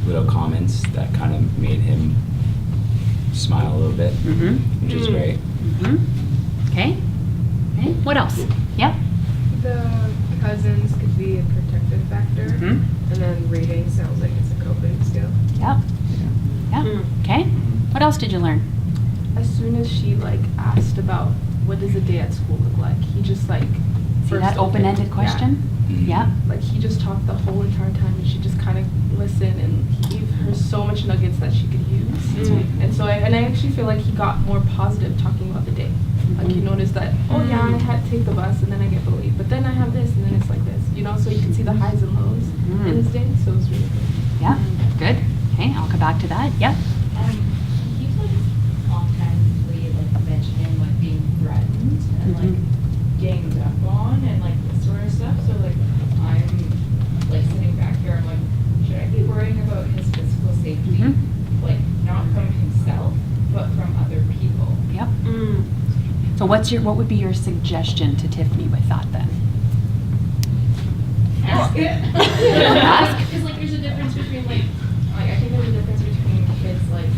little comments that kind of made him smile a little bit, which is great. Okay. Okay. What else? Yep. The cousins could be a protective factor, and then reading sounds like it's a coping skill. Yep. Yep. Okay. What else did you learn? As soon as she like asked about what does a day at school look like, he just like See that open-ended question? Yeah. Like he just talked the whole entire time, and she just kind of listened, and he gave her so much nuggets that she could use. And so I actually feel like he got more positive talking about the day. Like he noticed that, oh yeah, I had to take the bus and then I get bullied, but then I have this and then it's like this, so you can see the highs and lows in his day. So it was really good. Yeah. Good. Okay. I'll come back to that. Yep. He like offhandedly like mentioning like being threatened and like ganged up on and like this sort of stuff. So like I'm like sitting back here, I'm like, should I be worrying about his physical safety, like not from himself, but from other people? Yep. So what would be your suggestion to Tiffany with that then? Ask it. Ask? Because like there's a difference between like I think there's a difference between kids like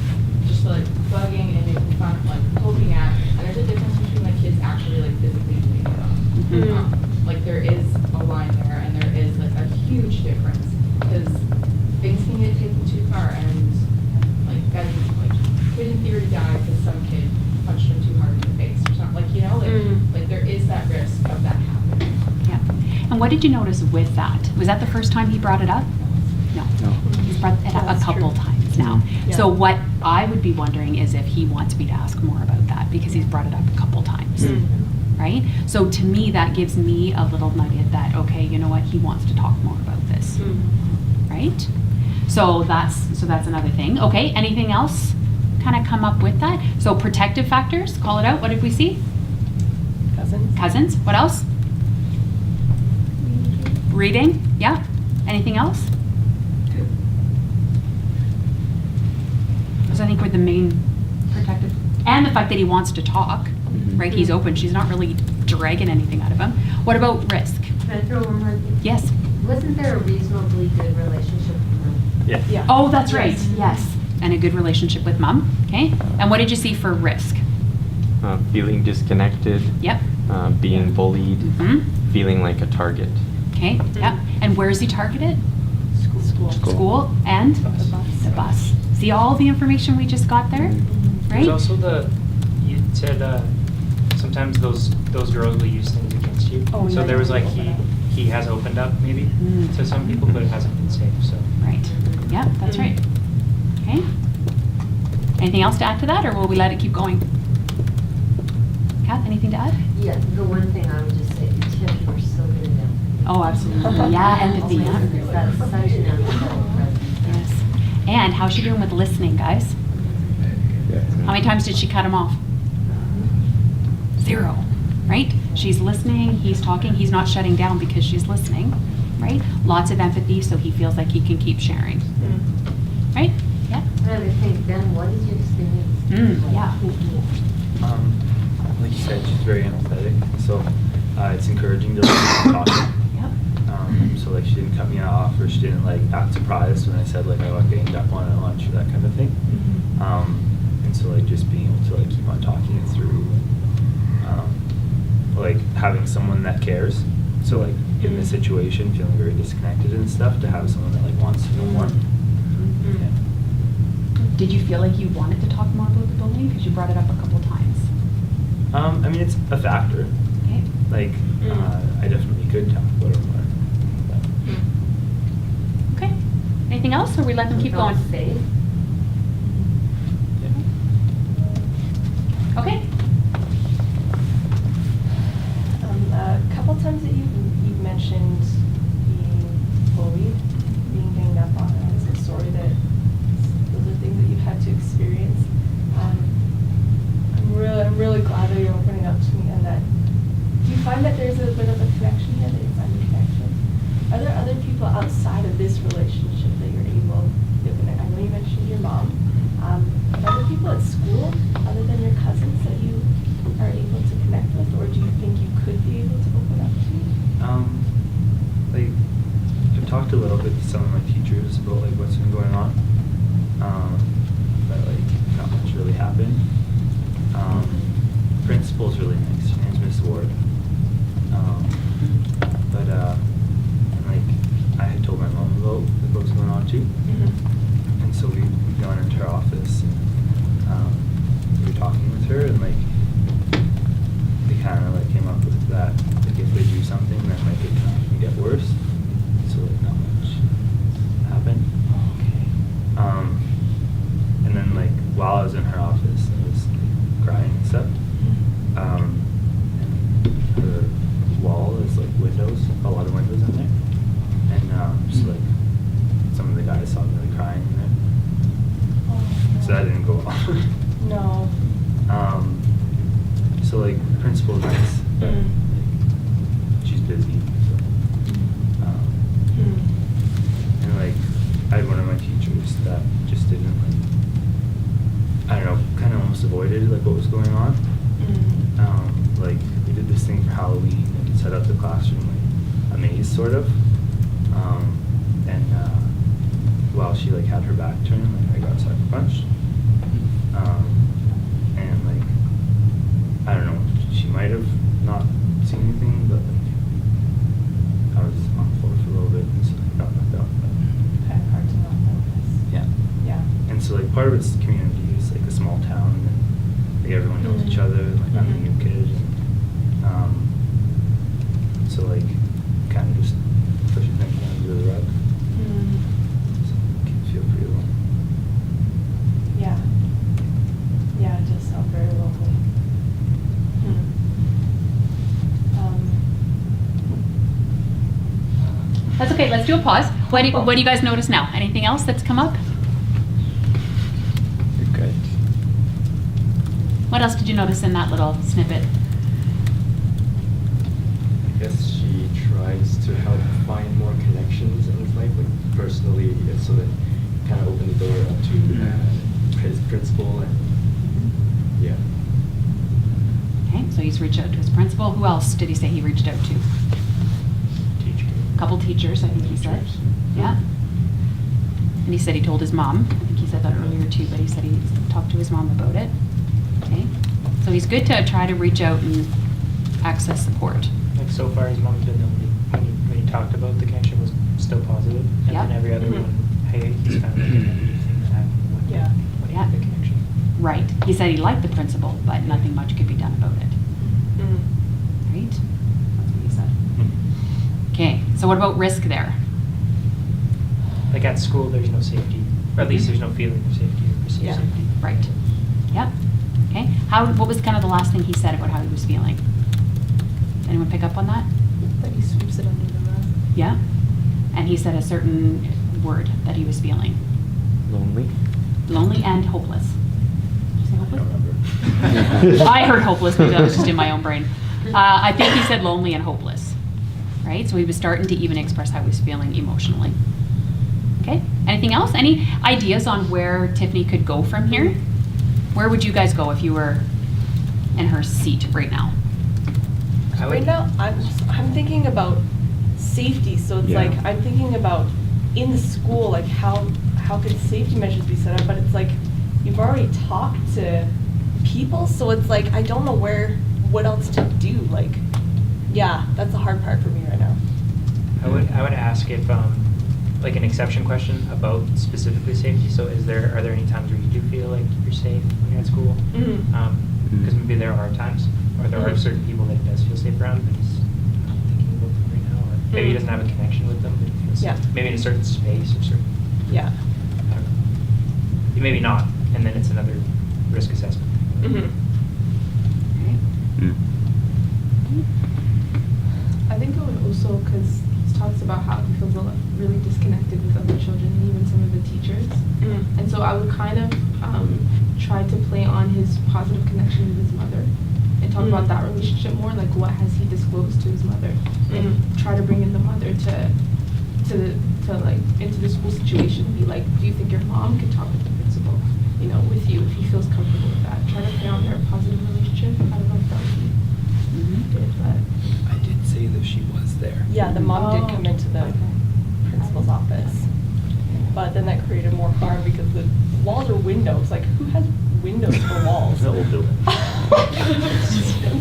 just like bugging and making fun, like poking at, and there's a difference between like kids actually like physically doing it. Like there is a line there, and there is like a huge difference because things can get taken too far, and like that could in theory die because some kid punched him too hard in the face or something. Like there is that risk of that happening. Yeah. And what did you notice with that? Was that the first time he brought it up? No. He's brought it up a couple times now. So what I would be wondering is if he wants me to ask more about that, because he's brought it up a couple times. Right? So to me, that gives me a little nugget that, okay, you know what, he wants to talk more about this. Right? So that's another thing. Okay, anything else kind of come up with that? So protective factors, call it out. What did we see? Cousins. What else? Reading. Yeah. Anything else? Those I think were the main protective. And the fact that he wants to talk. Right? He's open. She's not really dragging anything out of him. What about risk? Can I throw one more thing? Yes. Wasn't there a reasonably good relationship with him? Yeah. Oh, that's right. Yes. And a good relationship with mom. Okay. And what did you see for risk? Feeling disconnected. Yep. Being bullied. Feeling like a target. Okay. Yep. And where is he targeted? School. And the bus. See all the information we just got there? Right? There's also you said sometimes those girls will use things against you. Oh, So yeah, there was yeah, like yeah. he has opened up maybe Mm. to some people, but it hasn't been safe. So Right. Yeah, that's right. Okay. Anything else to add to that, or will we let it keep going? Kath, anything to add? Yeah, the one thing I would just say, Tiff, you are so good at empathy. Oh, absolutely. Yeah, empathy. Oh my goodness, that's such an empathetic presence. Yes. And how's she doing with listening, guys? How many times did she cut him off? 0, right? She's listening, he's talking, he's not shutting down because she's listening, right? Lots of empathy, so he feels like he can keep sharing. Right? Yeah? I would think, Ben, what is your experience? Yeah. Like you said, she's very empathetic, so it's encouraging to listen to talk. So like she didn't cut me off, or she didn't like act surprised when I said like I was getting up on at lunch or that kind of thing. And so like just being able to like keep on talking it through, like having someone that cares. So like in this situation, feeling very disconnected and stuff, to have someone that like wants to know more. Yeah. Did you feel like you wanted to talk more about the bullying? Because you brought it up a couple times. I mean, it's a factor. Okay. Like, I definitely could talk about it more. Okay. Anything else, or we let them keep going? Safe. Okay. A couple times that you've mentioned being bullied, being ganged up on, and I'm so sorry that those are things that you've had to experience. I'm really glad that you're opening up to me, and that do you find that there's a bit of a connection here, that you find a connection? Are there other people outside of this relationship that you're able to connect? I know you mentioned your mom. Are there people at school other than your cousins that you are able to connect with, or do you think you could be able to open up to? Like I've talked a little bit to some of my teachers about like what's been going on, but like not much really happened. Principal's really nice. Her name's Miss Ward. But and like I had told my mom about like, what was going on too, and so we've gone into her office and we were talking with her, and like they kind of like came up with that like if they do something then like it can get worse. So like not much happened. And then like while I was in her office, I was like, crying and stuff. And her wall is like windows, a lot of windows in there. And just like some of the guys saw me like crying in there. So that didn't go well. No. So like principal's nice, but like, she's busy. So, and like I had one of my teachers that just didn't like, I don't know, kind of almost avoided like what was going on. Like we did this thing for Halloween and set up the classroom like a maze sort of. And while she like had her back turned, like I got sucker punched. And like I don't know, she might have not seen anything, but like I was on the floor for a little bit and so I got knocked out. Okay, hard to not notice. Yeah. Yeah. And so like part of it's community, it's like a small town and like everyone knows each other, like I'm a new kid, and so like kind of just pushing things under the rug. So it can feel pretty alone. Yeah. Yeah, it does sound very lonely. That's okay, let's do a pause. What do you guys notice now? Anything else that's come up? You're good. What else did you notice in that little snippet? I guess she tries to help find more connections in his life, like personally, so that kind of opened the door up to his principal and yeah. Okay, so he's reached out to his principal. Who else did he say he reached out to? Couple teachers, I think he said. Yeah. And he said he told his mom. I think he said that earlier too, but he said he talked to his mom about it. Okay. So he's good to try to reach out and access support. like so far his mom's been the only, when you talked about the connection was still positive, and Yep. then every other one, hey, he's kind of like a negative thing that happened when Yeah. when he had the connection. Right. He said he liked the principal, but nothing much could be done about it. Mm. Right? That's what he said. Okay, so what about risk there? Like at school, there's no safety, or at least there's no feeling of safety or perceived Yeah. safety. Right. Yep. Okay. What was kind of the last thing he said about how he was feeling? Anyone pick up on that? That he sweeps it under the rug. Yeah. And he said a certain word that he was feeling. Lonely? Lonely and hopeless. Did you say hopeless? I heard hopeless, maybe that was just in my own brain. I think he said lonely and hopeless. Right? So he was starting to even express how he was feeling emotionally. Okay. Anything else? Any ideas on where Tiffany could go from here? Where would you guys go if you were in her seat right now? Right now, I'm thinking about safety. So it's Yeah. like I'm thinking about in the school, like how could safety measures be set up? But it's like you've already talked to people, so it's like I don't know what else to do. Like, yeah, that's the hard part for me right now. I would ask if, like an exception question about specifically safety. So are there any times where you do feel like you're safe when you're at school? Because maybe there are times, or there are certain people that he does feel safe around, but he's not thinking about them right now, or maybe he doesn't have a connection with them, but he feels safe. Maybe in a certain space or certain. Yeah. I don't know. Maybe not, and then it's another risk assessment. I think I would also, because he talks about how he feels really disconnected with other children and even some of the teachers. And so I would kind of try to play on his positive connection with his mother and talk about that relationship more, like what has he disclosed to his mother, and try to bring in the mother to like into the school situation and be like, do you think your mom could talk with the principal, you know, with you if he feels comfortable with that? Try to play on their positive relationship. I don't know if that would be good, but. I did say that she was there. Yeah, the mom did come into the principal's office, but then that created more harm because the walls are windows. Like, who has windows for walls? It's an old building.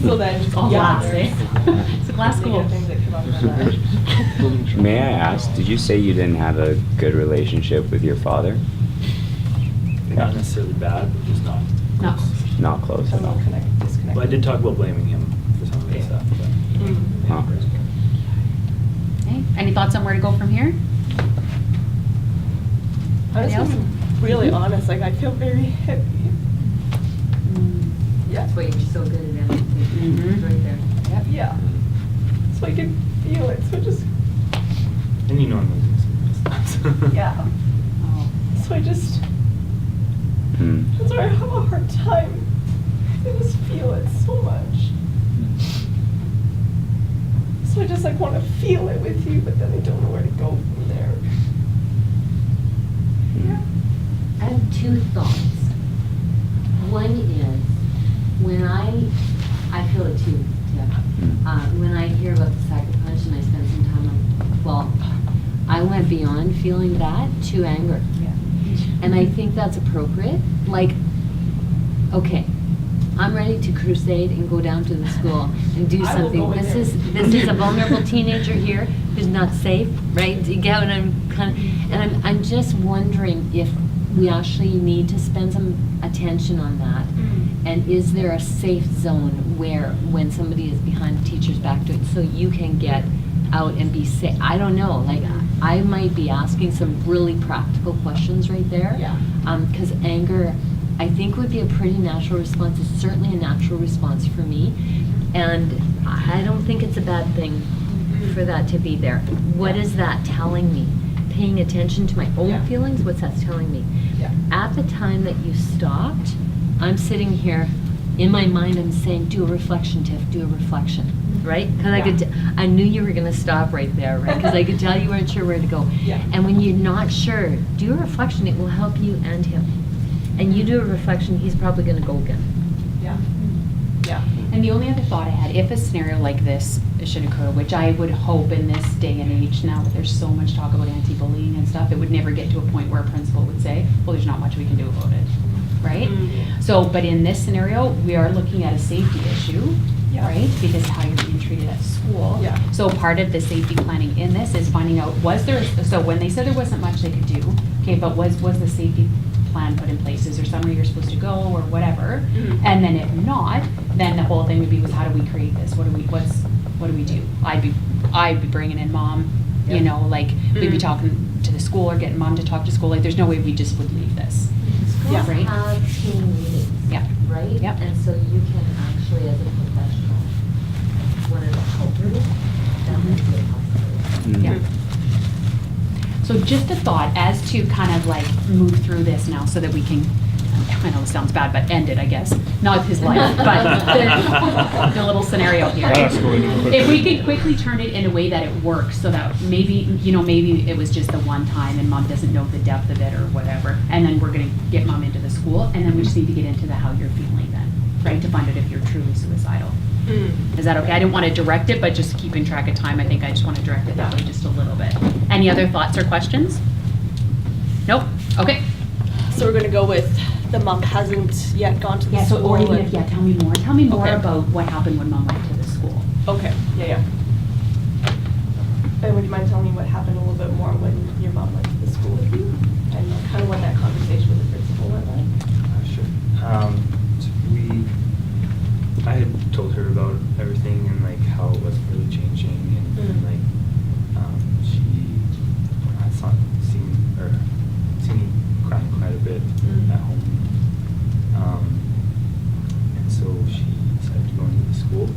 So then, It's all glass, eh? It's a glass school. Things that come up from that. May I ask, did you say you didn't have a good relationship with your father? Not necessarily bad, but just not. Not close. Not close at all. Well, I did talk about blaming him for some of the stuff, but. Huh. Okay. Any thoughts on where to go from here? I'm Anybody else? just being really honest. Like, I feel very heavy. Yeah. That's why you're so good at empathy. It's right there. Yep. Yeah. So I can feel it. So just. And you know I'm losing some. Yeah. So I just. Hmm. That's why I have a hard time. I just feel it so much. So I just like want to feel it with you, but then I don't know where to go from there. Yeah. I have two thoughts. One is, when I feel it too, Tiff. When I hear about the Sucker Punch and I spend some time on, well, I went beyond feeling that to anger. Yeah. And I think that's appropriate. Like, okay, I'm ready to crusade and go down to the school and do I will something. go in This there. is a vulnerable teenager here who's not safe, right? You get what I'm kind of, and I'm just wondering if we actually need to spend some attention on that. And is there a safe zone where, when somebody is behind the teacher's back to it, so you can get out and be safe? I don't know, like, I might be asking some really practical questions right there. Yeah. Because anger, I think, would be a pretty natural response. It's certainly a natural response for me. And I don't think it's a bad thing for that to be there. What is that telling me? Paying attention to my own feelings? What's that telling me? Yeah. At the time that you stopped, I'm sitting here, in my mind I'm saying, do a reflection, Tiff, do a reflection, right? Because I knew you were going to stop right there, right? Because I could tell you weren't sure where to go. Yeah. And when you're not sure, do a reflection. It will help you and him. And you do a reflection, he's probably going to go again. Yeah. Yeah. And the only other thought I had, if a scenario like this should occur, which I would hope in this day and age now that there's so much talk about anti-bullying and stuff, it would never get to a point where a principal would say, well, there's not much we can do about it, right? So, but in this scenario, we are looking at a safety issue, right? Because how you're being treated at school. Yeah. So part of the safety planning in this is finding out, was there, so when they said there wasn't much they could do, okay, but was the safety plan put in place? Is there somewhere you're supposed to go or whatever? And then if not, then the whole thing would be was how do we create this? What do we do? I'd be bringing in mom, you Yep. know, like we'd be talking to the school or getting mom to talk to school. Like there's no way we just would leave this. Schools Right? have team meetings, Yeah. right? Yep. And so you can actually, as a professional, when it's appropriate, that might be a possibility. Yeah. So just a thought as to kind of like move through this now so that we can, I know it sounds bad, but end it, I guess. Not his life, but the little scenario here. If we could quickly turn it in a way that it works so that maybe, you know, maybe it was just the one time and mom doesn't know the depth of it or whatever. And then we're going to get mom into the school and then we just need to get into the how you're feeling then, right? To find out if you're truly suicidal. Is that okay? I didn't want to direct it, but just keeping track of time, I think I just want to direct it that way just a little bit. Any other thoughts or questions? Nope? Okay. So we're gonna go with the mom hasn't yet gone to the Yeah, school. so, or even and- if, yeah, tell me more. Tell me more Okay. about what happened when mom went to the school. Okay, yeah. And would you mind telling me what happened a little bit more when your mom went to the school with you? And kind of what that conversation with the principal went like? Sure. I had told her about everything and like how it wasn't really changing and like she had seen me crying quite a bit at home. And so she decided to go into the school.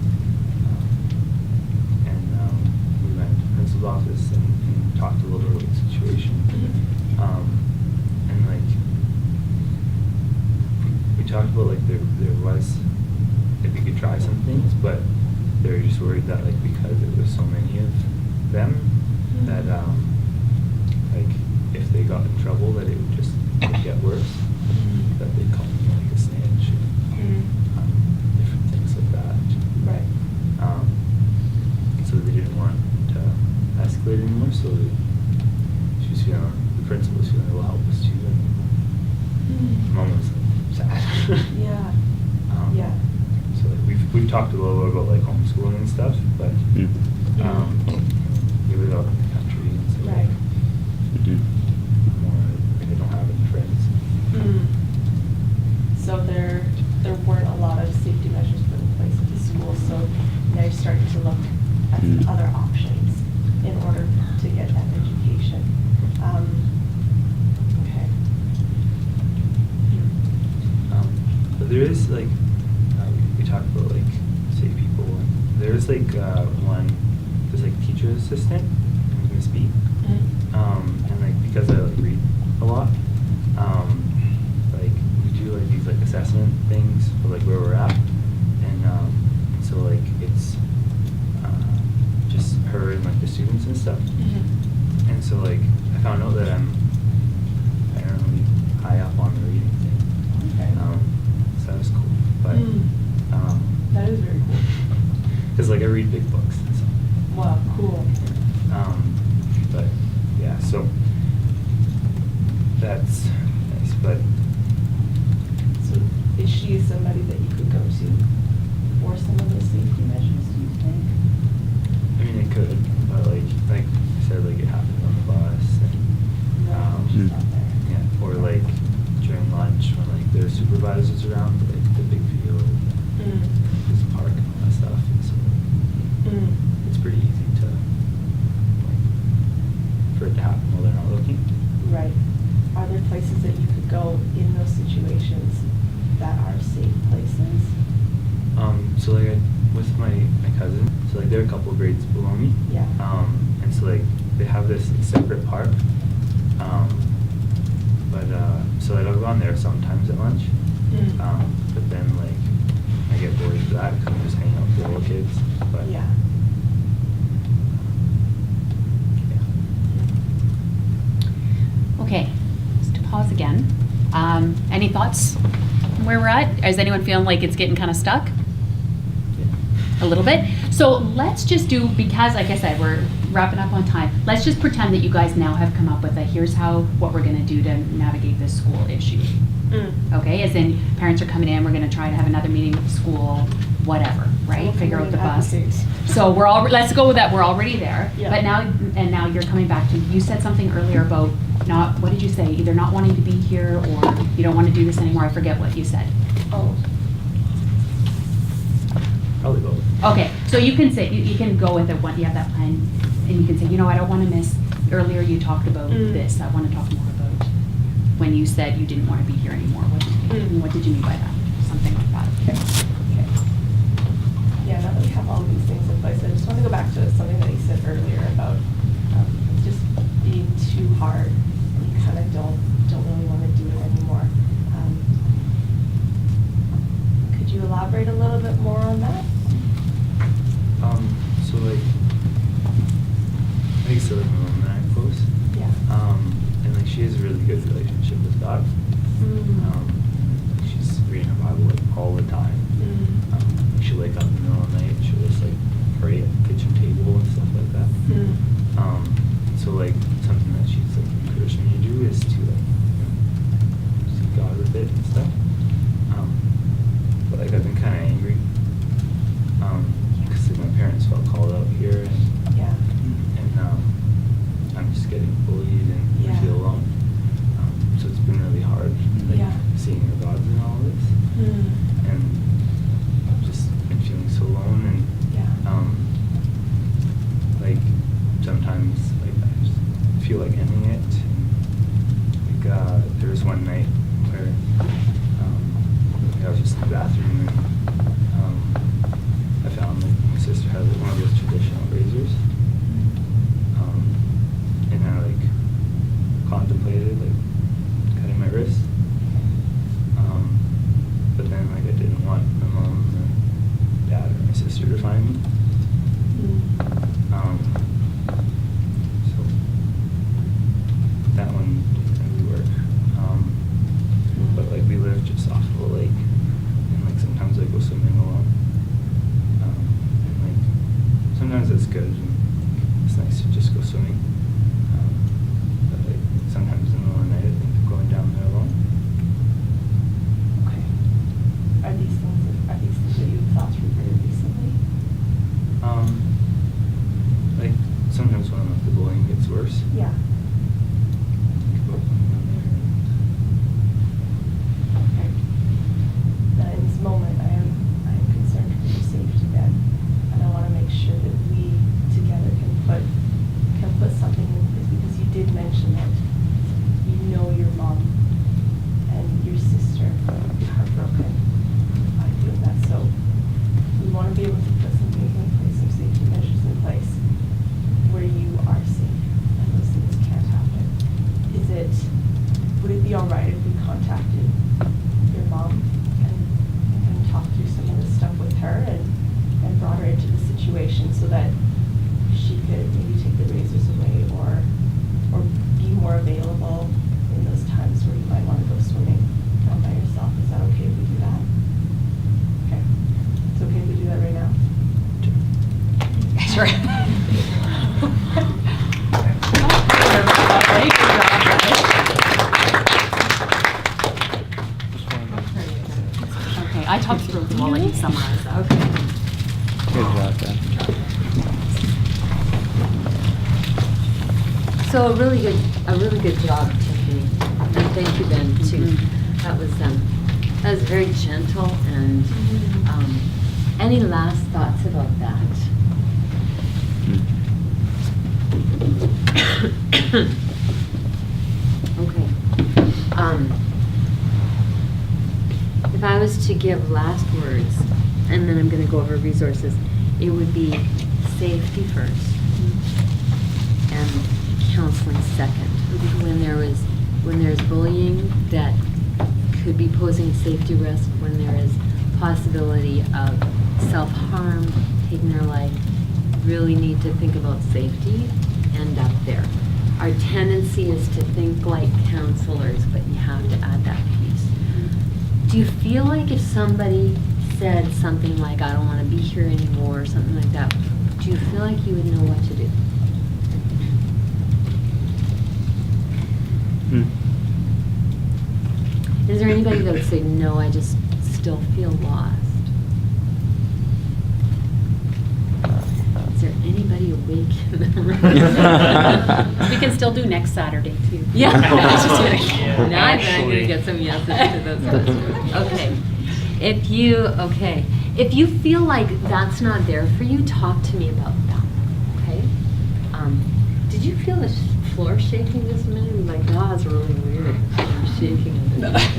And we went to the principal's office and talked a little bit about the situation. And like we talked about like there was, if we could try some things, but they were just worried that like because it was so many of them that like if they got in trouble that it would just get worse, that they'd call me like a snitch and different things like that. Right. So they didn't want to escalate anymore, so she was feeling, the principal was feeling a little helpless too, and mom was like, sad. Yeah. Yeah. So like we've talked a little bit about like homeschooling and stuff, but we live out in the country, and so Right. more like they don't have any friends. So there weren't a lot of safety measures put in place at the school, so now you're starting to look at some other options in order to get that education. Okay. But there is like, we talked about like safe people, and there's like there's like teacher assistant, Miss B. And like because I like read a lot, like we do like these like assessment things for like where we're at, and so like it's just her and like the students and stuff. And so like I found out that I'm apparently high up on the reading thing. Okay. So that was cool, but That is very cool. because like I read big books. So. Wow, cool. But yeah, so that's nice. But So is she somebody that you could go to for some of those safety measures, do you think? I mean, it could, but like I said, like it happened on the bus, and She's not there. yeah, or like during lunch when like there's supervisors around, like the big field, and this park and all that stuff. And so it's pretty easy to like for it to happen while they're not looking. Right. Are there places that you could go in those situations that are safe places? So like with my cousin, so like they're a couple grades below me. Yeah. And so like they have this separate park. But so like I'll go on there sometimes at lunch. But then like I get bored of that because I'm just hanging out with the little kids. But Yeah. Okay, just to pause again. Any thoughts on where we're at? Is anyone feeling like it's getting kind of stuck? A little bit. So let's just do, because like I said, we're wrapping up on time. Let's just pretend that you guys now have come up with here's what we're gonna do to navigate this school issue. Okay, as in parents are coming in, we're gonna try to have another meeting with the school, whatever, right? Figure out the bus. So let's go with that, we're already there. Yeah. But now you're coming back to, you said something earlier about not, what did you say? Either not wanting to be here or you don't want to do this anymore. I forget what you said. Oh. Okay, so you can say, you can go with it, when you have that plan, and you can say, you know, I don't wanna miss, earlier you talked about this, I wanna talk more about when you said you didn't wanna be here anymore, what did you mean by that? Something like that. Okay. Yeah, now that we have all of these things in place, I just want to go back to something that you said earlier about just being too hard. You kind of don't really want to do it anymore. Could you elaborate a little bit more on that? So like, I used to live with my mom and I close. Yeah. And like she has a really good relationship with God. She's reading her Bible like all the time. She'll wake up in the middle of the night and she'll just like pray at the kitchen table and stuff like that. So like something that she's like encouraged me to do is to like, you know, seek God with it and stuff. But like I've been kind of angry because like my parents felt called out here and I'm just getting bullied and I feel alone. So it's been really hard like seeing her gods in all of this. And just been feeling so alone and like sometimes like I just feel like ending it. Like there was one night where I was just in the bathroom and I found like my sister had like one of those traditional razors. And I like contemplated like cutting my wrist. But then like I didn't want my mom or dad or my sister to find me. So that one didn't really work. But like we live just off of a lake and like sometimes I go swimming alone. And like sometimes that's good and it's nice to just go swimming. But like sometimes in the middle of the night I think of going down there alone. Are these things that you've thought through very recently? Like sometimes when like the bullying gets worse. Yeah. Okay. Now in this moment, I am concerned for your safety then, and I want to make sure that we together can put something in place because you did mention that you know your mom and your sister are heartbroken by doing that. So we want to be able to put something in place, some safety measures in place where you are safe and those things can't happen. Would it be all right if we contacted your mom and talked through some of this stuff with her and brought her into the situation so that she could maybe take the razors away or be more available in those times where you might want to go swimming by yourself? Is that okay if we do that? Okay. It's okay if we do that right now? Sure. Okay, I talked through them, I'll let you summarize that. Okay. Good job, Dan. So a really good job, Tiffany. And thank you, Ben, too. That was very gentle and, any last thoughts about that? Okay. If I was to give last words, and then I'm gonna go over resources, it would be safety first and counseling second. When there's bullying that could be posing safety risk, when there is possibility of self-harm, taking their life, really need to think about safety, end up there. Our tendency is to think like counselors, but you have to add that piece. Do you feel like if somebody said something like, I don't want to be here anymore, or something like that, do you feel like you would know what to do? Is there anybody that would say, no, I just still feel lost? Is there anybody awake in the room? We can still do next Saturday, too. Yeah. Just kidding. Yeah. Now I'm going to get some yeses to those questions. Okay. if you feel like that's not there for you, talk to me about that, okay? Did you feel the floor shaking this minute? Like, that's really weird. I'm shaking it.